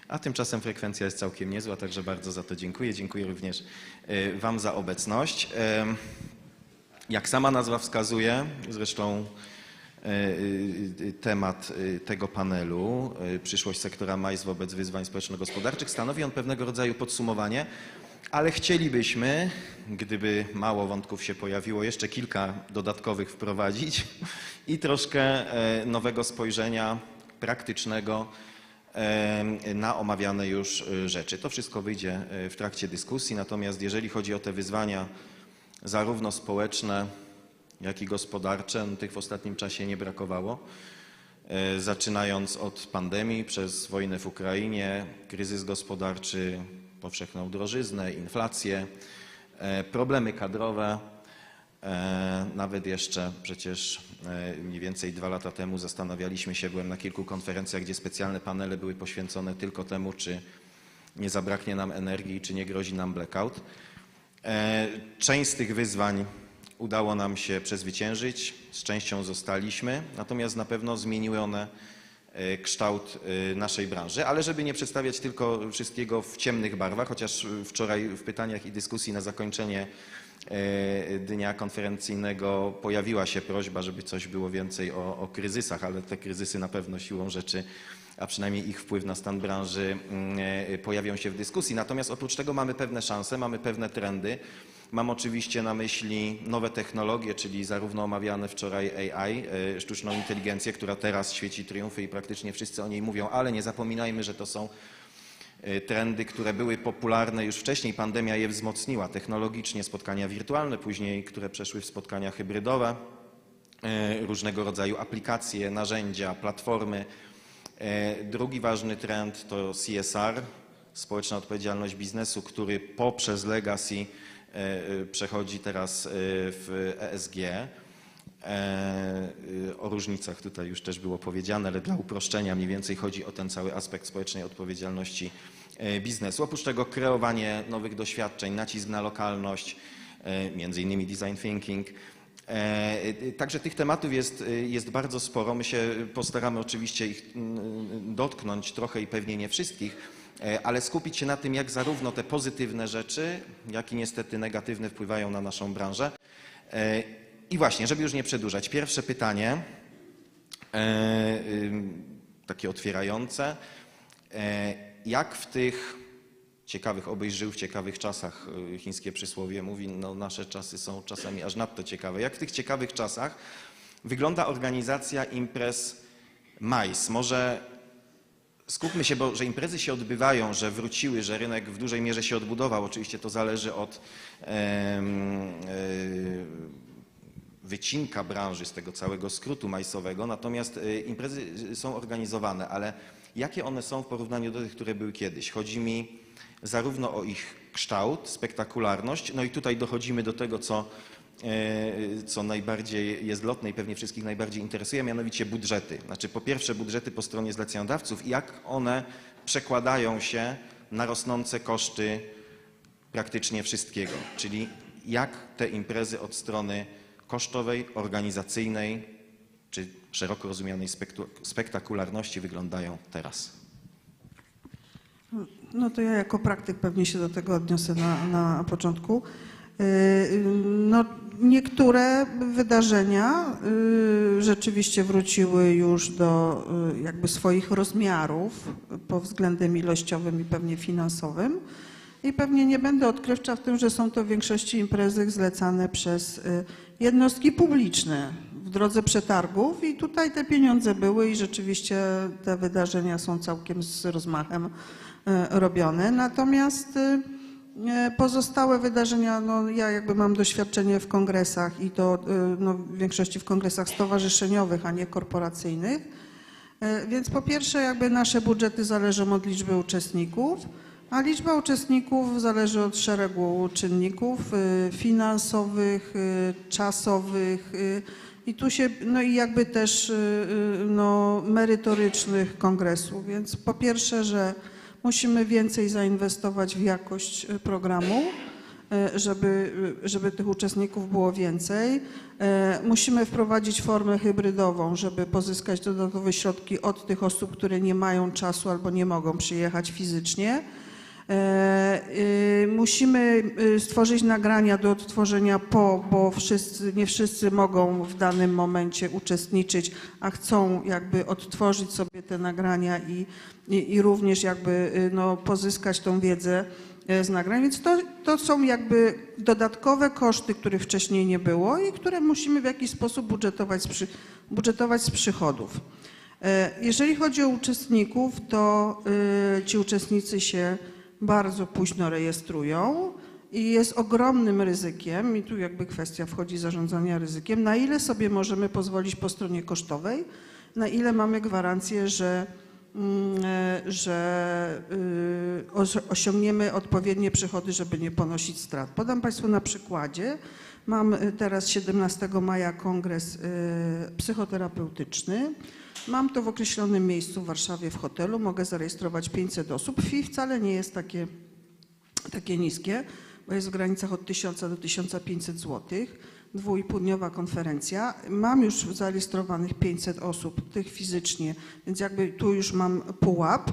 a tymczasem frekwencja jest całkiem niezła, także bardzo za to dziękuję. Dziękuję również Wam za obecność. Jak sama nazwa wskazuje, zresztą temat tego panelu, przyszłość sektora MAIS wobec wyzwań społeczno-gospodarczych, stanowi on pewnego rodzaju podsumowanie, ale chcielibyśmy, gdyby mało wątków się pojawiło, jeszcze kilka dodatkowych wprowadzić i troszkę nowego spojrzenia praktycznego na omawiane już rzeczy. To wszystko wyjdzie w trakcie dyskusji, natomiast jeżeli chodzi o te wyzwania zarówno społeczne, jak i gospodarcze, no tych w ostatnim czasie nie brakowało. Zaczynając od pandemii, przez wojnę w Ukrainie, kryzys gospodarczy, powszechną drożyznę, inflację, problemy kadrowe. Nawet jeszcze przecież mniej więcej 2 lata temu zastanawialiśmy się, byłem na kilku konferencjach, gdzie specjalne panele były poświęcone tylko temu, czy nie zabraknie nam energii, czy nie grozi nam blackout. Część z tych wyzwań udało nam się przezwyciężyć, z częścią zostaliśmy, natomiast na pewno zmieniły one kształt naszej branży, ale żeby nie przedstawiać tylko wszystkiego w ciemnych barwach, chociaż wczoraj w pytaniach i dyskusji na zakończenie dnia konferencyjnego pojawiła się prośba, żeby coś było więcej o kryzysach, ale te kryzysy na pewno siłą rzeczy, a przynajmniej ich wpływ na stan branży pojawią się w dyskusji. Natomiast oprócz tego mamy pewne szanse, mamy pewne trendy. Mam oczywiście na myśli nowe technologie, czyli zarówno omawiane wczoraj AI, sztuczną inteligencję, która teraz świeci triumfy i praktycznie wszyscy o niej mówią, ale nie zapominajmy, że to są trendy, które były popularne już wcześniej. Pandemia je wzmocniła technologicznie, spotkania wirtualne, później, które przeszły w spotkania hybrydowe, różnego rodzaju aplikacje, narzędzia, platformy. Drugi ważny trend to CSR, społeczna odpowiedzialność biznesu, który poprzez legacy przechodzi teraz w ESG. O różnicach tutaj już też było powiedziane, ale dla uproszczenia mniej więcej chodzi o ten cały aspekt społecznej odpowiedzialności biznesu. Oprócz tego kreowanie nowych doświadczeń, nacisk na lokalność, między innymi design thinking. Także tych tematów jest bardzo sporo. My się postaramy oczywiście ich dotknąć trochę i pewnie nie wszystkich, ale skupić się na tym, jak zarówno te pozytywne rzeczy, jak i niestety negatywne wpływają na naszą branżę. I właśnie, żeby już nie przedłużać, pierwsze pytanie, takie otwierające. Jak w tych ciekawych, obyś żył w ciekawych czasach, chińskie przysłowie mówi, no nasze czasy są czasami aż nadto ciekawe. Jak w tych ciekawych czasach wygląda organizacja imprez MICE? Może skupmy się, bo że imprezy się odbywają, że wróciły, że rynek w dużej mierze się odbudował. Oczywiście to zależy od wycinka branży z tego całego skrótu majsowego, natomiast imprezy są organizowane, ale jakie one są w porównaniu do tych, które były kiedyś? Chodzi mi zarówno o ich kształt, spektakularność, no i tutaj dochodzimy do tego, co najbardziej jest lotne i pewnie wszystkich najbardziej interesuje, mianowicie budżety. Znaczy po pierwsze budżety po stronie zleceniodawców i jak one przekładają się na rosnące koszty praktycznie wszystkiego, czyli jak te imprezy od strony kosztowej, organizacyjnej czy szeroko rozumianej spektakularności wyglądają teraz. No to ja jako praktyk pewnie się do tego odniosę na początku. No, niektóre wydarzenia rzeczywiście wróciły już do jakby swoich rozmiarów pod względem ilościowym i pewnie finansowym. I pewnie nie będę odkrywcza w tym, że są to w większości imprezy zlecane przez jednostki publiczne w drodze przetargów i tutaj te pieniądze były i rzeczywiście te wydarzenia są całkiem z rozmachem robione. Natomiast pozostałe wydarzenia, no ja jakby mam doświadczenie w kongresach i to no, w większości w kongresach stowarzyszeniowych, a nie korporacyjnych. Więc po pierwsze jakby nasze budżety zależą od liczby uczestników, a liczba uczestników zależy od szeregu czynników finansowych, czasowych i tu się, no i jakby też no, merytorycznych kongresów. Więc po pierwsze, że musimy więcej zainwestować w jakość programu, żeby tych uczestników było więcej. Musimy wprowadzić formę hybrydową, żeby pozyskać dodatkowe środki od tych osób, które nie mają czasu albo nie mogą przyjechać fizycznie. Musimy stworzyć nagrania do odtworzenia bo nie wszyscy mogą w danym momencie uczestniczyć, a chcą jakby odtworzyć sobie te nagrania i również jakby no, pozyskać tą wiedzę z nagrań. Więc to są jakby dodatkowe koszty, których wcześniej nie było i które musimy w jakiś sposób budżetować z przychodów. Jeżeli chodzi o uczestników, to ci uczestnicy się bardzo późno rejestrują i jest ogromnym ryzykiem, i tu jakby kwestia wchodzi zarządzania ryzykiem, na ile sobie możemy pozwolić po stronie kosztowej, na ile mamy gwarancję, że osiągniemy odpowiednie przychody, żeby nie ponosić strat. Podam Państwu na przykładzie. Mam teraz 17 maja kongres psychoterapeutyczny. Mam to w określonym miejscu w Warszawie w hotelu, mogę zarejestrować 500 osób. Fee wcale nie jest takie niskie, bo jest w granicach od 1000 do 1500 zł. 2,5-dniowa konferencja. Mam już zarejestrowanych 500 osób, tych fizycznie, więc jakby tu już mam pułap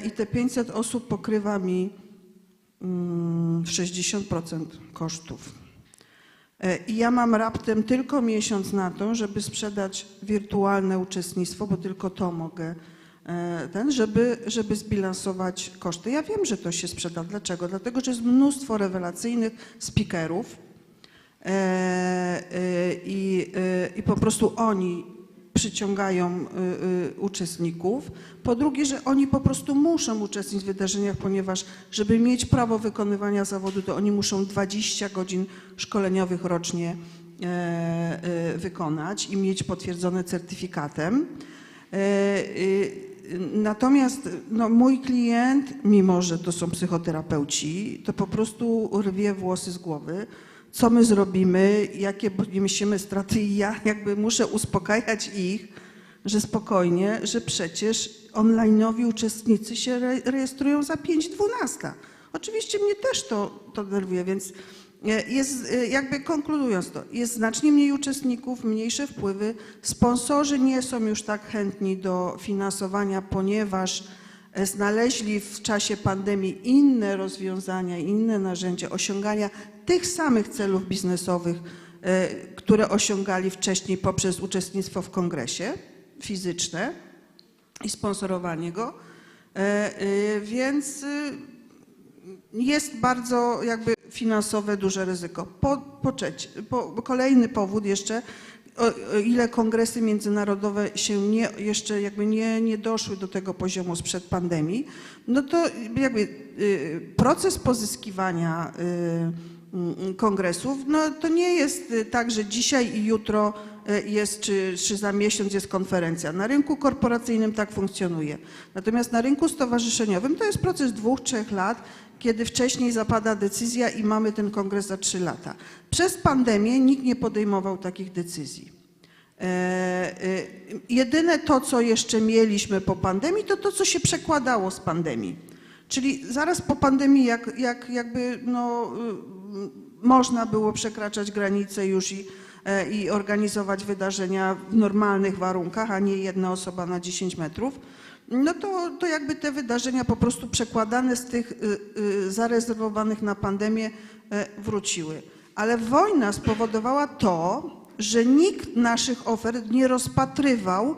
i te 500 osób pokrywa mi 60% kosztów. I ja mam raptem tylko miesiąc na to, żeby sprzedać wirtualne uczestnictwo, bo tylko to mogę, żeby zbilansować koszty. Ja wiem, że to się sprzeda. Dlaczego? Dlatego, że jest mnóstwo rewelacyjnych speakerów i po prostu oni przyciągają uczestników. Po drugie, że oni po prostu muszą uczestniczyć w wydarzeniach, ponieważ żeby mieć prawo wykonywania zawodu, to oni muszą 20 godzin szkoleniowych rocznie wykonać i mieć potwierdzone certyfikatem. Natomiast no, mój klient, mimo że to są psychoterapeuci, to po prostu rwie włosy z głowy. Co my zrobimy, jakie niesiemy straty i ja jakby muszę uspokajać ich, że spokojnie, że przecież online'owi uczestnicy się rejestrują za 5:12. Oczywiście mnie też to denerwuje, więc Jest, jakby konkludując to, jest znacznie mniej uczestników, mniejsze wpływy. Sponsorzy nie są już tak chętni do finansowania, ponieważ znaleźli w czasie pandemii inne rozwiązania, inne narzędzia osiągania tych samych celów biznesowych, które osiągali wcześniej poprzez uczestnictwo w kongresie fizyczne i sponsorowanie go. Więc jest bardzo jakby finansowe duże ryzyko. Kolejny powód jeszcze, o ile kongresy międzynarodowe się jeszcze jakby nie doszły do tego poziomu sprzed pandemii, no to jakby proces pozyskiwania kongresów, no to nie jest tak, że dzisiaj i jutro jest, czy za miesiąc jest konferencja. Na rynku korporacyjnym tak funkcjonuje. Natomiast na rynku stowarzyszeniowym to jest proces 2-3 lat, kiedy wcześniej zapada decyzja i mamy ten kongres za 3 lata. Przez pandemię nikt nie podejmował takich decyzji. Jedyne to, co jeszcze mieliśmy po pandemii, to to, co się przekładało z pandemii. Czyli zaraz po pandemii, jakby no, można było przekraczać granice już i organizować wydarzenia w normalnych warunkach, a nie jedna osoba na 10 metrów, no to jakby te wydarzenia po prostu przekładane z tych zarezerwowanych na pandemię wróciły. Ale wojna spowodowała to, że nikt naszych ofert nie rozpatrywał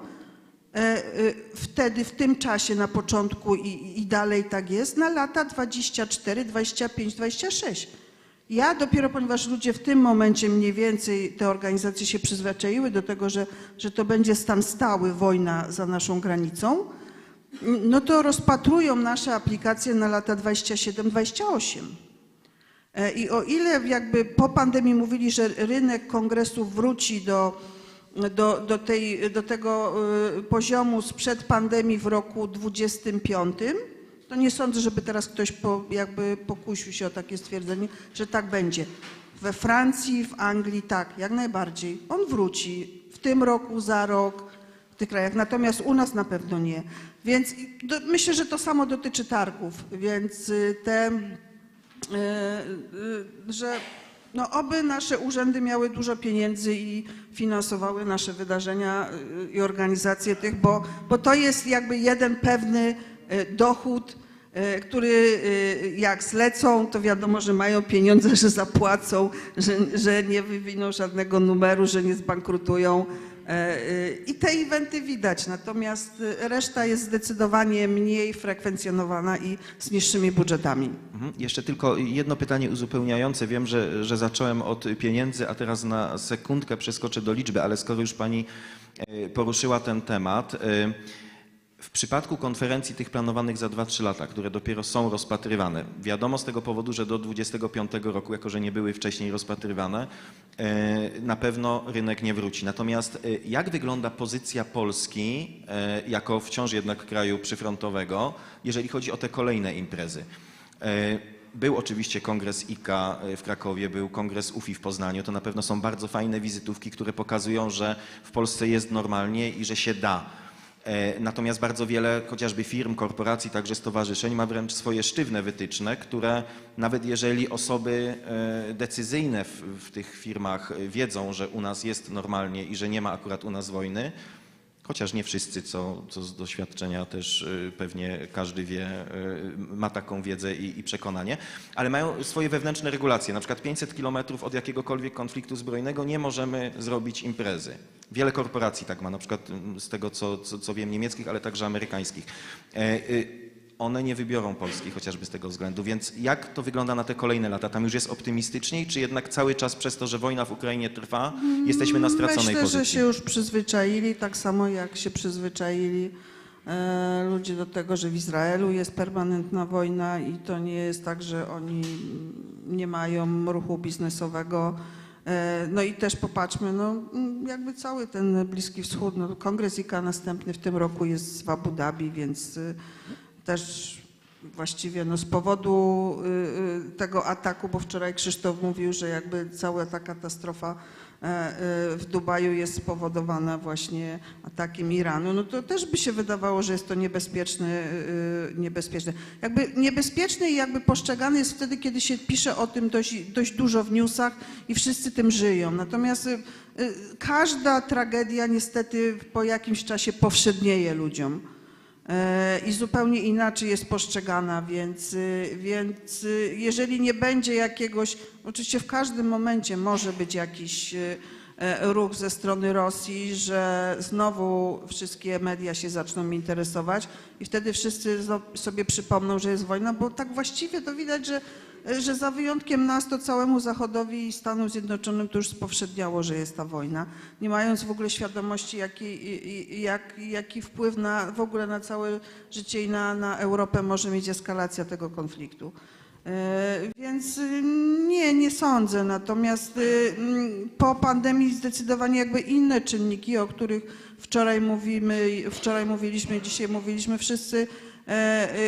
wtedy, w tym czasie na początku i dalej tak jest, na lata 24, 25, 26. Ja dopiero, ponieważ ludzie w tym momencie mniej więcej, te organizacje się przyzwyczaiły do tego, że to będzie stan stały, wojna za naszą granicą, no to rozpatrują nasze aplikacje na lata 27, 28. I o ile jakby po pandemii mówili, że rynek kongresów wróci do tego poziomu sprzed pandemii w roku 25, to nie sądzę, żeby teraz ktoś jakby pokusił się o takie stwierdzenie, że tak będzie. We Francji, w Anglii tak, jak najbardziej. On wróci w tym roku, za rok, w tych krajach. Natomiast u nas na pewno nie. Więc myślę, że to samo dotyczy targów. Więc że no oby nasze urzędy miały dużo pieniędzy i finansowały nasze wydarzenia i organizacje tych, bo to jest jakby jeden pewny dochód, który jak zlecą, to wiadomo, że mają pieniądze, że zapłacą, że nie wywiną żadnego numeru, że nie zbankrutują. I te eventy widać, natomiast reszta jest zdecydowanie mniej frekwencjonowana i z niższymi budżetami. Jeszcze tylko jedno pytanie uzupełniające. Wiem, że zacząłem od pieniędzy, a teraz na sekundkę przeskoczę do liczby, ale skoro już pani poruszyła ten temat, w przypadku konferencji tych planowanych za 2-3 lata, które dopiero są rozpatrywane, wiadomo z tego powodu, że do 25 roku, jako że nie były wcześniej rozpatrywane, na pewno rynek nie wróci. Natomiast jak wygląda pozycja Polski jako wciąż jednak kraju przyfrontowego, jeżeli chodzi o te kolejne imprezy? Był oczywiście kongres ICA w Krakowie, był kongres UFI w Poznaniu. To na pewno są bardzo fajne wizytówki, które pokazują, że w Polsce jest normalnie i że się da. Natomiast bardzo wiele chociażby firm, korporacji, także stowarzyszeń ma wręcz swoje sztywne wytyczne, które nawet jeżeli osoby decyzyjne w tych firmach wiedzą, że u nas jest normalnie i że nie ma akurat u nas wojny, chociaż nie wszyscy, co z doświadczenia też pewnie każdy wie, ma taką wiedzę i przekonanie, ale mają swoje wewnętrzne regulacje. Na przykład 500 kilometrów od jakiegokolwiek konfliktu zbrojnego nie możemy zrobić imprezy. Wiele korporacji tak ma, na przykład z tego, co wiem, niemieckich, ale także amerykańskich. One nie wybiorą Polski chociażby z tego względu, więc jak to wygląda na te kolejne lata? Tam już jest optymistyczniej, czy jednak cały czas przez to, że wojna w Ukrainie trwa, jesteśmy na straconej pozycji? Myślę, że się już przyzwyczaili, tak samo jak się przyzwyczaili ludzie do tego, że w Izraelu jest permanentna wojna i to nie jest tak, że oni nie mają ruchu biznesowego. No i też popatrzmy, no jakby cały ten Bliski Wschód, no kongres ICA następny w tym roku jest w Abu Dhabi, więc też właściwie no, z powodu tego ataku, bo wczoraj Krzysztof mówił, że jakby cała ta katastrofa w Dubaju jest spowodowana właśnie atakiem Iranu, no to też by się wydawało, że jest to niebezpieczne. Jakby niebezpieczny i jakby postrzegany jest wtedy, kiedy się pisze o tym dość dużo w newsach i wszyscy tym żyją. Natomiast każda tragedia niestety po jakimś czasie powszednieje ludziom i zupełnie inaczej jest postrzegana, więc jeżeli nie będzie jakiegoś, oczywiście w każdym momencie może być jakiś ruch ze strony Rosji, że znowu wszystkie media się zaczną interesować i wtedy wszyscy sobie przypomną, że jest wojna, bo tak właściwie to widać, że za wyjątkiem nas to całemu Zachodowi i Stanom Zjednoczonym to już spowszedniało, że jest ta wojna, nie mając w ogóle świadomości, jaki wpływ w ogóle na całe życie i na Europę może mieć eskalacja tego konfliktu. Więc nie sądzę. Natomiast po pandemii zdecydowanie jakby inne czynniki, o których wczoraj mówiliśmy, dzisiaj mówiliśmy wszyscy,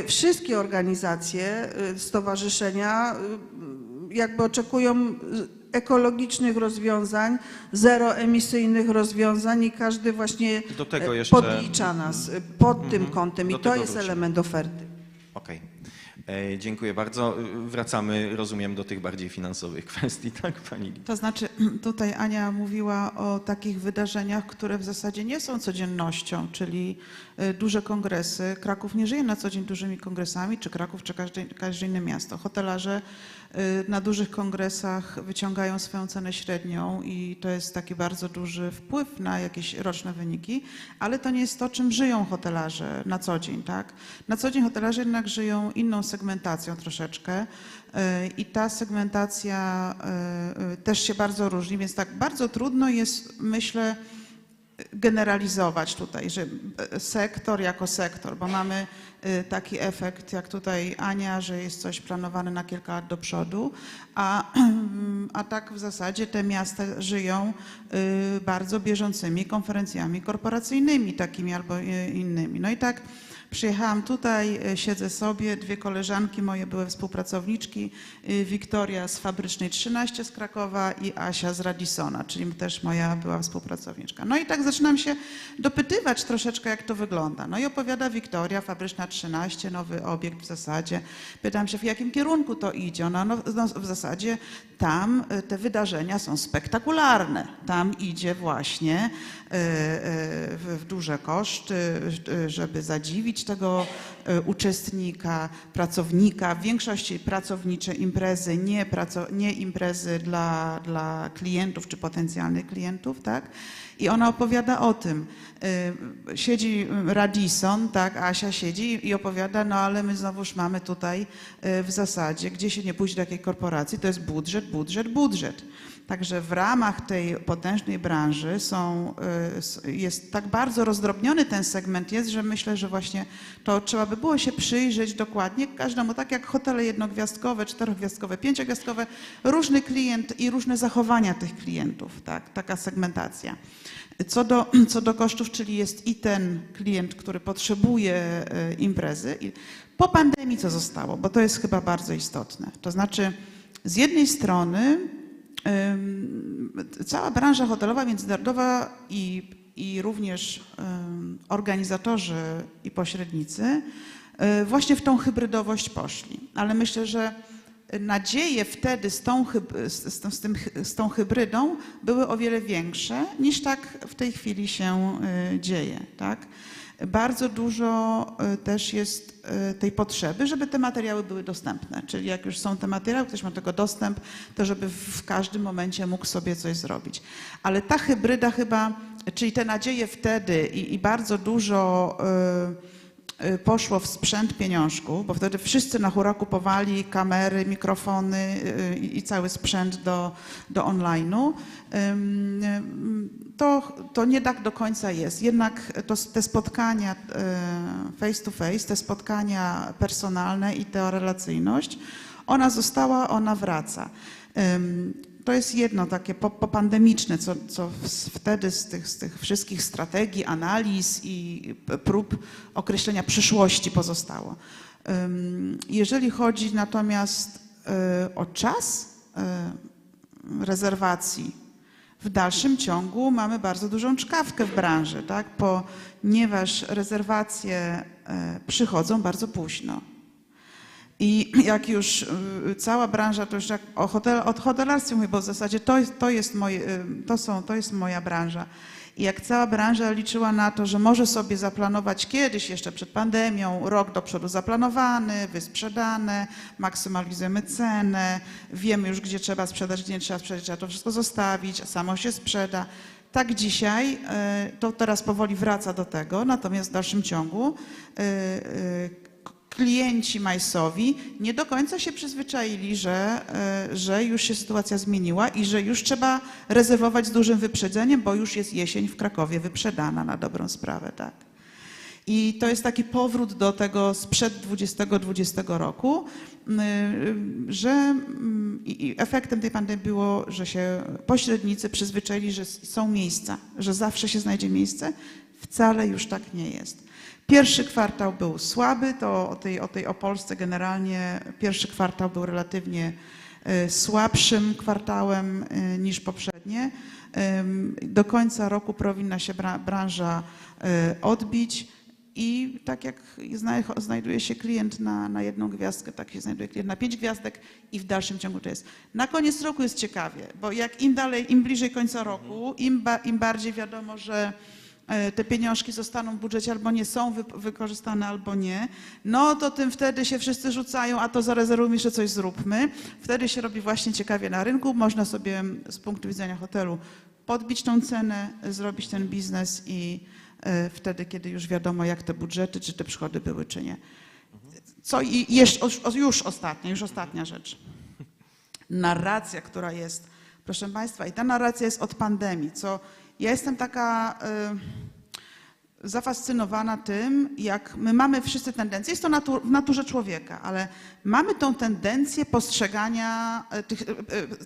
wszystkie organizacje, stowarzyszenia jakby oczekują ekologicznych rozwiązań, zeroemisyjnych rozwiązań i każdy właśnie Do tego jeszcze podlicza nas pod tym kątem i to jest element oferty. Okej. Dziękuję bardzo. Wracamy, rozumiem, do tych bardziej finansowych kwestii, tak, pani? To znaczy, tutaj Ania mówiła o takich wydarzeniach, które w zasadzie nie są codziennością, czyli duże kongresy. Kraków nie żyje na co dzień dużymi kongresami, czy Kraków, czy każde inne miasto. Hotelarze na dużych kongresach wyciągają swoją cenę średnią i to jest taki bardzo duży wpływ na jakieś roczne wyniki, ale to nie jest to, czym żyją hotelarze na co dzień, tak? Na co dzień hotelarze jednak żyją inną segmentacją troszeczkę i ta segmentacja też się bardzo różni, więc tak bardzo trudno jest, myślę, generalizować tutaj, że sektor jako sektor, bo mamy taki efekt jak tutaj Ania, że jest coś planowane na kilka lat do przodu, a tak w zasadzie te miasta żyją bardzo bieżącymi konferencjami korporacyjnymi, takimi albo innymi. No i tak przyjechałam tutaj, siedzę sobie, dwie koleżanki moje były współpracowniczki, Wiktoria z Fabrycznej 13 z Krakowa i Asia z Radissona, czyli też moja była współpracowniczka. No i tak zaczynam się dopytywać troszeczkę, jak to wygląda. No i opowiada Wiktoria, Fabryczna 13, nowy obiekt w zasadzie. Pytam się, w jakim kierunku to idzie. No w zasadzie tam te wydarzenia są spektakularne. Tam idzie właśnie w duże koszty, żeby zadziwić tego uczestnika, pracownika. W większości pracownicze imprezy, nie imprezy dla klientów czy potencjalnych klientów, tak? I ona opowiada o tym. Siedzi Radisson, tak, Asia siedzi i opowiada, no ale my znowuż mamy tutaj w zasadzie, gdzie się nie pójdzie do jakiej korporacji, to jest budżet, budżet, budżet. Także w ramach tej potężnej branży jest tak bardzo rozdrobniony ten segment jest, że myślę, że właśnie to trzeba by było się przyjrzeć dokładnie każdemu, tak jak hotele jednogwiazdkowe, czterogwiazdkowe, pięciogwiazdkowe, różny klient i różne zachowania tych klientów, tak, taka segmentacja. Co do kosztów, czyli jest i ten klient, który potrzebuje imprezy. Po pandemii co zostało, bo to jest chyba bardzo istotne. To znaczy z jednej strony cała branża hotelowa międzynarodowa i również organizatorzy i pośrednicy właśnie w tą hybrydowość poszli. Ale myślę, że nadzieje wtedy z tą hybrydą były o wiele większe niż tak w tej chwili się dzieje. Tak? Bardzo dużo też jest tej potrzeby, żeby te materiały były dostępne. Czyli jak już są te materiały, ktoś ma tego dostęp, to żeby w każdym momencie mógł sobie coś zrobić. Ale ta hybryda chyba, czyli te nadzieje wtedy i bardzo dużo poszło w sprzęt pieniążków, bo wtedy wszyscy na hura kupowali kamery, mikrofony i cały sprzęt do online'u. To nie tak do końca jest. Jednak te spotkania face to face, te spotkania personalne i ta relacyjność, ona została, ona wraca. To jest jedno takie popandemiczne, co wtedy z tych wszystkich strategii, analiz i prób określenia przyszłości pozostało. Jeżeli chodzi natomiast o czas rezerwacji, w dalszym ciągu mamy bardzo dużą czkawkę w branży, tak? Ponieważ rezerwacje przychodzą bardzo późno. I jak już cała branża, to już jak o hotelarstwie mówię, bo w zasadzie to jest moja branża. I jak cała branża liczyła na to, że może sobie zaplanować kiedyś, jeszcze przed pandemią, rok do przodu zaplanowany, wysprzedane, maksymalizujemy cenę, wiemy już, gdzie trzeba sprzedać, gdzie nie trzeba sprzedać, trzeba to wszystko zostawić, a samo się sprzeda. Tak dzisiaj, to teraz powoli wraca do tego, natomiast w dalszym ciągu klienci Majsowi nie do końca się przyzwyczaili, że już się sytuacja zmieniła i że już trzeba rezerwować z dużym wyprzedzeniem, bo już jest jesień w Krakowie wyprzedana na dobrą sprawę, tak. I to jest taki powrót do tego sprzed 2020 roku, że i efektem tej pandemii było, że się pośrednicy przyzwyczaili, że są miejsca, że zawsze się znajdzie miejsce. Wcale już tak nie jest. Pierwszy kwartał był słaby, to o Polsce generalnie pierwszy kwartał był relatywnie słabszym kwartałem niż poprzednie. Do końca roku powinna się branża odbić i tak jak znajduje się klient na jedną gwiazdkę, tak się znajduje klient na 5 gwiazdek i w dalszym ciągu to jest. Na koniec roku jest ciekawie, bo jak im bliżej końca roku, im bardziej wiadomo, że te pieniążki zostaną w budżecie albo nie są wykorzystane, albo nie, no to tym wtedy się wszyscy rzucają, a to zarezerwujmy, jeszcze coś zróbmy. Wtedy się robi właśnie ciekawie na rynku, można sobie z punktu widzenia hotelu podbić tą cenę, zrobić ten biznes i wtedy, kiedy już wiadomo, jak te budżety, czy te przychody były, czy nie. Co i już ostatnia rzecz. Narracja, która jest, proszę Państwa, i ta narracja jest od pandemii, ja jestem taka zafascynowana tym, jak my mamy wszyscy tendencję, jest to w naturze człowieka, ale mamy tą tendencję postrzegania,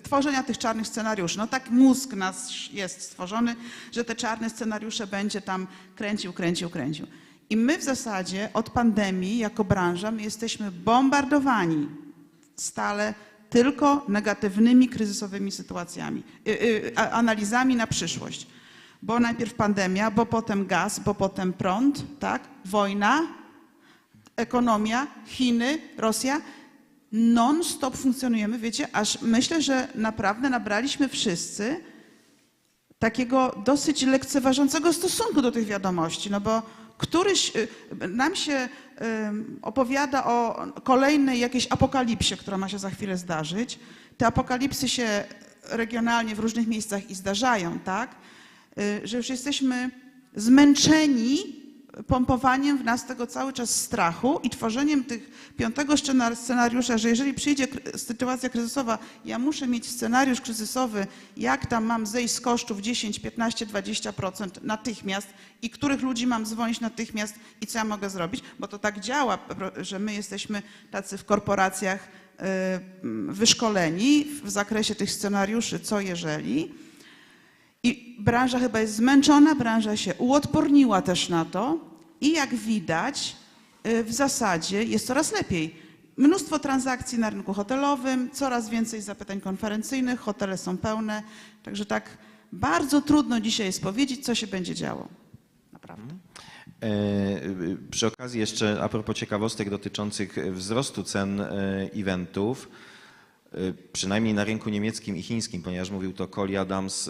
tworzenia tych czarnych scenariuszy. No tak mózg nasz jest stworzony, że te czarne scenariusze będzie tam kręcił. I my w zasadzie od pandemii jako branża my jesteśmy bombardowani stale tylko negatywnymi, kryzysowymi sytuacjami, analizami na przyszłość. Bo najpierw pandemia, bo potem gaz, bo potem prąd, tak? Wojna, ekonomia, Chiny, Rosja. Non-stop funkcjonujemy, wiecie, aż myślę, że naprawdę nabraliśmy wszyscy takiego dosyć lekceważącego stosunku do tych wiadomości, no bo któryś nam się opowiada o kolejnej jakiejś apokalipsie, która ma się za chwilę zdarzyć. Te apokalipsy się regionalnie w różnych miejscach i zdarzają, tak? Że już jesteśmy zmęczeni pompowaniem w nas tego cały czas strachu i tworzeniem tych 5. scenariusza, że jeżeli przyjdzie sytuacja kryzysowa, ja muszę mieć scenariusz kryzysowy, jak tam mam zejść z kosztów 10, 15, 20% natychmiast i których ludzi mam zwolnić natychmiast i co ja mogę zrobić, bo to tak działa, że my jesteśmy tacy w korporacjach wyszkoleni w zakresie tych scenariuszy, co jeżeli. I branża chyba jest zmęczona, branża się uodporniła też na to i jak widać w zasadzie jest coraz lepiej. Mnóstwo transakcji na rynku hotelowym, coraz więcej zapytań konferencyjnych, hotele są pełne, także tak bardzo trudno dzisiaj jest powiedzieć, co się będzie działo. Naprawdę. Przy okazji jeszcze a propos ciekawostek dotyczących wzrostu cen eventów, przynajmniej na rynku niemieckim i chińskim, ponieważ mówił to Coley Adams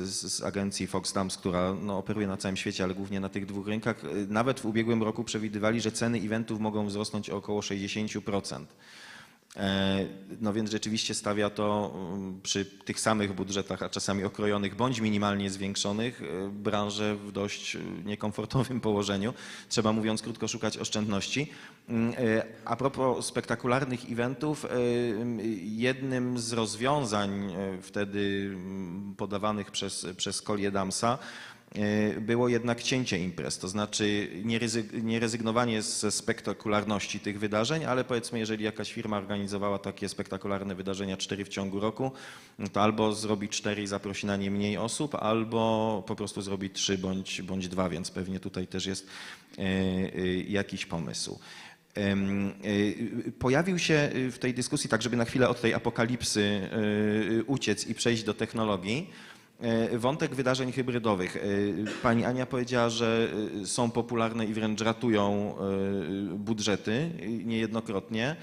z agencji Fox Dams, która no, operuje na całym świecie, ale głównie na tych 2 rynkach. Nawet w ubiegłym roku przewidywali, że ceny eventów mogą wzrosnąć o około 60%. No więc rzeczywiście stawia to przy tych samych budżetach, a czasami okrojonych bądź minimalnie zwiększonych, branżę w dość niekomfortowym położeniu. Trzeba, mówiąc krótko, szukać oszczędności. A propos spektakularnych eventów, jednym z rozwiązań wtedy podawanych przez Coley Adamsa było jednak cięcie imprez, to znaczy nie rezygnowanie ze spektakularności tych wydarzeń, ale powiedzmy, jeżeli jakaś firma organizowała takie spektakularne wydarzenia 4 w ciągu roku, to albo zrobi 4 i zaprosi na nie mniej osób, albo po prostu zrobi 3 bądź 2, więc pewnie tutaj też jest jakiś pomysł. Pojawił się w tej dyskusji, tak żeby na chwilę od tej apokalipsy uciec i przejść do technologii, wątek wydarzeń hybrydowych. Pani Ania powiedziała, że są popularne i wręcz ratują budżety niejednokrotnie,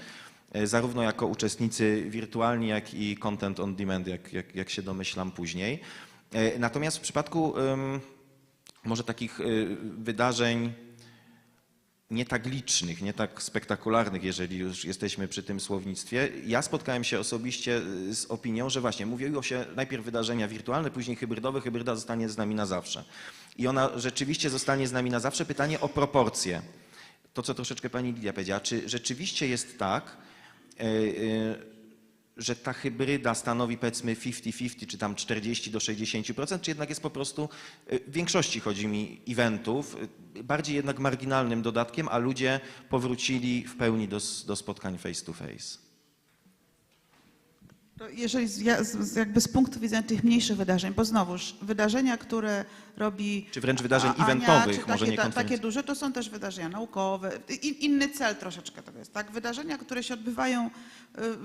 zarówno jako uczestnicy wirtualni, jak i content on demand, jak się domyślam później. Natomiast w przypadku może takich wydarzeń nie tak licznych, nie tak spektakularnych, jeżeli już jesteśmy przy tym słownictwie. Ja spotkałem się osobiście z opinią, że właśnie mówiło się najpierw wydarzenia wirtualne, później hybrydowe, hybryda zostanie z nami na zawsze. I ona rzeczywiście zostanie z nami na zawsze. Pytanie o proporcje. To, co troszeczkę pani Lidia powiedziała, czy rzeczywiście jest tak, że ta hybryda stanowi powiedzmy 50-50, czy tam 40 do 60%, czy jednak jest po prostu w większości, chodzi mi, eventów, bardziej jednak marginalnym dodatkiem, a ludzie powrócili w pełni do spotkań face to face? To jeżeli jakby z punktu widzenia tych mniejszych wydarzeń, bo znowuż wydarzenia, które robi Czy wręcz wydarzeń Ania, eventowych, czy może nie takie konferencji. duże, to są też wydarzenia naukowe, inny cel troszeczkę to jest, tak? Wydarzenia, które się odbywają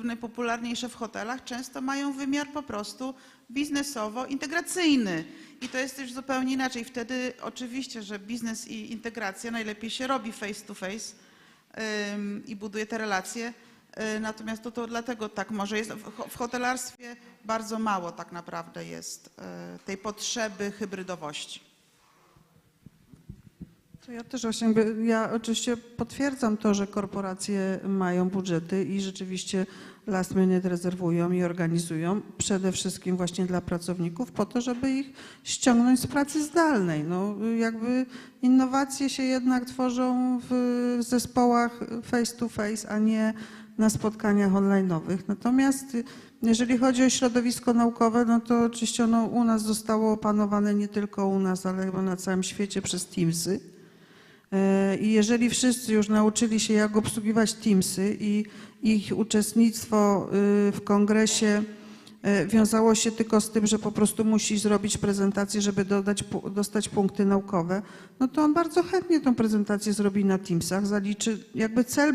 najpopularniejsze w hotelach, często mają wymiar po prostu biznesowo-integracyjny i to jest już zupełnie inaczej. Wtedy oczywiście, że biznes i integracja najlepiej się robi face to face i buduje te relacje. Natomiast to dlatego tak może jest. W hotelarstwie bardzo mało tak naprawdę jest tej potrzeby hybrydowości. To ja też właśnie, ja oczywiście potwierdzam to, że korporacje mają budżety i rzeczywiście last minute rezerwują i organizują przede wszystkim właśnie dla pracowników po to, żeby ich ściągnąć z pracy zdalnej. No, jakby innowacje się jednak tworzą w zespołach face to face, a nie na spotkaniach online'owych. Natomiast jeżeli chodzi o środowisko naukowe, no to oczywiście ono u nas zostało opanowane nie tylko u nas, ale chyba na całym świecie przez Teamsy. I jeżeli wszyscy już nauczyli się, jak obsługiwać Teamsy i ich uczestnictwo w kongresie wiązało się tylko z tym, że po prostu musi zrobić prezentację, żeby dostać punkty naukowe, no to on bardzo chętnie tą prezentację zrobi na Teamsach, zaliczy, jakby cel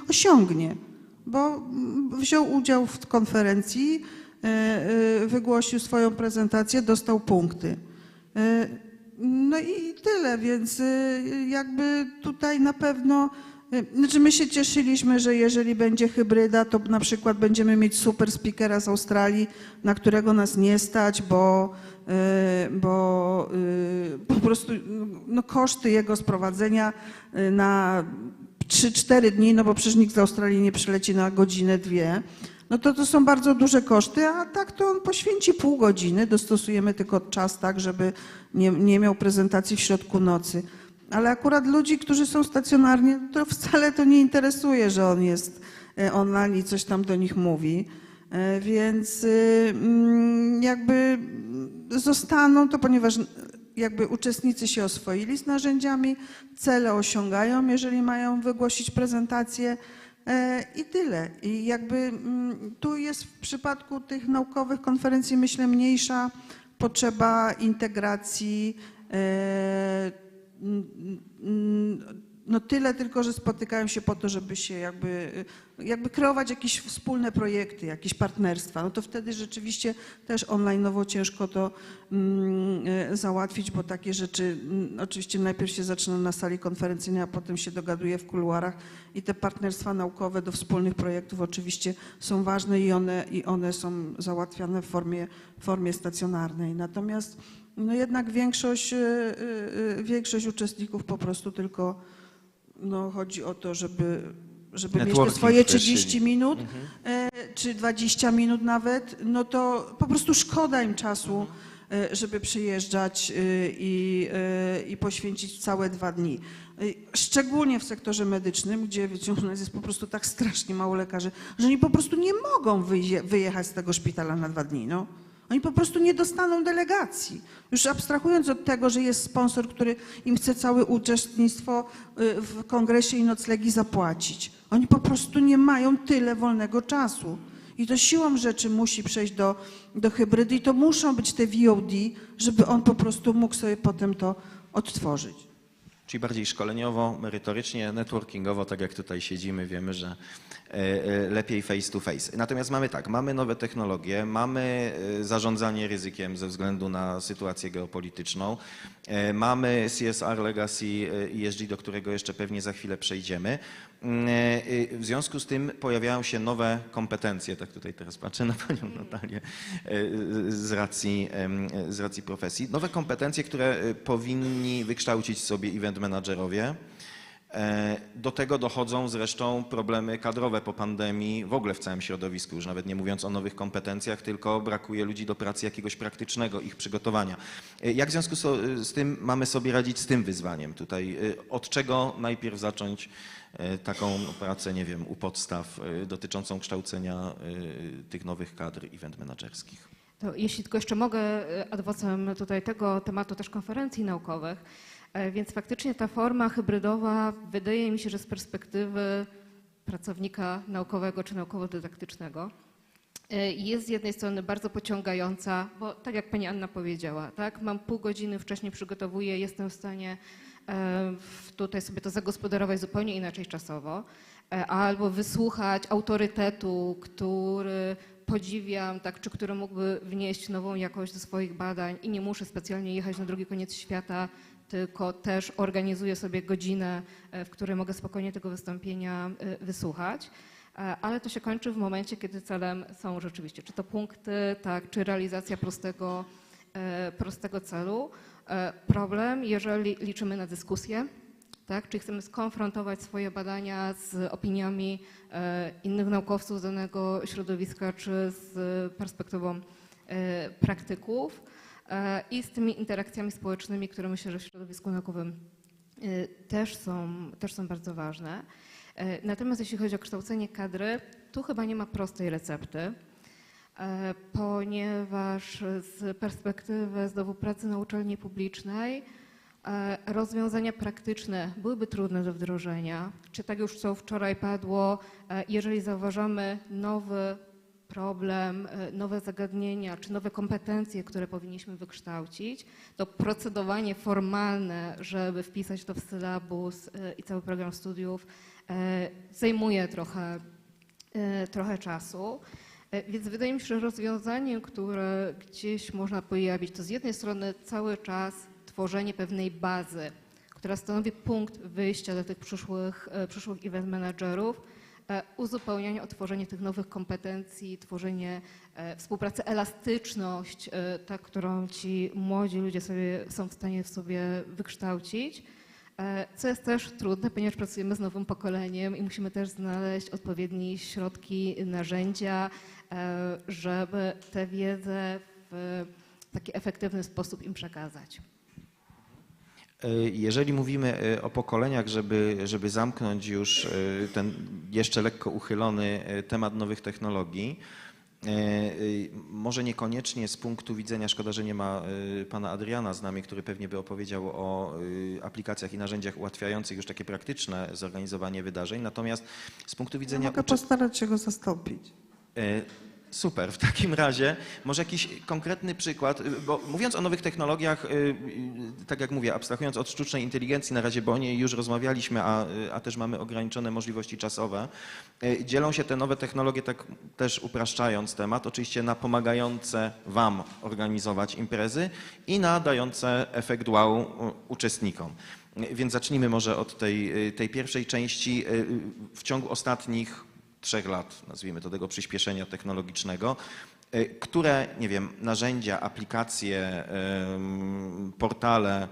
osiągnie, bo wziął udział w konferencji, wygłosił swoją prezentację, dostał punkty. No i tyle, więc jakby tutaj na pewno, znaczy my się cieszyliśmy, że jeżeli będzie hybryda, to na przykład będziemy mieć super speakera z Australii, na którego nas nie stać, bo po prostu no, koszty jego sprowadzenia na 3-4 dni, no bo przecież nikt z Australii nie przyleci na godzinę, 2. No to są bardzo duże koszty, a tak to on poświęci pół godziny, dostosujemy tylko czas tak, żeby nie miał prezentacji w środku nocy. Ale akurat ludzi, którzy są stacjonarnie, to wcale to nie interesuje, że on jest online i coś tam do nich mówi. Więc jakby zostaną to, ponieważ jakby uczestnicy się oswoili z narzędziami, cele osiągają, jeżeli mają wygłosić prezentację. I tyle. I jakby tu jest w przypadku tych naukowych konferencji, myślę, mniejsza potrzeba integracji. No tyle tylko, że spotykają się po to, żeby się jakby kreować jakieś wspólne projekty, jakieś partnerstwa. No to wtedy rzeczywiście też online'owo ciężko to załatwić, bo takie rzeczy oczywiście najpierw się zaczyna na sali konferencyjnej, a potem się dogaduje w kuluarach i te partnerstwa naukowe do wspólnych projektów oczywiście są ważne i one są załatwiane w formie stacjonarnej. Natomiast no jednak większość uczestników po prostu tylko no, chodzi o to, żeby mieć te swoje 30 minut, czy 20 minut nawet, no to po prostu szkoda im czasu, żeby przyjeżdżać i poświęcić całe 2 dni. Szczególnie w sektorze medycznym, gdzie u nas jest po prostu tak strasznie mało lekarzy, że oni po prostu nie mogą wyjechać z tego szpitala na 2 dni. No. Oni po prostu nie dostaną delegacji. Już abstrahując od tego, że jest sponsor, który im chce całe uczestnictwo w kongresie i noclegi zapłacić. Oni po prostu nie mają tyle wolnego czasu. I to siłą rzeczy musi przejść do hybrydy i to muszą być te VOD, żeby on po prostu mógł sobie potem to odtworzyć. czyli bardziej szkoleniowo, merytorycznie, networkingowo, tak jak tutaj siedzimy, wiemy, że lepiej face to face. Natomiast mamy tak, mamy nowe technologie, mamy zarządzanie ryzykiem ze względu na sytuację geopolityczną, mamy CSR Legacy ESG, do którego jeszcze pewnie za chwilę przejdziemy. W związku z tym pojawiają się nowe kompetencje, tak tutaj teraz patrzę na panią Natalię, z racji profesji. Nowe kompetencje, które powinni wykształcić sobie event managerowie. Do tego dochodzą zresztą problemy kadrowe po pandemii w ogóle w całym środowisku, już nawet nie mówiąc o nowych kompetencjach, tylko brakuje ludzi do pracy jakiegoś praktycznego ich przygotowania. Jak w związku z tym mamy sobie radzić z tym wyzwaniem tutaj? Od czego najpierw zacząć taką pracę, nie wiem, u podstaw dotyczącą kształcenia tych nowych kadr event managerskich? To jeśli tylko jeszcze mogę ad vocem tutaj tego tematu też konferencji naukowych, więc faktycznie ta forma hybrydowa wydaje mi się, że z perspektywy pracownika naukowego czy naukowo-dydaktycznego jest z jednej strony bardzo pociągająca, bo tak jak pani Anna powiedziała, tak, mam pół godziny wcześniej przygotowuję, jestem w stanie tutaj sobie to zagospodarować zupełnie inaczej czasowo, albo wysłuchać autorytetu, który podziwiam, tak, czy który mógłby wnieść nową jakość do swoich badań i nie muszę specjalnie jechać na drugi koniec świata, tylko też organizuję sobie godzinę, w której mogę spokojnie tego wystąpienia wysłuchać. Ale to się kończy w momencie, kiedy celem są rzeczywiście czy to punkty, tak, czy realizacja prostego celu. Problem, jeżeli liczymy na dyskusję, tak, czyli chcemy skonfrontować swoje badania z opiniami innych naukowców z danego środowiska, czy z perspektywą praktyków i z tymi interakcjami społecznymi, które myślę, że w środowisku naukowym też są bardzo ważne. Natomiast jeśli chodzi o kształcenie kadry, tu chyba nie ma prostej recepty, ponieważ z perspektywy znowu pracy na uczelni publicznej rozwiązania praktyczne byłyby trudne do wdrożenia. Czy tak już co wczoraj padło, jeżeli zauważamy nowy problem, nowe zagadnienia czy nowe kompetencje, które powinniśmy wykształcić, to procedowanie formalne, żeby wpisać to w sylabus i cały program studiów zajmuje trochę czasu. Więc wydaje mi się, że rozwiązaniem, które gdzieś można pojawić, to z jednej strony cały czas tworzenie pewnej bazy, która stanowi punkt wyjścia dla tych przyszłych event managerów, uzupełnianie, otworzenie tych nowych kompetencji, tworzenie współpracy, elastyczność, ta, którą ci młodzi ludzie są w stanie w sobie wykształcić, co jest też trudne, ponieważ pracujemy z nowym pokoleniem i musimy też znaleźć odpowiednie środki, narzędzia, żeby tę wiedzę w taki efektywny sposób im przekazać. Jeżeli mówimy o pokoleniach, żeby zamknąć już ten jeszcze lekko uchylony temat nowych technologii, może niekoniecznie z punktu widzenia, szkoda, że nie ma pana Adriana z nami, który pewnie by opowiedział o aplikacjach i narzędziach ułatwiających już takie praktyczne zorganizowanie wydarzeń, natomiast z punktu widzenia... Ja mogę postarać się go zastąpić. Super, w takim razie może jakiś konkretny przykład, bo mówiąc o nowych technologiach, tak jak mówię, abstrahując od sztucznej inteligencji na razie, bo o niej już rozmawialiśmy, a też mamy ograniczone możliwości czasowe, dzielą się te nowe technologie, tak też upraszczając temat, oczywiście na pomagające Wam organizować imprezy i na dające efekt wow uczestnikom. Więc zacznijmy może od tej pierwszej części. W ciągu ostatnich 3 lat, nazwijmy to, tego przyspieszenia technologicznego, które, nie wiem, narzędzia, aplikacje, portale,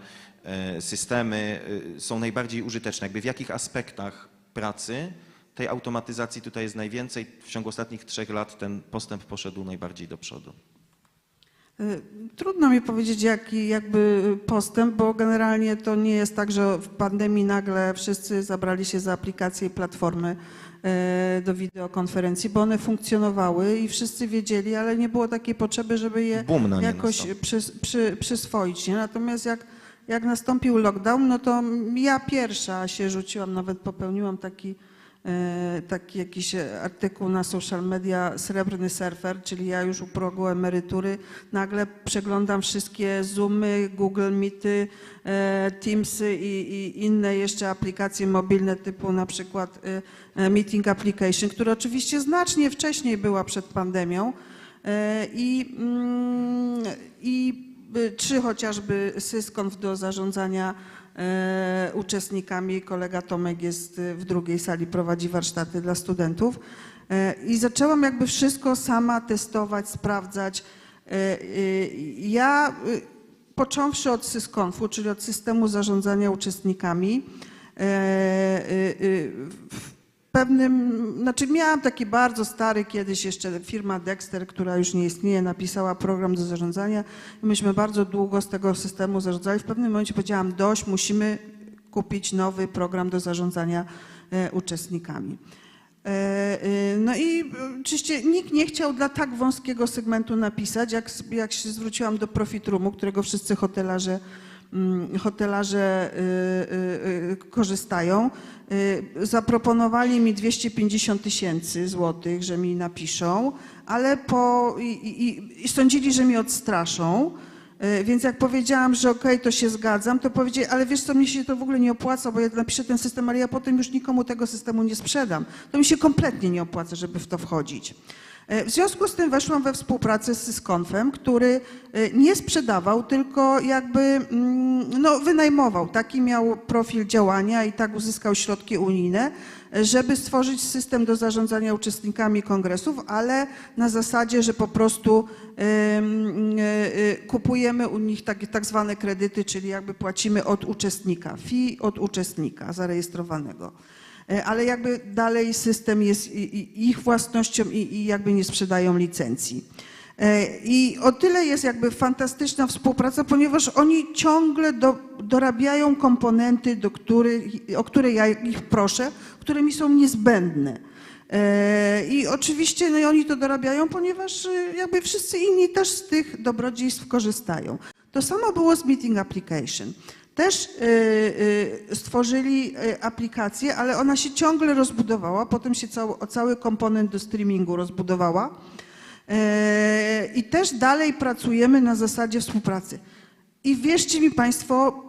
systemy są najbardziej użyteczne? Jakby w jakich aspektach pracy tej automatyzacji tutaj jest najwięcej? W ciągu ostatnich 3 lat ten postęp poszedł najbardziej do przodu. Trudno mi powiedzieć, jaki jakby postęp, bo generalnie to nie jest tak, że w pandemii nagle wszyscy zabrali się za aplikacje i platformy do wideokonferencji, bo one funkcjonowały i wszyscy wiedzieli, ale nie było takiej potrzeby, żeby je jakoś przyswoić. Nie? Natomiast jak nastąpił lockdown, no to ja pierwsza się rzuciłam, nawet popełniłam taki taki jakiś artykuł na social media Srebrny Surfer, czyli ja już u progu emerytury nagle przeglądam wszystkie Zoomy, Google Meety, Teamsy i inne jeszcze aplikacje mobilne typu na przykład Meeting Application, która oczywiście znacznie wcześniej była przed pandemią czy chociażby SysConf do zarządzania uczestnikami. Kolega Tomek jest w drugiej sali, prowadzi warsztaty dla studentów i zaczęłam jakby wszystko sama testować, sprawdzać. Ja począwszy od SysConfu, czyli od systemu zarządzania uczestnikami, miałam taki bardzo stary kiedyś jeszcze firma Dexter, która już nie istnieje, napisała program do zarządzania i myśmy bardzo długo z tego systemu zarządzali. W pewnym momencie powiedziałam dość, musimy kupić nowy program do zarządzania uczestnikami. No i oczywiście nikt nie chciał dla tak wąskiego segmentu napisać, jak się zwróciłam do Profit Roomu, którego wszyscy hotelarze korzystają. Zaproponowali mi 250 000 złotych, że mi napiszą, ale sądzili, że mnie odstraszą. Więc jak powiedziałam, że okej, to się zgadzam, to powiedzieli, ale wiesz co, mnie się to w ogóle nie opłaca, bo ja napiszę ten system, ale ja potem już nikomu tego systemu nie sprzedam. To mi się kompletnie nie opłaca, żeby w to wchodzić. W związku z tym weszłam we współpracę z SysConfem, który nie sprzedawał, tylko jakby wynajmował. Taki miał profil działania i tak uzyskał środki unijne, żeby stworzyć system do zarządzania uczestnikami kongresów, ale na zasadzie, że po prostu kupujemy u nich tak zwane kredyty, czyli jakby płacimy od uczestnika, fee od uczestnika zarejestrowanego. Ale jakby dalej system jest ich własnością i jakby nie sprzedają licencji. I o tyle jest jakby fantastyczna współpraca, ponieważ oni ciągle dorabiają komponenty, o które ja ich proszę, które mi są niezbędne. I oczywiście oni to dorabiają, ponieważ jakby wszyscy inni też z tych dobrodziejstw korzystają. To samo było z Meeting Application. Też stworzyli aplikację, ale ona się ciągle rozbudowała, potem się cały komponent do streamingu rozbudowała i też dalej pracujemy na zasadzie współpracy. I wierzcie mi Państwo,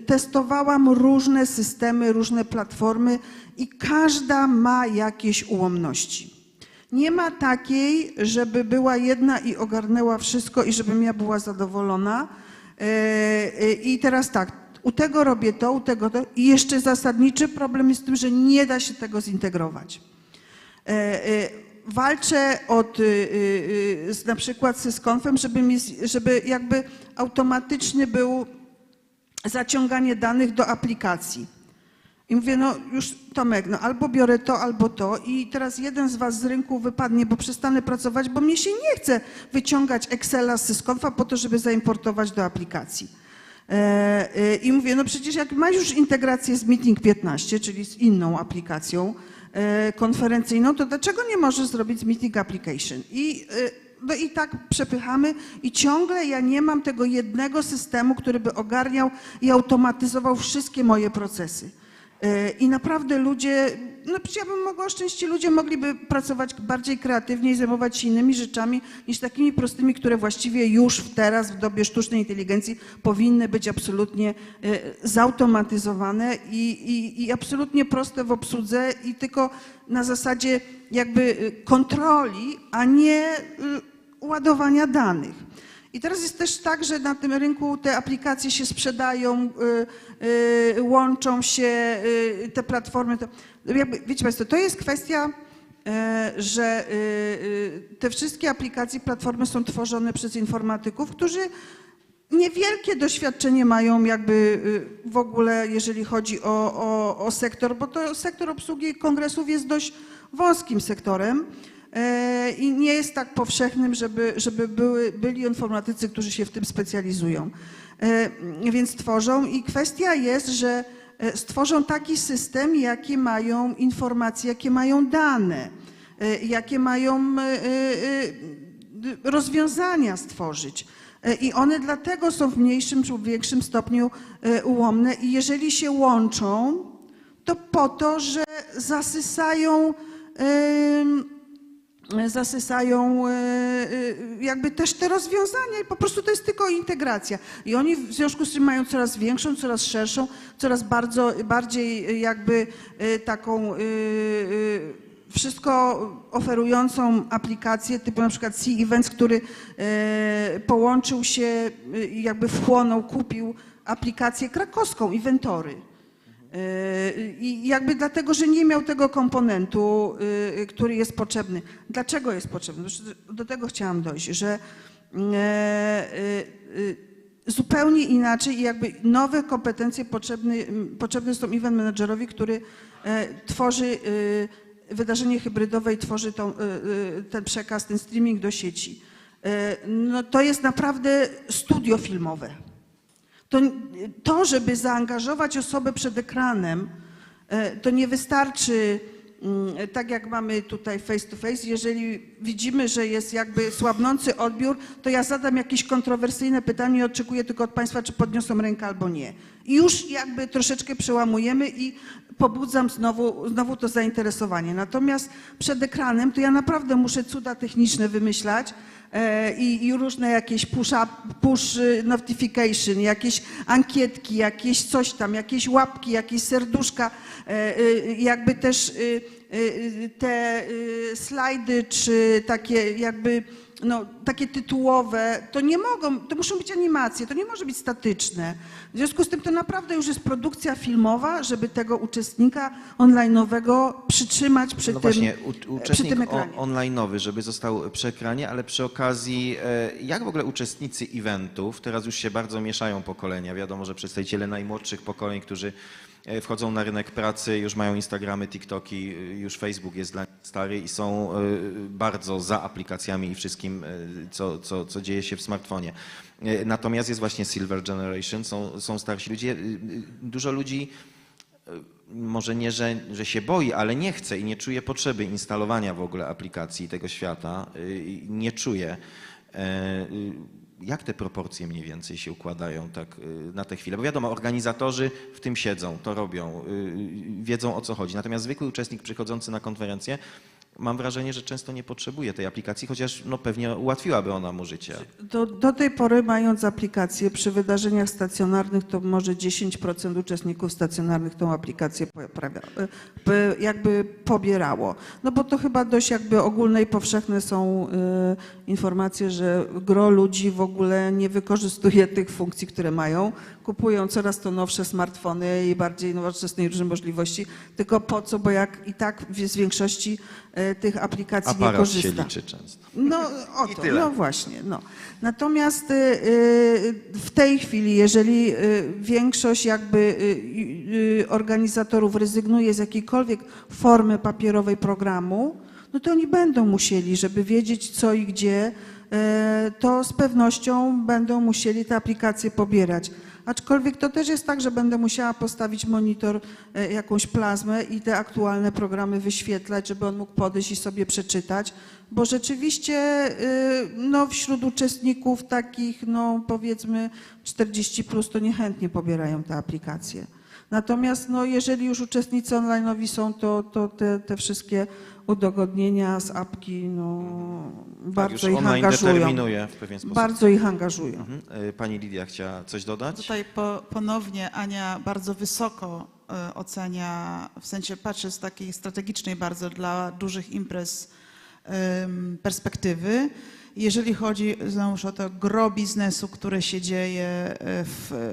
testowałam różne systemy, różne platformy i każda ma jakieś ułomności. Nie ma takiej, żeby była jedna i ogarnęła wszystko i żebym ja była zadowolona. I teraz tak, u tego robię to, u tego to i jeszcze zasadniczy problem jest w tym, że nie da się tego zintegrować. Walczę na przykład z SysConfem, żeby jakby automatyczny był zaciąganie danych do aplikacji. I mówię, no już Tomek, no albo biorę to, albo to i teraz jeden z was z rynku wypadnie, bo przestanę pracować, bo mnie się nie chce wyciągać Excela z SysConfa po to, żeby zaimportować do aplikacji. I mówię, no przecież jak masz już integrację z Meeting 15, czyli z inną aplikacją konferencyjną, to dlaczego nie możesz zrobić z Meeting Application? No i tak przepychamy i ciągle ja nie mam tego jednego systemu, który by ogarniał i automatyzował wszystkie moje procesy. I naprawdę ludzie, no ja bym mogła szczęście, ludzie mogliby pracować bardziej kreatywnie i zajmować się innymi rzeczami niż takimi prostymi, które właściwie już teraz w dobie sztucznej inteligencji powinny być absolutnie zautomatyzowane i absolutnie proste w obsłudze i tylko na zasadzie jakby kontroli, a nie ładowania danych. I teraz jest też tak, że na tym rynku te aplikacje się sprzedają, łączą się, te platformy. Wiecie Państwo, to jest kwestia, że te wszystkie aplikacje, platformy są tworzone przez informatyków, którzy niewielkie doświadczenie mają jakby w ogóle, jeżeli chodzi o sektor, bo to sektor obsługi kongresów jest dość wąskim sektorem. I nie jest tak powszechnym, żeby byli informatycy, którzy się w tym specjalizują. Więc tworzą i kwestia jest, że stworzą taki system, jakie mają informacje, jakie mają dane, jakie mają rozwiązania stworzyć. I one dlatego są w mniejszym lub większym stopniu ułomne i jeżeli się łączą, to po to, że zasysają jakby też te rozwiązania i po prostu to jest tylko integracja. I oni w związku z tym mają coraz większą, coraz szerszą, coraz bardziej jakby taką wszystko oferującą aplikację typu na przykład C-Events, który połączył się, jakby wchłonął, kupił aplikację krakowską, Inventory. I jakby dlatego, że nie miał tego komponentu, który jest potrzebny. Dlaczego jest potrzebny? Do tego chciałam dojść, że zupełnie inaczej i jakby nowe kompetencje potrzebne są event managerowi, który tworzy wydarzenie hybrydowe i tworzy ten przekaz, ten streaming do sieci. No to jest naprawdę studio filmowe. To, żeby zaangażować osobę przed ekranem, to nie wystarczy, tak jak mamy tutaj face to face, jeżeli widzimy, że jest jakby słabnący odbiór, to ja zadam jakieś kontrowersyjne pytanie i oczekuję tylko od Państwa, czy podniosą rękę albo nie. I już jakby troszeczkę przełamujemy i pobudzam znowu to zainteresowanie. Natomiast przed ekranem to ja naprawdę muszę cuda techniczne wymyślać, i różne jakieś push notification, jakieś ankietki, jakieś coś tam, jakieś łapki, jakieś serduszka, jakby też te slajdy czy takie jakby takie tytułowe, to muszą być animacje, to nie może być statyczne. W związku z tym to naprawdę już jest produkcja filmowa, żeby tego uczestnika online'owego przytrzymać przy No tym właśnie, uczestnik ekranie. online'owy, żeby został przy ekranie, ale przy okazji, jak w ogóle uczestnicy eventów, teraz już się bardzo mieszają pokolenia, wiadomo, że przedstawiciele najmłodszych pokoleń, którzy wchodzą na rynek pracy, już mają Instagramy, TikToki, już Facebook jest dla nich stary i są bardzo za aplikacjami i wszystkim, co dzieje się w smartfonie. Natomiast jest właśnie Silver Generation, są starsi ludzie. Dużo ludzi może nie, że się boi, ale nie chce i nie czuje potrzeby instalowania w ogóle aplikacji tego świata. Nie czuje. Jak te proporcje mniej więcej się układają tak na tę chwilę? Bo wiadomo, organizatorzy w tym siedzą, to robią, wiedzą o co chodzi. Natomiast zwykły uczestnik przychodzący na konferencję, mam wrażenie, że często nie potrzebuje tej aplikacji, chociaż pewnie ułatwiłaby ona mu życie. Do tej pory, mając aplikację przy wydarzeniach stacjonarnych, to może 10% uczestników stacjonarnych tą aplikację jakby pobierało. No bo to chyba dość jakby ogólne i powszechne są informacje, że gro ludzi w ogóle nie wykorzystuje tych funkcji, które mają. Kupują coraz to nowsze smartfony i bardziej nowoczesne i różne możliwości. Tylko po co, bo jak i tak z większości tych aplikacji Aparat nie korzysta. się liczy często. No o I to, tyle. no właśnie. No. Natomiast w tej chwili, jeżeli większość jakby organizatorów rezygnuje z jakiejkolwiek formy papierowej programu, no to oni będą musieli, żeby wiedzieć co i gdzie, to z pewnością będą musieli te aplikacje pobierać. Aczkolwiek to też jest tak, że będę musiała postawić monitor, jakąś plazmę i te aktualne programy wyświetlać, żeby on mógł podejść i sobie przeczytać, bo rzeczywiście wśród uczestników takich, powiedzmy 40+, to niechętnie pobierają te aplikacje. Natomiast jeżeli już uczestnicy online'owi są, to te wszystkie udogodnienia z apki bardzo ich angażują. Determinuje w pewien sposób. Bardzo ich angażują. Pani Lidia chciała coś dodać? Tutaj ponownie Ania bardzo wysoko ocenia, w sensie patrzy z takiej strategicznej bardzo dla dużych imprez perspektywy. Jeżeli chodzi znowuż o to gro biznesu, które się dzieje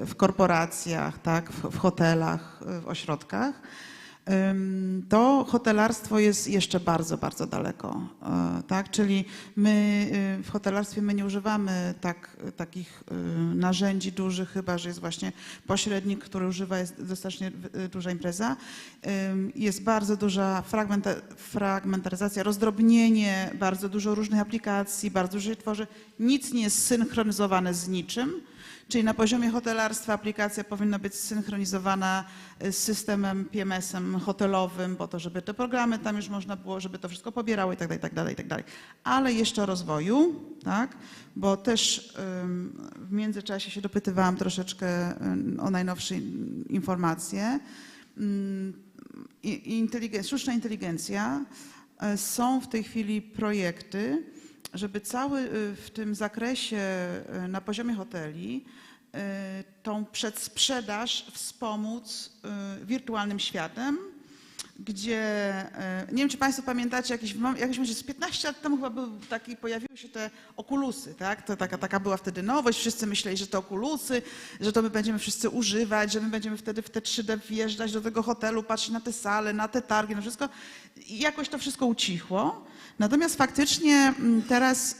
w korporacjach, tak, w hotelach, w ośrodkach, to hotelarstwo jest jeszcze bardzo, bardzo daleko. Tak? Czyli my w hotelarstwie nie używamy takich narzędzi dużych, chyba że jest właśnie pośrednik, który używa, jest dostatecznie duża impreza. Jest bardzo duża fragmentaryzacja, rozdrobnienie, bardzo dużo różnych aplikacji, bardzo dużo się tworzy. Nic nie jest synchronizowane z niczym. Czyli na poziomie hotelarstwa aplikacja powinna być synchronizowana z systemem PMS-em hotelowym, po to, żeby te programy tam już można było, żeby to wszystko pobierało i tak dalej, i tak dalej, i tak dalej. Ale jeszcze o rozwoju, tak? Bo też w międzyczasie się dopytywałam troszeczkę o najnowsze informacje. sztuczna inteligencja, są w tej chwili projekty, żeby w tym zakresie na poziomie hoteli tą przedsprzedaż wspomóc wirtualnym światem, gdzie, nie wiem, czy Państwo pamiętacie, jakiś z 15 lat temu chyba pojawiły się te okulusy, tak? To taka była wtedy nowość, wszyscy myśleli, że to okulusy, że to my będziemy wszyscy używać, że my będziemy wtedy w te 3D wjeżdżać do tego hotelu, patrzeć na te sale, na te targi, na wszystko. I jakoś to wszystko ucichło. Natomiast faktycznie teraz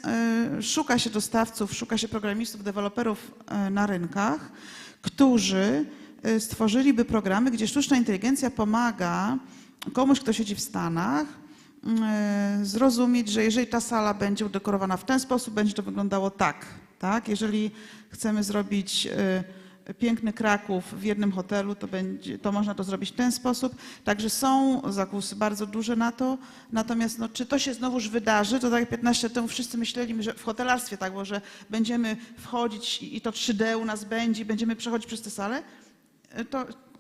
szuka się dostawców, szuka się programistów, deweloperów na rynkach, którzy stworzyliby programy, gdzie sztuczna inteligencja pomaga komuś, kto siedzi w Stanach, zrozumieć, że jeżeli ta sala będzie udekorowana w ten sposób, będzie to wyglądało tak. Jeżeli chcemy zrobić piękny Kraków w jednym hotelu, to można to zrobić w ten sposób. Także są zakusy bardzo duże na to. Natomiast czy to się znowuż wydarzy, to tak jak 15 lat temu wszyscy myśleli, że w hotelarstwie tak było, że będziemy wchodzić i to 3D u nas będzie, będziemy przechodzić przez te sale.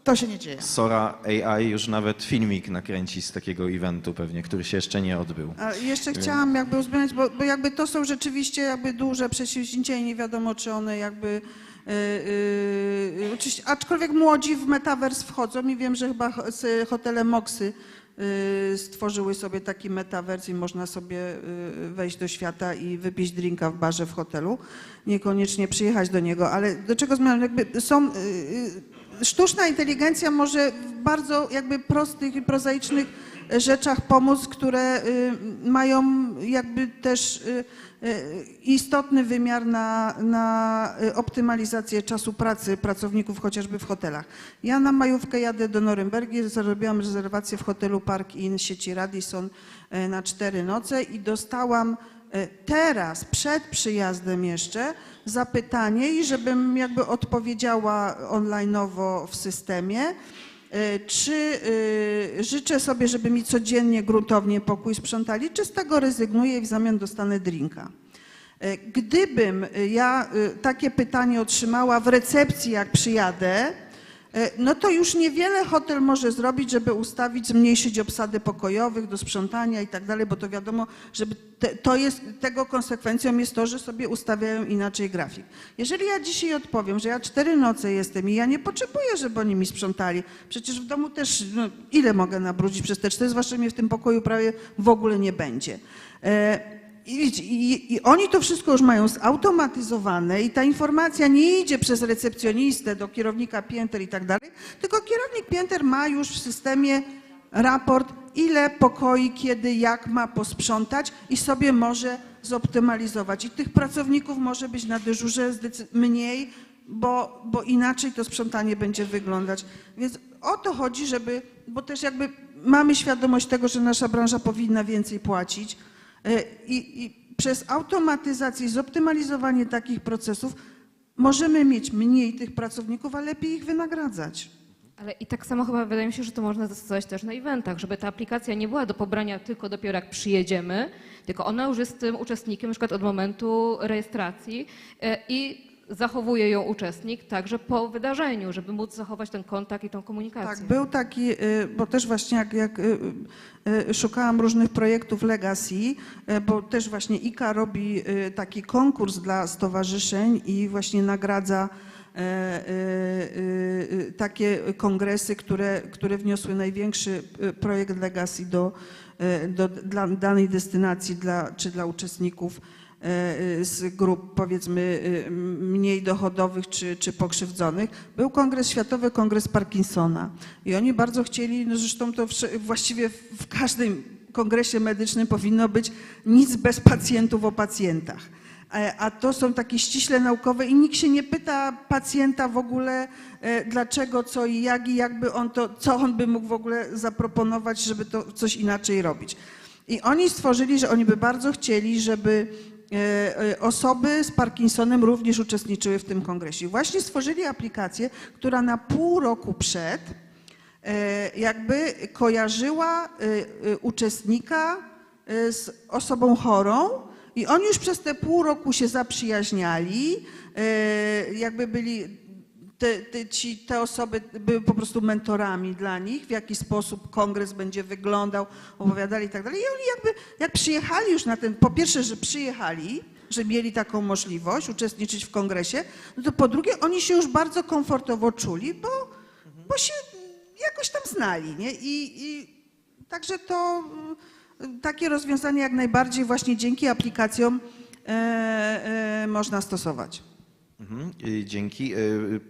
To się nie dzieje. Sora AI już nawet filmik nakręci z takiego eventu pewnie, który się jeszcze nie odbył. A jeszcze chciałam uwzględnić, bo to są rzeczywiście duże przedsięwzięcia i nie wiadomo, czy one oczywiście, aczkolwiek młodzi w metavers wchodzą i wiem, że chyba hotele Moxy stworzyły sobie taki metavers i można sobie wejść do świata i wypić drinka w barze w hotelu, niekoniecznie przyjechać do niego, ale do czego zmierzam? Sztuczna inteligencja może w bardzo prostych i prozaicznych rzeczach pomóc, które mają też istotny wymiar na optymalizację czasu pracy pracowników chociażby w hotelach. Ja na majówkę jadę do Norymbergi, zrobiłam rezerwację w hotelu Park Inn sieci Radisson na 4 noce i dostałam teraz, przed przyjazdem jeszcze, zapytanie i żebym odpowiedziała online'owo w systemie, czy życzę sobie, żeby mi codziennie gruntownie pokój sprzątali, czy z tego rezygnuję i w zamian dostanę drinka. Gdybym ja takie pytanie otrzymała w recepcji, jak przyjadę, no to już niewiele hotel może zrobić, żeby ustawić, zmniejszyć obsadę pokojowych do sprzątania i tak dalej, bo to wiadomo, żeby tego konsekwencją jest to, że sobie ustawiają inaczej grafik. Jeżeli ja dzisiaj odpowiem, że ja 4 noce jestem i ja nie potrzebuję, żeby oni mi sprzątali, przecież w domu też, ile mogę nabrudzić przez te 4, zwłaszcza mnie w tym pokoju prawie w ogóle nie będzie. I oni to wszystko już mają zautomatyzowane i ta informacja nie idzie przez recepcjonistę do kierownika pięter i tak dalej, tylko kierownik pięter ma już w systemie raport, ile pokoi, kiedy, jak ma posprzątać i sobie może zoptymalizować. I tych pracowników może być na dyżurze mniej, bo inaczej to sprzątanie będzie wyglądać. Więc o to chodzi, bo też mamy świadomość tego, że nasza branża powinna więcej płacić. I przez automatyzację i zoptymalizowanie takich procesów możemy mieć mniej tych pracowników, a lepiej ich wynagradzać. Ale i tak samo chyba wydaje mi się, że to można zastosować też na eventach, żeby ta aplikacja nie była do pobrania tylko dopiero jak przyjedziemy, tylko ona już jest tym uczestnikiem na przykład od momentu rejestracji i zachowuje ją uczestnik także po wydarzeniu, żeby móc zachować ten kontakt i tą komunikację. Tak, był taki, bo też właśnie jak szukałam różnych projektów Legacy, bo też właśnie IKA robi taki konkurs dla stowarzyszeń i właśnie nagradza takie kongresy, które wniosły największy projekt Legacy dla danej destynacji czy dla uczestników z grup powiedzmy mniej dochodowych czy pokrzywdzonych. Był Światowy Kongres Parkinsona i oni bardzo chcieli, no zresztą to właściwie w każdym kongresie medycznym powinno być nic bez pacjentów o pacjentach. A to są takie ściśle naukowe i nikt się nie pyta pacjenta w ogóle dlaczego, co i jak i jakby co on by mógł w ogóle zaproponować, żeby to coś inaczej robić. I oni stworzyli, że oni by bardzo chcieli, żeby osoby z Parkinsonem również uczestniczyły w tym kongresie. Właśnie stworzyli aplikację, która na pół roku przed jakby kojarzyła uczestnika z osobą chorą i oni już przez te pół roku się zaprzyjaźniali, jakby byli te osoby były po prostu mentorami dla nich, w jaki sposób kongres będzie wyglądał, opowiadali i tak dalej. I oni jakby, jak przyjechali już na ten, po pierwsze, że przyjechali, że mieli taką możliwość uczestniczyć w kongresie, no to po drugie oni się już bardzo komfortowo czuli, bo się jakoś tam znali, nie? I także to takie rozwiązanie jak najbardziej właśnie dzięki aplikacjom można stosować. Dzięki.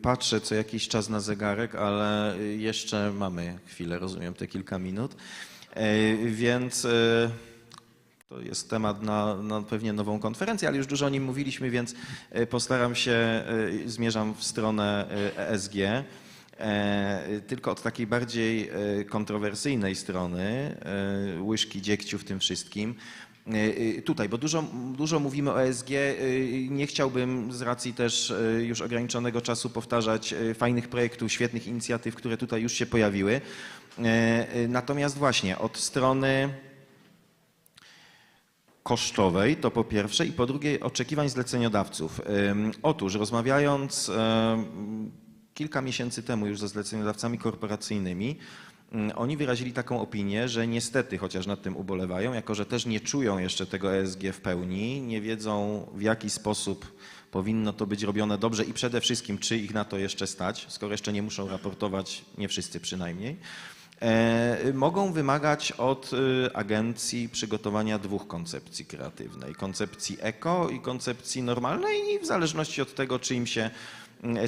Patrzę co jakiś czas na zegarek, ale jeszcze mamy chwilę, rozumiem, te kilka minut. Więc to jest temat na pewnie nową konferencję, ale już dużo o nim mówiliśmy, więc postaram się, zmierzam w stronę ESG, tylko od takiej bardziej kontrowersyjnej strony, łyżki dziegciu w tym wszystkim. Tutaj, bo dużo mówimy o ESG, nie chciałbym z racji też już ograniczonego czasu powtarzać fajnych projektów, świetnych inicjatyw, które tutaj już się pojawiły. Natomiast właśnie od strony kosztowej, to po pierwsze, i po drugie oczekiwań zleceniodawców. Otóż rozmawiając kilka miesięcy temu już ze zleceniodawcami korporacyjnymi, oni wyrazili taką opinię, że niestety, chociaż nad tym ubolewają, jako że też nie czują jeszcze tego ESG w pełni, nie wiedzą w jaki sposób powinno to być robione dobrze i przede wszystkim, czy ich na to jeszcze stać, skoro jeszcze nie muszą raportować, nie wszyscy przynajmniej, mogą wymagać od agencji przygotowania dwóch koncepcji kreatywnej. Koncepcji eko i koncepcji normalnej i w zależności od tego, czy im się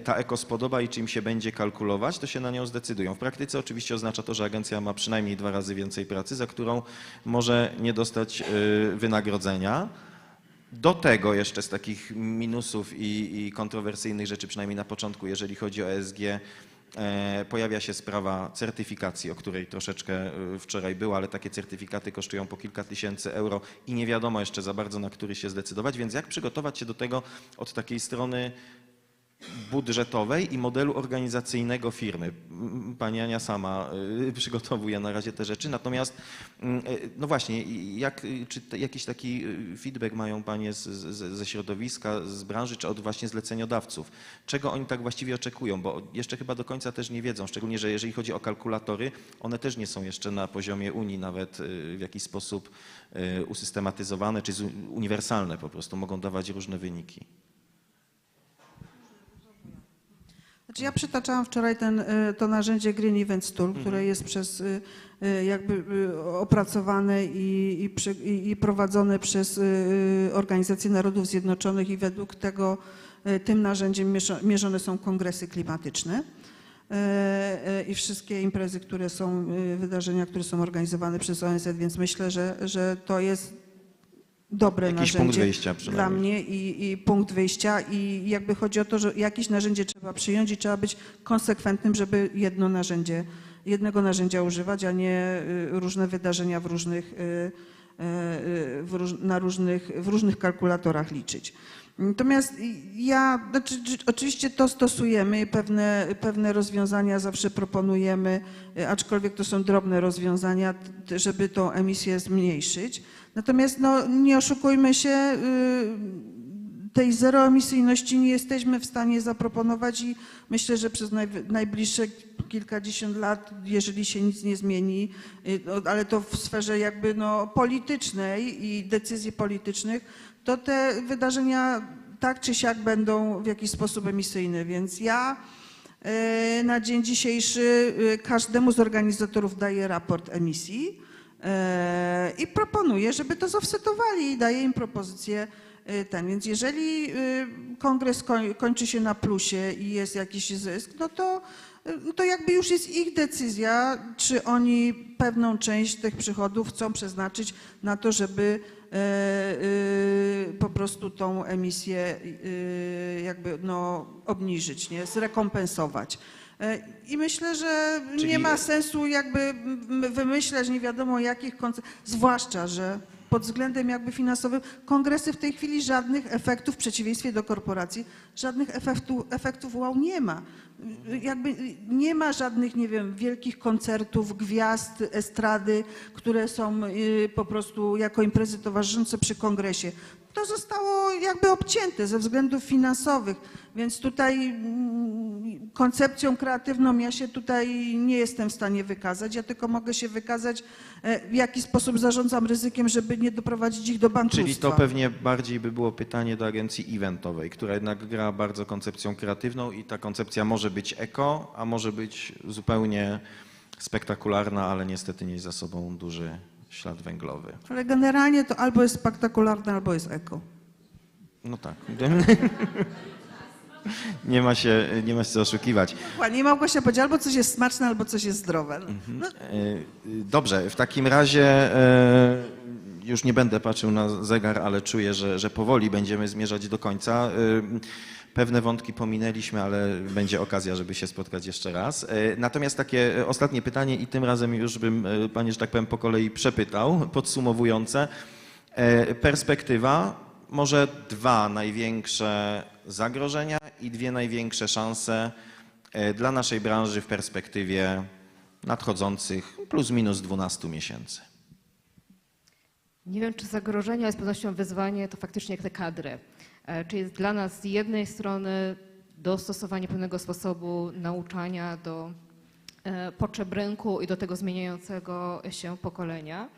ta eko spodoba i czy im się będzie kalkulować, to się na nią zdecydują. W praktyce oczywiście oznacza to, że agencja ma przynajmniej 2 razy więcej pracy, za którą może nie dostać wynagrodzenia. Do tego jeszcze z takich minusów i kontrowersyjnych rzeczy, przynajmniej na początku, jeżeli chodzi o ESG, pojawia się sprawa certyfikacji, o której troszeczkę wczoraj było, ale takie certyfikaty kosztują po kilka tysięcy euro i nie wiadomo jeszcze za bardzo, na który się zdecydować, więc jak przygotować się do tego od takiej strony budżetowej i modelu organizacyjnego firmy. Pani Ania sama przygotowuje na razie te rzeczy, natomiast no właśnie, czy jakiś taki feedback mają Panie ze środowiska, z branży, czy od właśnie zleceniodawców? Czego oni tak właściwie oczekują? Bo jeszcze chyba do końca też nie wiedzą, szczególnie, że jeżeli chodzi o kalkulatory, one też nie są jeszcze na poziomie Unii nawet w jakiś sposób usystematyzowane, czy uniwersalne po prostu, mogą dawać różne wyniki. Znaczy ja przytaczałam wczoraj to narzędzie Green Events Tool, które jest jakby opracowane i prowadzone przez Organizację Narodów Zjednoczonych i według tego tym narzędziem mierzone są kongresy klimatyczne i wszystkie imprezy, które są, wydarzenia, które są organizowane przez ONZ, więc myślę, że to jest dobre jakiś narzędzie punkt wyjścia dla mnie i punkt wyjścia i jakby chodzi o to, że jakieś narzędzie trzeba przyjąć i trzeba być konsekwentnym, żeby jednego narzędzia używać, a nie różne wydarzenia w różnych kalkulatorach liczyć. Natomiast oczywiście to stosujemy, pewne rozwiązania zawsze proponujemy, aczkolwiek to są drobne rozwiązania, żeby tą emisję zmniejszyć. Natomiast no, nie oszukujmy się, tej zeroemisyjności nie jesteśmy w stanie zaproponować i myślę, że przez najbliższe kilkadziesiąt lat, jeżeli się nic nie zmieni, ale to w sferze jakby no, politycznej i decyzji politycznych, to te wydarzenia tak czy siak będą w jakiś sposób emisyjne, więc ja na dzień dzisiejszy każdemu z organizatorów daję raport emisji i proponuję, żeby to zoffsetowali i daję im propozycję Więc jeżeli kongres kończy się na plusie i jest jakiś zysk, no to jakby już jest ich decyzja, czy oni pewną część tych przychodów chcą przeznaczyć na to, żeby po prostu tą emisję jakby no, obniżyć, nie? Zrekompensować. I myślę, że nie ma sensu jakby wymyślać nie wiadomo jakich, zwłaszcza, że pod względem jakby finansowym kongresy w tej chwili żadnych efektów, w przeciwieństwie do korporacji, żadnych efektów wow nie ma. Jakby nie ma żadnych, nie wiem, wielkich koncertów, gwiazd, estrady, które są po prostu jako imprezy towarzyszące przy kongresie. To zostało jakby obcięte ze względów finansowych, więc tutaj koncepcją kreatywną ja się tutaj nie jestem w stanie wykazać. Ja tylko mogę się wykazać, w jaki sposób zarządzam ryzykiem, żeby nie doprowadzić ich do bankructwa. Czyli to pewnie bardziej by było pytanie do agencji eventowej, która jednak gra bardzo koncepcją kreatywną i ta koncepcja może być eko, a może być zupełnie spektakularna, ale niestety nieść za sobą duży ślad węglowy. Ale generalnie to albo jest spektakularne, albo jest eko. No tak. Nie ma się co oszukiwać. Dokładnie, Małgosia powiedziała, albo coś jest smaczne, albo coś jest zdrowe. No, Dobrze, w takim razie już nie będę patrzył na zegar, ale czuję, że powoli będziemy zmierzać do końca. Pewne wątki pominęliśmy, ale będzie okazja, żeby się spotkać jeszcze raz. Natomiast takie ostatnie pytanie i tym razem już bym Panie, że tak powiem, po kolei przepytał, podsumowujące. Perspektywa, może 2 największe zagrożenia i 2 największe szanse dla naszej branży w perspektywie nadchodzących plus minus 12 miesięcy. Nie wiem, czy zagrożenia, z pewnością wyzwanie to faktycznie jak te kadry. Czy jest dla nas z jednej strony dostosowanie pewnego sposobu nauczania do potrzeb rynku i do tego zmieniającego się pokolenia.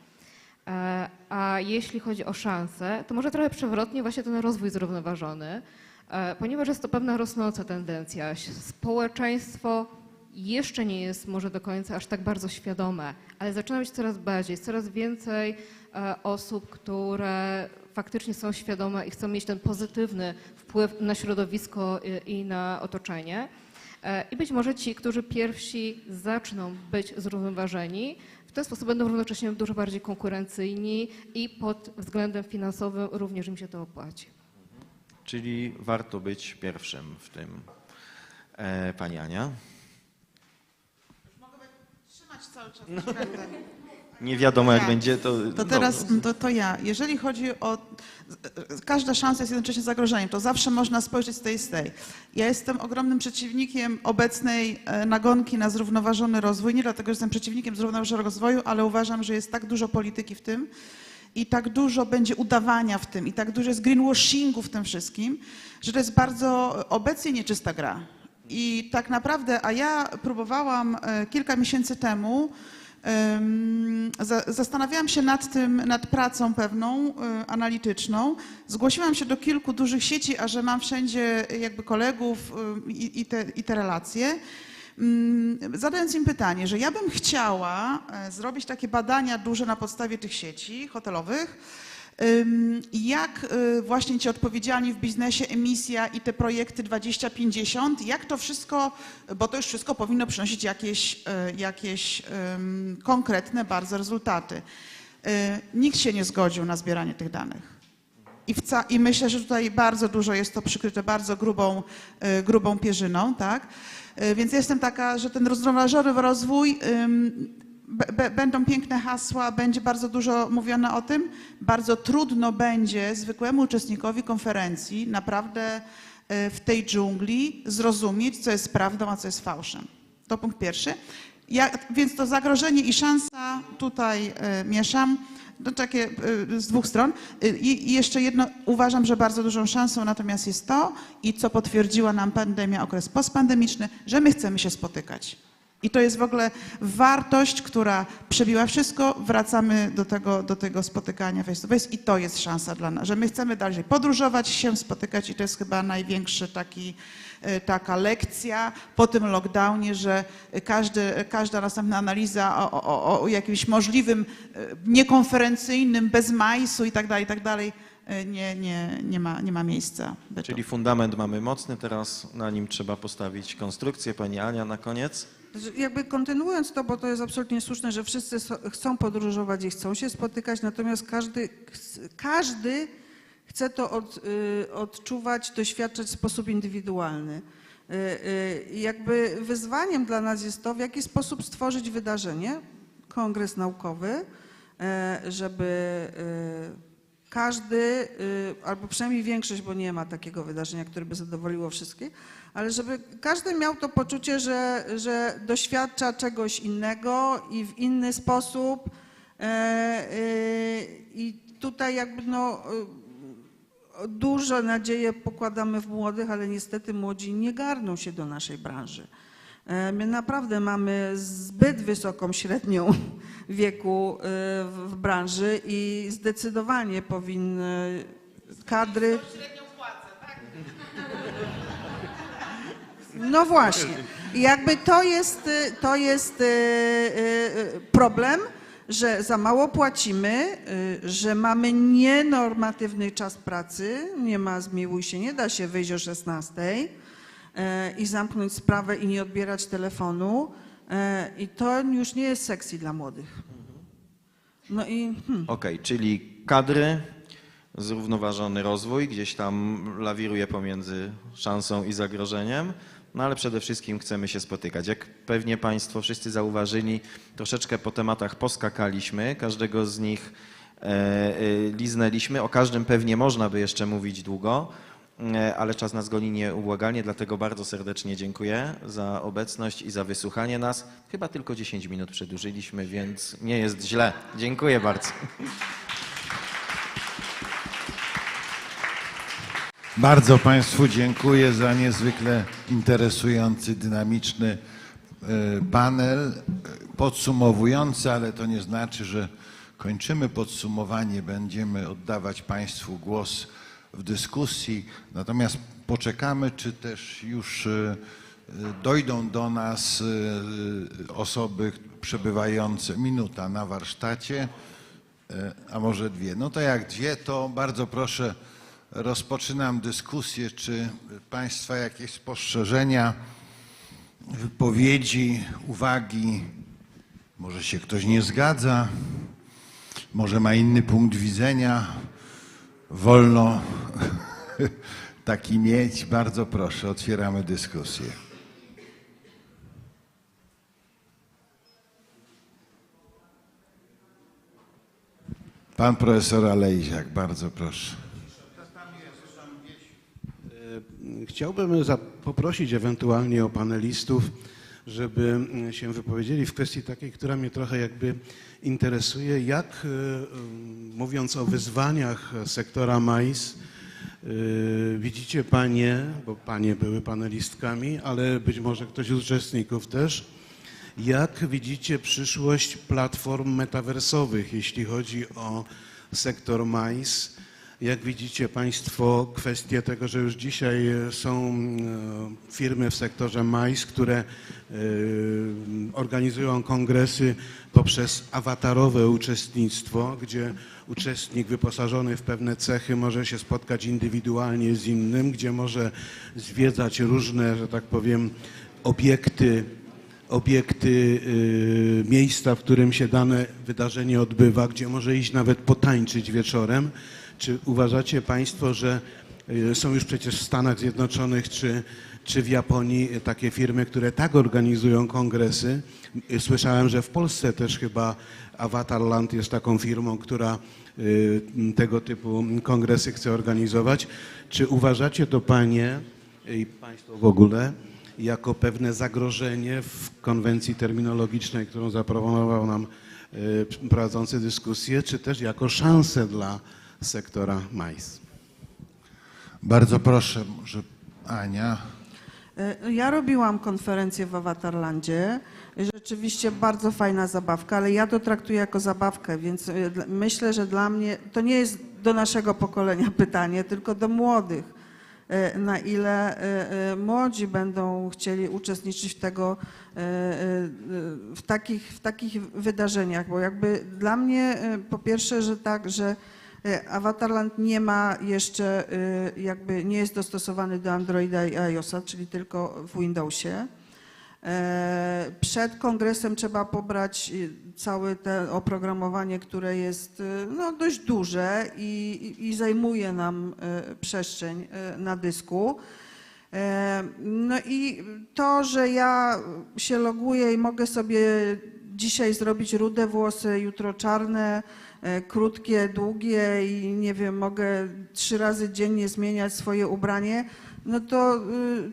A jeśli chodzi o szanse, to może trochę przewrotnie właśnie ten rozwój zrównoważony, ponieważ jest to pewna rosnąca tendencja. Społeczeństwo jeszcze nie jest może do końca aż tak bardzo świadome, ale zaczyna być coraz bardziej, jest coraz więcej osób, które faktycznie są świadome i chcą mieć ten pozytywny wpływ na środowisko i na otoczenie. I być może ci, którzy pierwsi zaczną być zrównoważeni, w ten sposób będą równocześnie dużo bardziej konkurencyjni i pod względem finansowym również im się to opłaci. Czyli warto być pierwszym w tym. Pani Ania? Mogę trzymać cały czas. Nie wiadomo jak Ja. będzie, to... To teraz to ja. Jeżeli chodzi o... Każda szansa jest jednocześnie zagrożeniem. To zawsze można spojrzeć z tej. Ja jestem ogromnym przeciwnikiem obecnej nagonki na zrównoważony rozwój. Nie dlatego, że jestem przeciwnikiem zrównoważonego rozwoju, ale uważam, że jest tak dużo polityki w tym i tak dużo będzie udawania w tym i tak dużo jest greenwashingu w tym wszystkim, że to jest bardzo obecnie nieczysta gra. I tak naprawdę, a ja próbowałam kilka miesięcy temu, zastanawiałam się nad tym, nad pracą pewną, analityczną. Zgłosiłam się do kilku dużych sieci, a że mam wszędzie jakby kolegów i te relacje, zadając im pytanie, że ja bym chciała zrobić takie badania duże na podstawie tych sieci hotelowych, jak właśnie ci odpowiedzialni w biznesie, emisja i te projekty 2050, jak to wszystko, bo to już wszystko powinno przynosić jakieś konkretne bardzo rezultaty. Nikt się nie zgodził na zbieranie tych danych. I myślę, że tutaj bardzo dużo jest to przykryte bardzo grubą pierzyną, tak? Więc jestem taka, że ten zrównoważony rozwój, będą piękne hasła, będzie bardzo dużo mówione o tym. Bardzo trudno będzie zwykłemu uczestnikowi konferencji naprawdę w tej dżungli zrozumieć, co jest prawdą, a co jest fałszem. To punkt pierwszy. Więc to zagrożenie i szansa tutaj mieszam. To takie z 2 stron. I jeszcze jedno, uważam, że bardzo dużą szansą natomiast jest to, i co potwierdziła nam pandemia, okres postpandemiczny, że my chcemy się spotykać. I to jest w ogóle wartość, która przebiła wszystko, wracamy do tego spotykania face to face i to jest szansa dla nas, że my chcemy dalej podróżować, się spotykać i to jest chyba największy taka lekcja po tym lockdownie, że każda następna analiza o jakimś możliwym niekonferencyjnym, bez majsu i tak dalej, nie ma miejsca. Czyli fundament mamy mocny, teraz na nim trzeba postawić konstrukcję. Pani Ania na koniec. Jakby kontynuując to, bo to jest absolutnie słuszne, że wszyscy chcą podróżować i chcą się spotykać, natomiast każdy chce to odczuwać, doświadczać w sposób indywidualny. Jakby wyzwaniem dla nas jest to, w jaki sposób stworzyć wydarzenie, kongres naukowy, żeby każdy, albo przynajmniej większość, bo nie ma takiego wydarzenia, które by zadowoliło wszystkich, ale żeby każdy miał to poczucie, że doświadcza czegoś innego i w inny sposób. I tutaj jakby duże nadzieje pokładamy w młodych, ale niestety młodzi nie garną się do naszej branży. My naprawdę mamy zbyt wysoką średnią wieku w branży i zdecydowanie powinny kadry... No właśnie. I jakby to jest problem, że za mało płacimy, że mamy nienormatywny czas pracy, nie ma zmiłuj się, nie da się wyjść o 16 i zamknąć sprawę i nie odbierać telefonu i to już nie jest sexy dla młodych. No i... Okej, czyli kadry, zrównoważony rozwój, gdzieś tam lawiruje pomiędzy szansą i zagrożeniem, no ale przede wszystkim chcemy się spotykać. Jak pewnie Państwo wszyscy zauważyli, troszeczkę po tematach poskakaliśmy, każdego z nich liznęliśmy, o każdym pewnie można by jeszcze mówić długo, ale czas nas goni nieubłagalnie, dlatego bardzo serdecznie dziękuję za obecność i za wysłuchanie nas. Chyba tylko 10 minut przedłużyliśmy, więc nie jest źle. Dziękuję bardzo. Bardzo Państwu dziękuję za niezwykle interesujący, dynamiczny panel, podsumowujący, ale to nie znaczy, że kończymy podsumowanie, będziemy oddawać Państwu głos w dyskusji, natomiast poczekamy, czy też już dojdą do nas osoby przebywające, minuta na warsztacie, a może 2. No to jak 2, to bardzo proszę, rozpoczynam dyskusję. Czy Państwa jakieś spostrzeżenia, wypowiedzi, uwagi? Może się ktoś nie zgadza, może ma inny punkt widzenia. Wolno taki mieć. Bardzo proszę, otwieramy dyskusję. Pan profesor Alejziak, bardzo proszę. Chciałbym poprosić ewentualnie o panelistów, żeby się wypowiedzieli w kwestii takiej, która mnie trochę jakby interesuje. Jak, mówiąc o wyzwaniach sektora MAIS, widzicie Panie, bo Panie były panelistkami, ale być może ktoś z uczestników też, jak widzicie przyszłość platform metaversowych, jeśli chodzi o sektor MAIS? Jak widzicie Państwo kwestię tego, że już dzisiaj są firmy w sektorze MAIS, które organizują kongresy poprzez awatarowe uczestnictwo, gdzie uczestnik wyposażony w pewne cechy może się spotkać indywidualnie z innym, gdzie może zwiedzać różne, że tak powiem, obiekty, miejsca, w którym się dane wydarzenie odbywa, gdzie może iść nawet potańczyć wieczorem. Czy uważacie Państwo, że są już przecież w Stanach Zjednoczonych czy w Japonii takie firmy, które tak organizują kongresy? Słyszałem, że w Polsce też chyba Avatarland jest taką firmą, która tego typu kongresy chce organizować. Czy uważacie to Panie i Państwo w ogóle jako pewne zagrożenie w konwencji terminologicznej, którą zaproponował nam prowadzący dyskusję, czy też jako szansę dla sektora MAIS? Bardzo proszę, może Ania. Ja robiłam konferencję w Avatarlandzie. Rzeczywiście bardzo fajna zabawka, ale ja to traktuję jako zabawkę, więc myślę, że dla mnie to nie jest do naszego pokolenia pytanie, tylko do młodych. Na ile młodzi będą chcieli uczestniczyć w takich wydarzeniach, bo jakby dla mnie po pierwsze, że tak, że Avatarland nie ma jeszcze, jakby nie jest dostosowany do Androida i iOS-a, czyli tylko w Windowsie. Przed kongresem trzeba pobrać całe to oprogramowanie, które jest no, dość duże i zajmuje nam przestrzeń na dysku. No i to, że ja się loguję i mogę sobie dzisiaj zrobić rude włosy, jutro czarne, krótkie, długie i nie wiem, mogę 3 razy dziennie zmieniać swoje ubranie, no to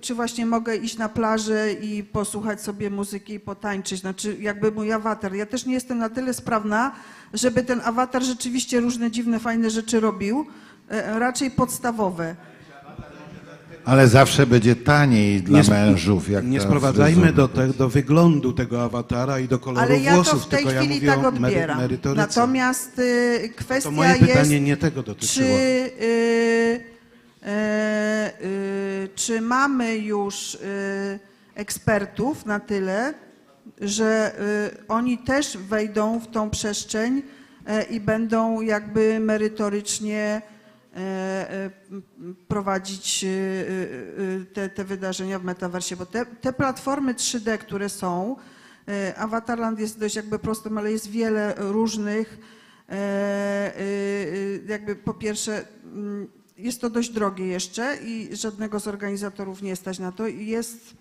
czy właśnie mogę iść na plażę i posłuchać sobie muzyki i potańczyć, znaczy jakby mój awatar. Ja też nie jestem na tyle sprawna, żeby ten awatar rzeczywiście różne dziwne, fajne rzeczy robił, raczej podstawowe. Ale zawsze będzie taniej dla mężów. Jak Nie ta sprowadzajmy fryzura. do wyglądu tego awatara i do koloru Ale ja to włosów, w tej tylko ja chwili mówię tak o odbieram. merytoryce. Natomiast To kwestia moje jest, pytanie nie tego dotyczyło. czy mamy już ekspertów na tyle, że oni też wejdą w tą przestrzeń i będą jakby merytorycznie prowadzić te wydarzenia w metaversie, bo te platformy 3D, które są, Avatarland jest dość jakby prostym, ale jest wiele różnych, jakby po pierwsze jest to dość drogie jeszcze i żadnego z organizatorów nie stać na to. Jest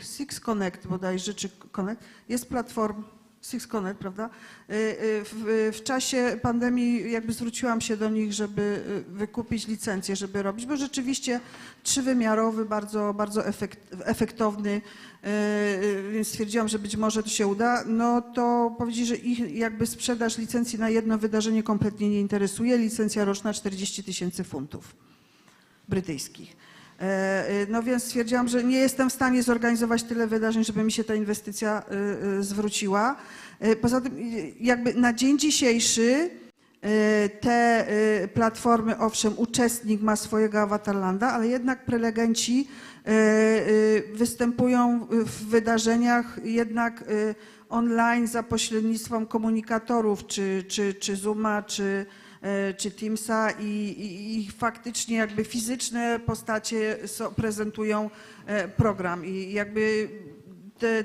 Six Connect bodajże, czy Connect, jest platforma, Six Connect, prawda? W czasie pandemii jakby zwróciłam się do nich, żeby wykupić licencję, żeby robić, bo rzeczywiście trzywymiarowy, bardzo, bardzo efektowny, więc stwierdziłam, że być może to się uda. No to powiedzieli, że ich jakby sprzedaż licencji na jedno wydarzenie kompletnie nie interesuje. Licencja roczna 40 000 funtów brytyjskich. No więc stwierdziłam, że nie jestem w stanie zorganizować tyle wydarzeń, żeby mi się ta inwestycja zwróciła. Poza tym jakby na dzień dzisiejszy te platformy, owszem, uczestnik ma swojego Avatarlanda, ale jednak prelegenci występują w wydarzeniach jednak online za pośrednictwem komunikatorów, czy Zooma, czy Teamsa i faktycznie jakby fizyczne postacie prezentują program i jakby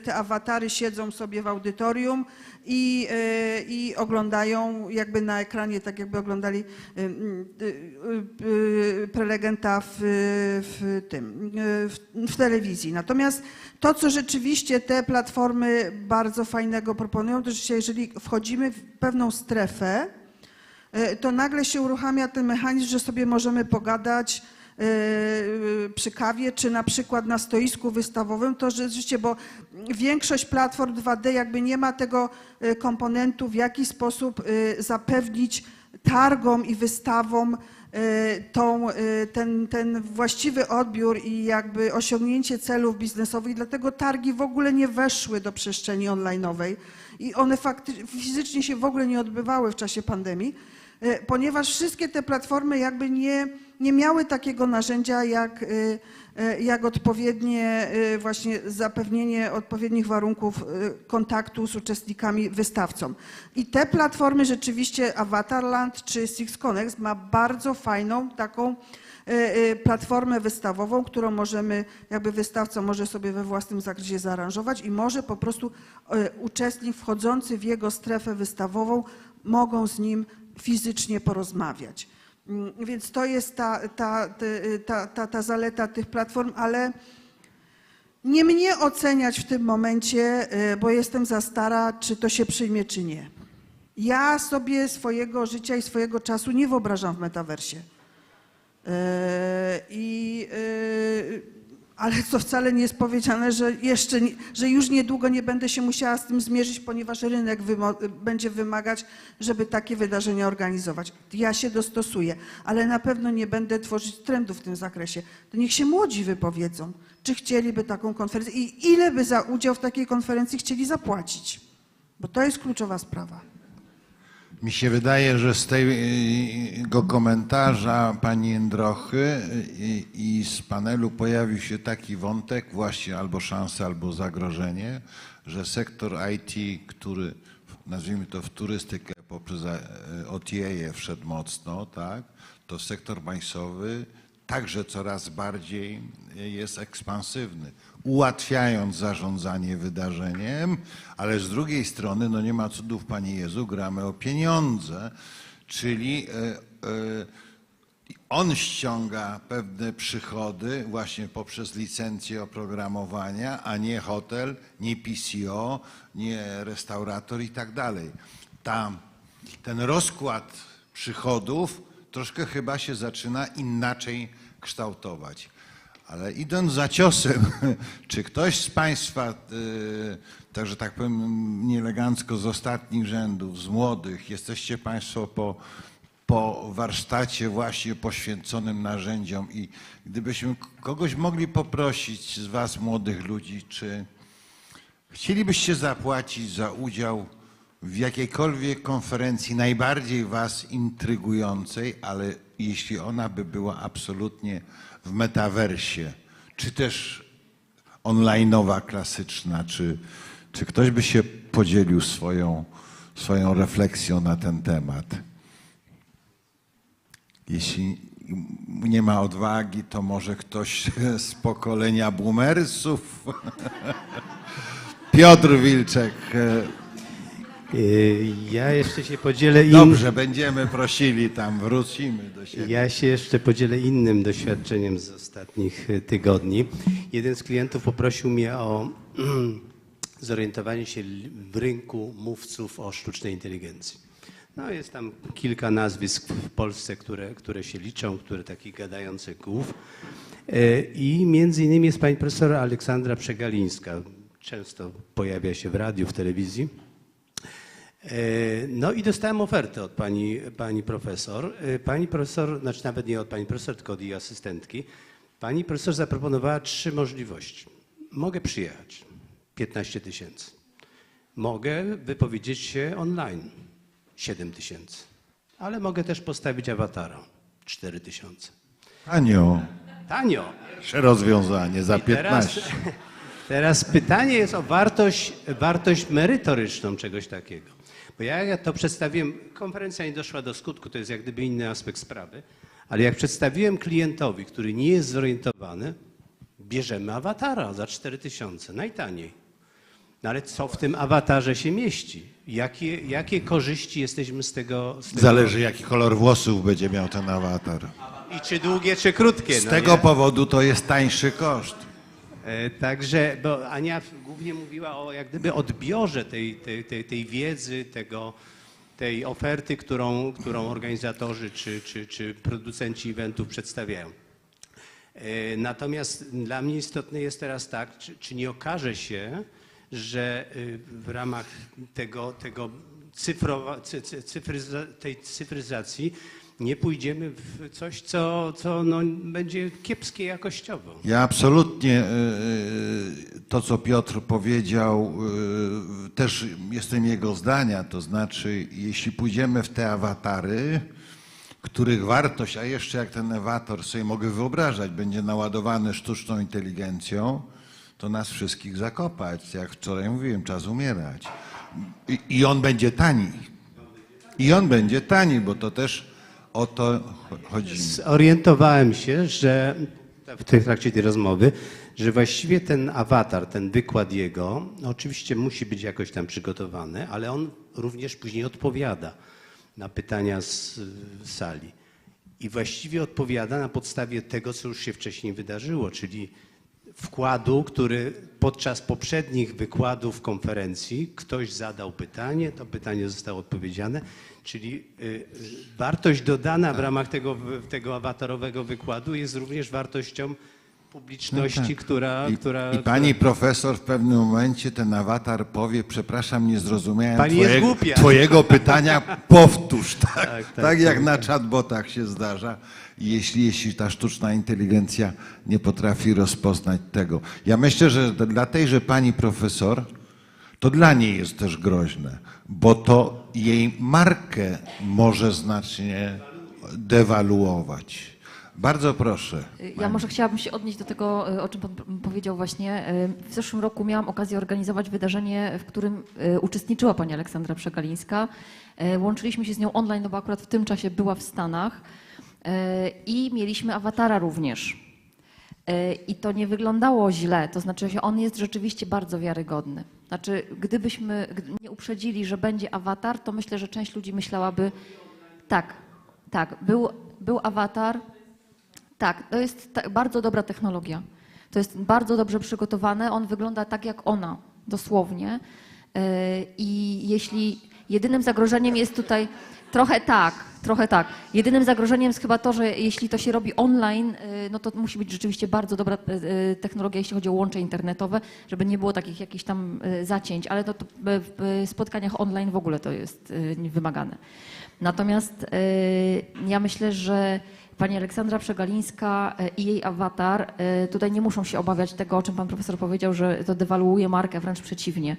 te awatary siedzą sobie w audytorium i oglądają jakby na ekranie, tak jakby oglądali prelegenta w telewizji. Natomiast to, co rzeczywiście te platformy bardzo fajnego proponują, to że jeżeli wchodzimy w pewną strefę, to nagle się uruchamia ten mechanizm, że sobie możemy pogadać przy kawie, czy na przykład na stoisku wystawowym, to rzeczywiście, bo większość platform 2D jakby nie ma tego komponentu, w jaki sposób zapewnić targom i wystawom ten właściwy odbiór i jakby osiągnięcie celów biznesowych, dlatego targi w ogóle nie weszły do przestrzeni online'owej i one fizycznie się w ogóle nie odbywały w czasie pandemii, ponieważ wszystkie te platformy jakby nie miały takiego narzędzia jak odpowiednie właśnie zapewnienie odpowiednich warunków kontaktu z uczestnikami, wystawcą. I te platformy rzeczywiście, Avatarland czy Six Connect ma bardzo fajną taką platformę wystawową, którą możemy, jakby wystawca może sobie we własnym zakresie zaaranżować i może po prostu uczestnik wchodzący w jego strefę wystawową mogą z nim fizycznie porozmawiać. Więc to jest ta zaleta tych platform, ale nie mnie oceniać w tym momencie, bo jestem za stara, czy to się przyjmie, czy nie. Ja sobie swojego życia i swojego czasu nie wyobrażam w metaversie. Ale co wcale nie jest powiedziane, że już niedługo nie będę się musiała z tym zmierzyć, ponieważ rynek będzie wymagać, żeby takie wydarzenia organizować. Ja się dostosuję, ale na pewno nie będę tworzyć trendów w tym zakresie. To niech się młodzi wypowiedzą, czy chcieliby taką konferencję i ile by za udział w takiej konferencji chcieli zapłacić, bo to jest kluczowa sprawa. Mi się wydaje, że z tego komentarza pani Jędrochy i z panelu pojawił się taki wątek, właśnie albo szansa, albo zagrożenie, że sektor IT, który, nazwijmy to, w turystykę poprzez OTA wszedł mocno, tak, to sektor państwowy także coraz bardziej jest ekspansywny, ułatwiając zarządzanie wydarzeniem, ale z drugiej strony, no nie ma cudów, Panie Jezu, gramy o pieniądze, czyli on ściąga pewne przychody właśnie poprzez licencję oprogramowania, a nie hotel, nie PCO, nie restaurator i tak dalej. Ten rozkład przychodów troszkę chyba się zaczyna inaczej kształtować. Ale idąc za ciosem, czy ktoś z Państwa, także tak powiem nieelegancko z ostatnich rzędów, z młodych, jesteście Państwo po warsztacie właśnie poświęconym narzędziom i gdybyśmy kogoś mogli poprosić z was, młodych ludzi, czy chcielibyście zapłacić za udział w jakiejkolwiek konferencji najbardziej was intrygującej, ale jeśli ona by była absolutnie w metaversie, czy też online'owa, klasyczna, czy ktoś by się podzielił swoją refleksją na ten temat? Jeśli nie ma odwagi, to może ktoś z pokolenia boomersów? Piotr Wilczek. Ja jeszcze się podzielę Dobrze, będziemy prosili tam, wrócimy do siebie. Ja się jeszcze podzielę innym doświadczeniem z ostatnich tygodni. Jeden z klientów poprosił mnie o zorientowanie się w rynku mówców o sztucznej inteligencji. No jest tam kilka nazwisk w Polsce, które się liczą, które takich gadających głów. I między innymi jest pani profesor Aleksandra Przegalińska. Często pojawia się w radiu, w telewizji. No i dostałem ofertę od pani profesor. Pani profesor, znaczy nawet nie od pani profesor, tylko od jej asystentki. Pani profesor zaproponowała 3 możliwości. Mogę przyjechać, 15 000. Mogę wypowiedzieć się online, 7 000. Ale mogę też postawić awatara, 4 000. Tanio. Tanio. Pierwsze rozwiązanie za I 15. Teraz pytanie jest o wartość merytoryczną czegoś takiego. Bo ja to przedstawiłem, konferencja nie doszła do skutku, to jest jak gdyby inny aspekt sprawy, ale jak przedstawiłem klientowi, który nie jest zorientowany, bierzemy awatara za 4 000, najtaniej. No ale co w tym awatarze się mieści? Jakie korzyści jesteśmy z tego? Zależy, jaki kolor włosów będzie miał ten awatar. I czy długie, czy krótkie. Z tego powodu to jest tańszy koszt. Także, bo Ania głównie mówiła o jak gdyby odbiorze tej wiedzy, tej oferty, którą organizatorzy czy producenci eventów przedstawiają. Natomiast dla mnie istotne jest teraz tak, czy nie okaże się, że w ramach tej cyfryzacji nie pójdziemy w coś, co no, będzie kiepskie jakościowo. Ja absolutnie to, co Piotr powiedział, też jestem jego zdania, to znaczy, jeśli pójdziemy w te awatary, których wartość, a jeszcze jak ten awatar sobie mogę wyobrażać, będzie naładowany sztuczną inteligencją, to nas wszystkich zakopać. Jak wczoraj mówiłem, czas umierać. I on będzie tani. I on będzie tani, bo to też o to chodzi. Zorientowałem się, że w trakcie tej rozmowy, że właściwie ten awatar, ten wykład jego, no oczywiście musi być jakoś tam przygotowany, ale on również później odpowiada na pytania z sali. I właściwie odpowiada na podstawie tego, co już się wcześniej wydarzyło, czyli wkładu, który podczas poprzednich wykładów konferencji ktoś zadał pytanie, to pytanie zostało odpowiedziane, czyli wartość dodana w ramach tego awatarowego wykładu jest również wartością publiczności, No tak. która... I pani profesor w pewnym momencie ten awatar powie, przepraszam, nie zrozumiałem Pani jest głupia. twojego pytania, powtórz, tak? Tak, Tak jak na chatbotach się zdarza, jeśli ta sztuczna inteligencja nie potrafi rozpoznać tego. Ja myślę, że dla tejże pani profesor to dla niej jest też groźne, bo to jej markę może znacznie dewaluować. Bardzo proszę. Ja może chciałabym się odnieść do tego, o czym pan powiedział właśnie. W zeszłym roku miałam okazję organizować wydarzenie, w którym uczestniczyła pani Aleksandra Przegalińska. Łączyliśmy się z nią online, no bo akurat w tym czasie była w Stanach i mieliśmy awatara również. I to nie wyglądało źle, to znaczy, że on jest rzeczywiście bardzo wiarygodny. Znaczy, gdybyśmy nie uprzedzili, że będzie awatar, to myślę, że część ludzi myślałaby, tak, był awatar. Tak, to jest bardzo dobra technologia. To jest bardzo dobrze przygotowane. On wygląda tak jak ona, dosłownie. I jeśli jedynym zagrożeniem jest tutaj Trochę tak. Jedynym zagrożeniem jest chyba to, że jeśli to się robi online, no to musi być rzeczywiście bardzo dobra technologia, jeśli chodzi o łącze internetowe, żeby nie było takich jakichś tam zacięć, ale to w spotkaniach online w ogóle to jest wymagane. Natomiast ja myślę, że pani Aleksandra Przegalińska i jej awatar tutaj nie muszą się obawiać tego, o czym pan profesor powiedział, że to dewaluuje markę, wręcz przeciwnie.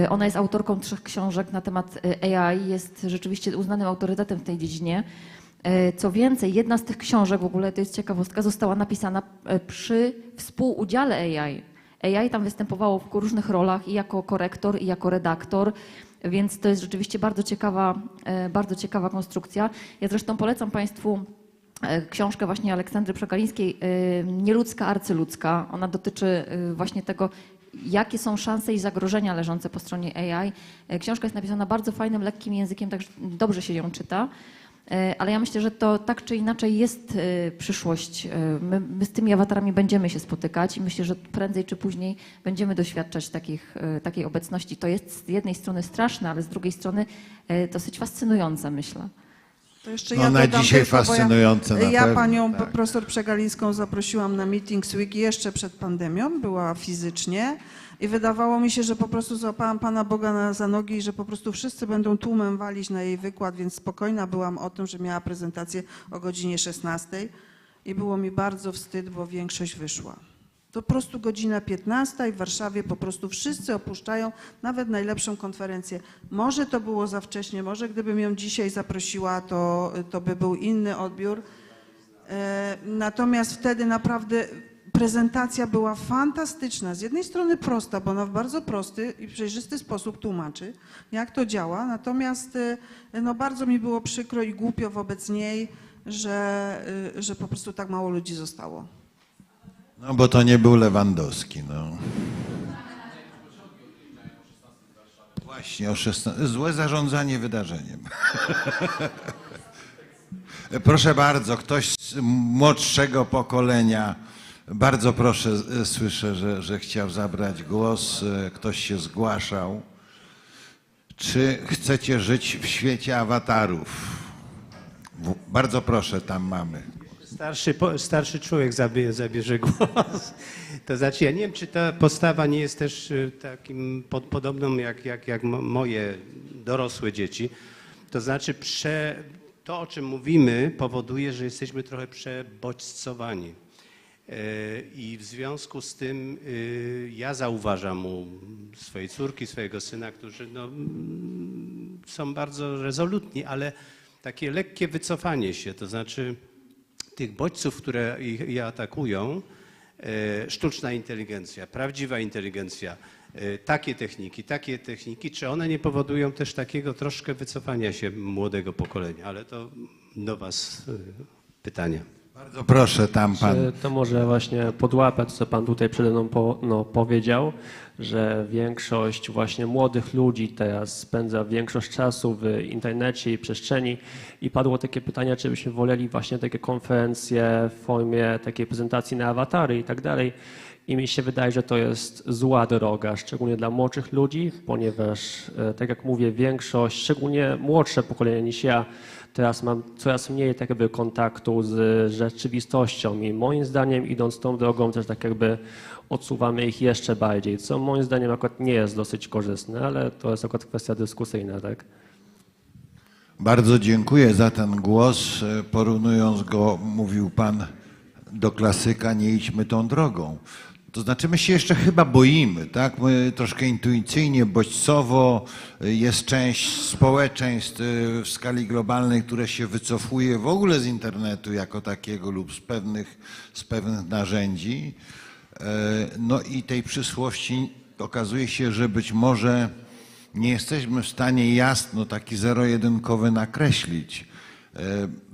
Ona jest autorką 3 książek na temat AI, jest rzeczywiście uznanym autorytetem w tej dziedzinie. Co więcej, jedna z tych książek, w ogóle to jest ciekawostka, została napisana przy współudziale AI. AI tam występowało w różnych rolach i jako korektor, i jako redaktor, więc to jest rzeczywiście bardzo ciekawa konstrukcja. Ja zresztą polecam państwu książkę właśnie Aleksandry Przegalińskiej Nieludzka, arcyludzka. Ona dotyczy właśnie tego, jakie są szanse i zagrożenia leżące po stronie AI. Książka jest napisana bardzo fajnym, lekkim językiem, także dobrze się ją czyta. Ale ja myślę, że to tak czy inaczej jest przyszłość. My z tymi awatarami będziemy się spotykać i myślę, że prędzej czy później będziemy doświadczać takiej obecności. To jest z jednej strony straszne, ale z drugiej strony dosyć fascynujące, myślę. To jeszcze No, na dodam dzisiaj tylko, bo fascynujące na ja pewno, panią tak. profesor Przegalińską zaprosiłam na Meetings Week jeszcze przed pandemią, była fizycznie i wydawało mi się, że po prostu złapałam Pana Boga za nogi i że po prostu wszyscy będą tłumem walić na jej wykład, więc spokojna byłam o tym, że miała prezentację o godzinie 16 i było mi bardzo wstyd, bo większość wyszła. To po prostu godzina 15 i w Warszawie po prostu wszyscy opuszczają nawet najlepszą konferencję. Może to było za wcześnie, może gdybym ją dzisiaj zaprosiła, to by był inny odbiór. Natomiast wtedy naprawdę prezentacja była fantastyczna. Z jednej strony prosta, bo ona w bardzo prosty i przejrzysty sposób tłumaczy, jak to działa. Natomiast no, bardzo mi było przykro i głupio wobec niej, że po prostu tak mało ludzi zostało. No bo to nie był Lewandowski, no. Właśnie o 16. Złe zarządzanie wydarzeniem. Proszę bardzo, ktoś z młodszego pokolenia, bardzo proszę, słyszę, że chciał zabrać głos, ktoś się zgłaszał. Czy chcecie żyć w świecie awatarów? Bardzo proszę, tam mamy. Starszy człowiek zabierze głos. To znaczy, ja nie wiem, czy ta postawa nie jest też takim podobną jak moje dorosłe dzieci. To znaczy, to o czym mówimy powoduje, że jesteśmy trochę przebodźcowani. I w związku z tym ja zauważam u swojej córki, swojego syna, którzy no, są bardzo rezolutni, ale takie lekkie wycofanie się, to znaczy tych bodźców, które je atakują, sztuczna inteligencja, prawdziwa inteligencja, takie techniki, czy one nie powodują też takiego troszkę wycofania się młodego pokolenia? Ale to do Was pytanie. Bardzo proszę, tam pan. To może właśnie podłapać, co pan tutaj przede mną powiedział, że większość właśnie młodych ludzi teraz spędza większość czasu w internecie i przestrzeni i padło takie pytanie, czy byśmy woleli właśnie takie konferencje w formie takiej prezentacji na awatary i tak dalej. I mi się wydaje, że to jest zła droga, szczególnie dla młodszych ludzi, ponieważ, tak jak mówię, większość, szczególnie młodsze pokolenie niż ja, teraz mam coraz mniej tak jakby kontaktu z rzeczywistością i moim zdaniem idąc tą drogą też tak jakby odsuwamy ich jeszcze bardziej, co moim zdaniem akurat nie jest dosyć korzystne, ale to jest akurat kwestia dyskusyjna, tak? Bardzo dziękuję za ten głos. Porównując go, mówił pan, do klasyka, nie idźmy tą drogą. To znaczy my się jeszcze chyba boimy, tak? My troszkę intuicyjnie, bodźcowo, jest część społeczeństw w skali globalnej, które się wycofuje w ogóle z internetu jako takiego lub z pewnych narzędzi. No i tej przyszłości okazuje się, że być może nie jesteśmy w stanie jasno taki zero-jedynkowy nakreślić.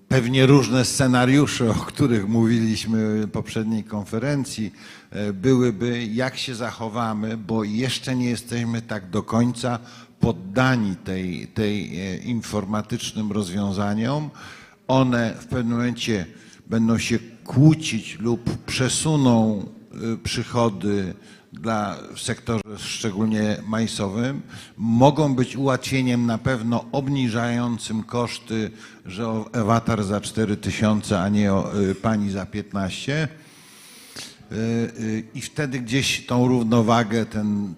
Pewnie różne scenariusze, o których mówiliśmy w poprzedniej konferencji, byłyby, jak się zachowamy, bo jeszcze nie jesteśmy tak do końca poddani tej informatycznym rozwiązaniom. One w pewnym momencie będą się kłócić lub przesuną przychody w sektorze szczególnie majsowym, mogą być ułatwieniem na pewno obniżającym koszty, że awatar za 4000, a nie pani za 15. I wtedy gdzieś tą równowagę,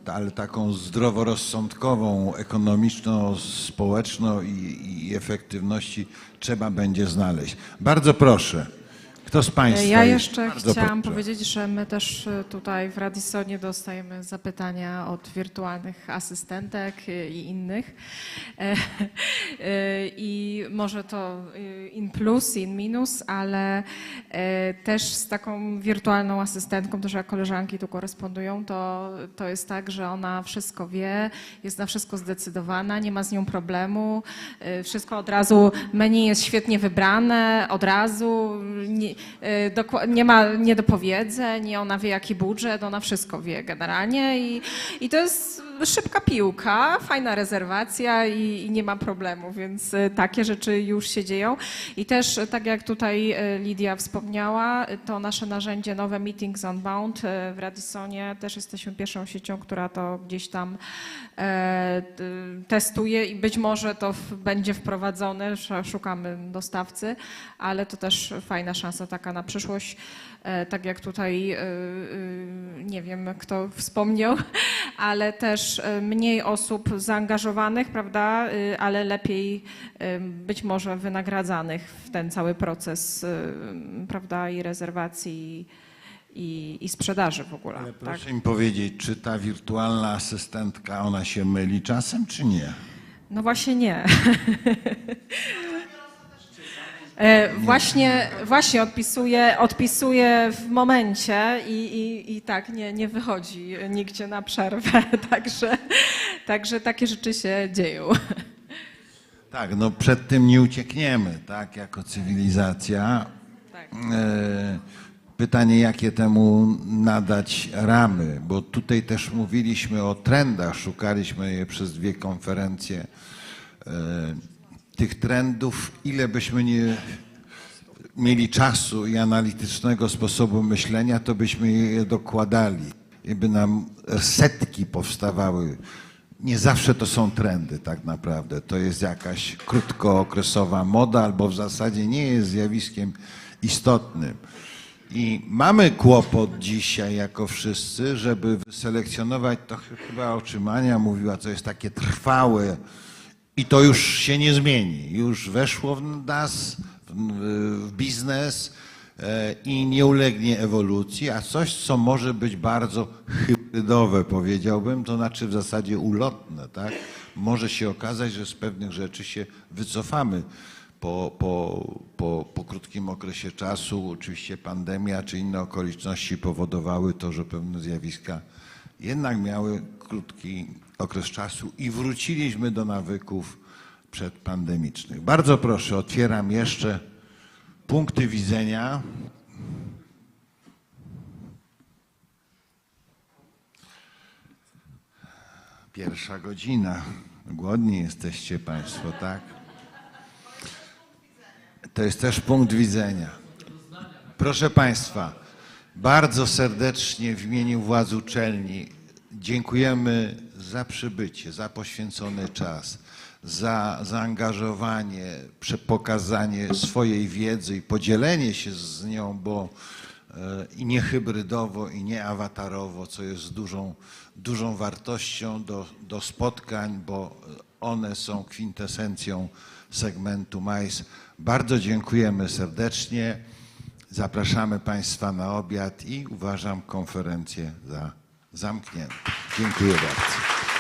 ale taką zdroworozsądkową, ekonomiczną, społeczną i efektywności trzeba będzie znaleźć. Bardzo proszę. Kto z Państwa? Ja jeszcze Bardzo chciałam proszę. powiedzieć, że my też tutaj w Radissonie dostajemy zapytania od wirtualnych asystentek i innych. I może to in plus, in minus, ale też z taką wirtualną asystentką, też jak koleżanki tu korespondują, to jest tak, że ona wszystko wie, jest na wszystko zdecydowana, nie ma z nią problemu, wszystko od razu, menu jest świetnie wybrane, od razu, nie ma niedopowiedzeń, ona wie jaki budżet, ona wszystko wie generalnie i to jest szybka piłka, fajna rezerwacja i nie ma problemu, więc takie rzeczy już się dzieją. I też tak jak tutaj Lidia wspomniała, to nasze narzędzie nowe Meetings Unbound w Radissonie też jesteśmy pierwszą siecią, która to gdzieś tam testuje i być może to będzie wprowadzone, szukamy dostawcy, ale to też fajna szansa taka na przyszłość. Tak jak tutaj, nie wiem kto wspomniał, ale też mniej osób zaangażowanych, prawda, ale lepiej być może wynagradzanych w ten cały proces, prawda, i rezerwacji i sprzedaży w ogóle. Ale tak? proszę mi powiedzieć, czy ta wirtualna asystentka, ona się myli czasem, czy nie? No właśnie nie. Właśnie odpisuję w momencie i tak nie wychodzi nigdzie na przerwę, także takie rzeczy się dzieją. Tak, no przed tym nie uciekniemy, tak, jako cywilizacja. Tak. Pytanie, jakie temu nadać ramy, bo tutaj też mówiliśmy o trendach, szukaliśmy je przez 2 konferencje. Tych trendów, ile byśmy nie mieli czasu i analitycznego sposobu myślenia, to byśmy je dokładali i by nam setki powstawały. Nie zawsze to są trendy tak naprawdę. To jest jakaś krótkookresowa moda albo w zasadzie nie jest zjawiskiem istotnym. I mamy kłopot dzisiaj jako wszyscy, żeby wyselekcjonować, to chyba o czym Ania mówiła, co jest takie trwałe i to już się nie zmieni. Już weszło w nas, w biznes i nie ulegnie ewolucji, a coś, co może być bardzo hybrydowe, powiedziałbym, to znaczy w zasadzie ulotne, tak? Może się okazać, że z pewnych rzeczy się wycofamy po krótkim okresie czasu. Oczywiście pandemia czy inne okoliczności powodowały to, że pewne zjawiska jednak miały krótki okres czasu i wróciliśmy do nawyków przedpandemicznych. Bardzo proszę, otwieram jeszcze punkty widzenia. Pierwsza godzina. Głodni jesteście Państwo, tak? To jest też punkt widzenia. Proszę Państwa, bardzo serdecznie w imieniu władz uczelni dziękujemy za przybycie, za poświęcony czas, za zaangażowanie, pokazanie swojej wiedzy i podzielenie się z nią, bo i nie hybrydowo, i nie awatarowo, co jest dużą wartością do spotkań, bo one są kwintesencją segmentu MAIS. Bardzo dziękujemy serdecznie. Zapraszamy Państwa na obiad i uważam konferencję za zamkniętą. Dziękuję bardzo.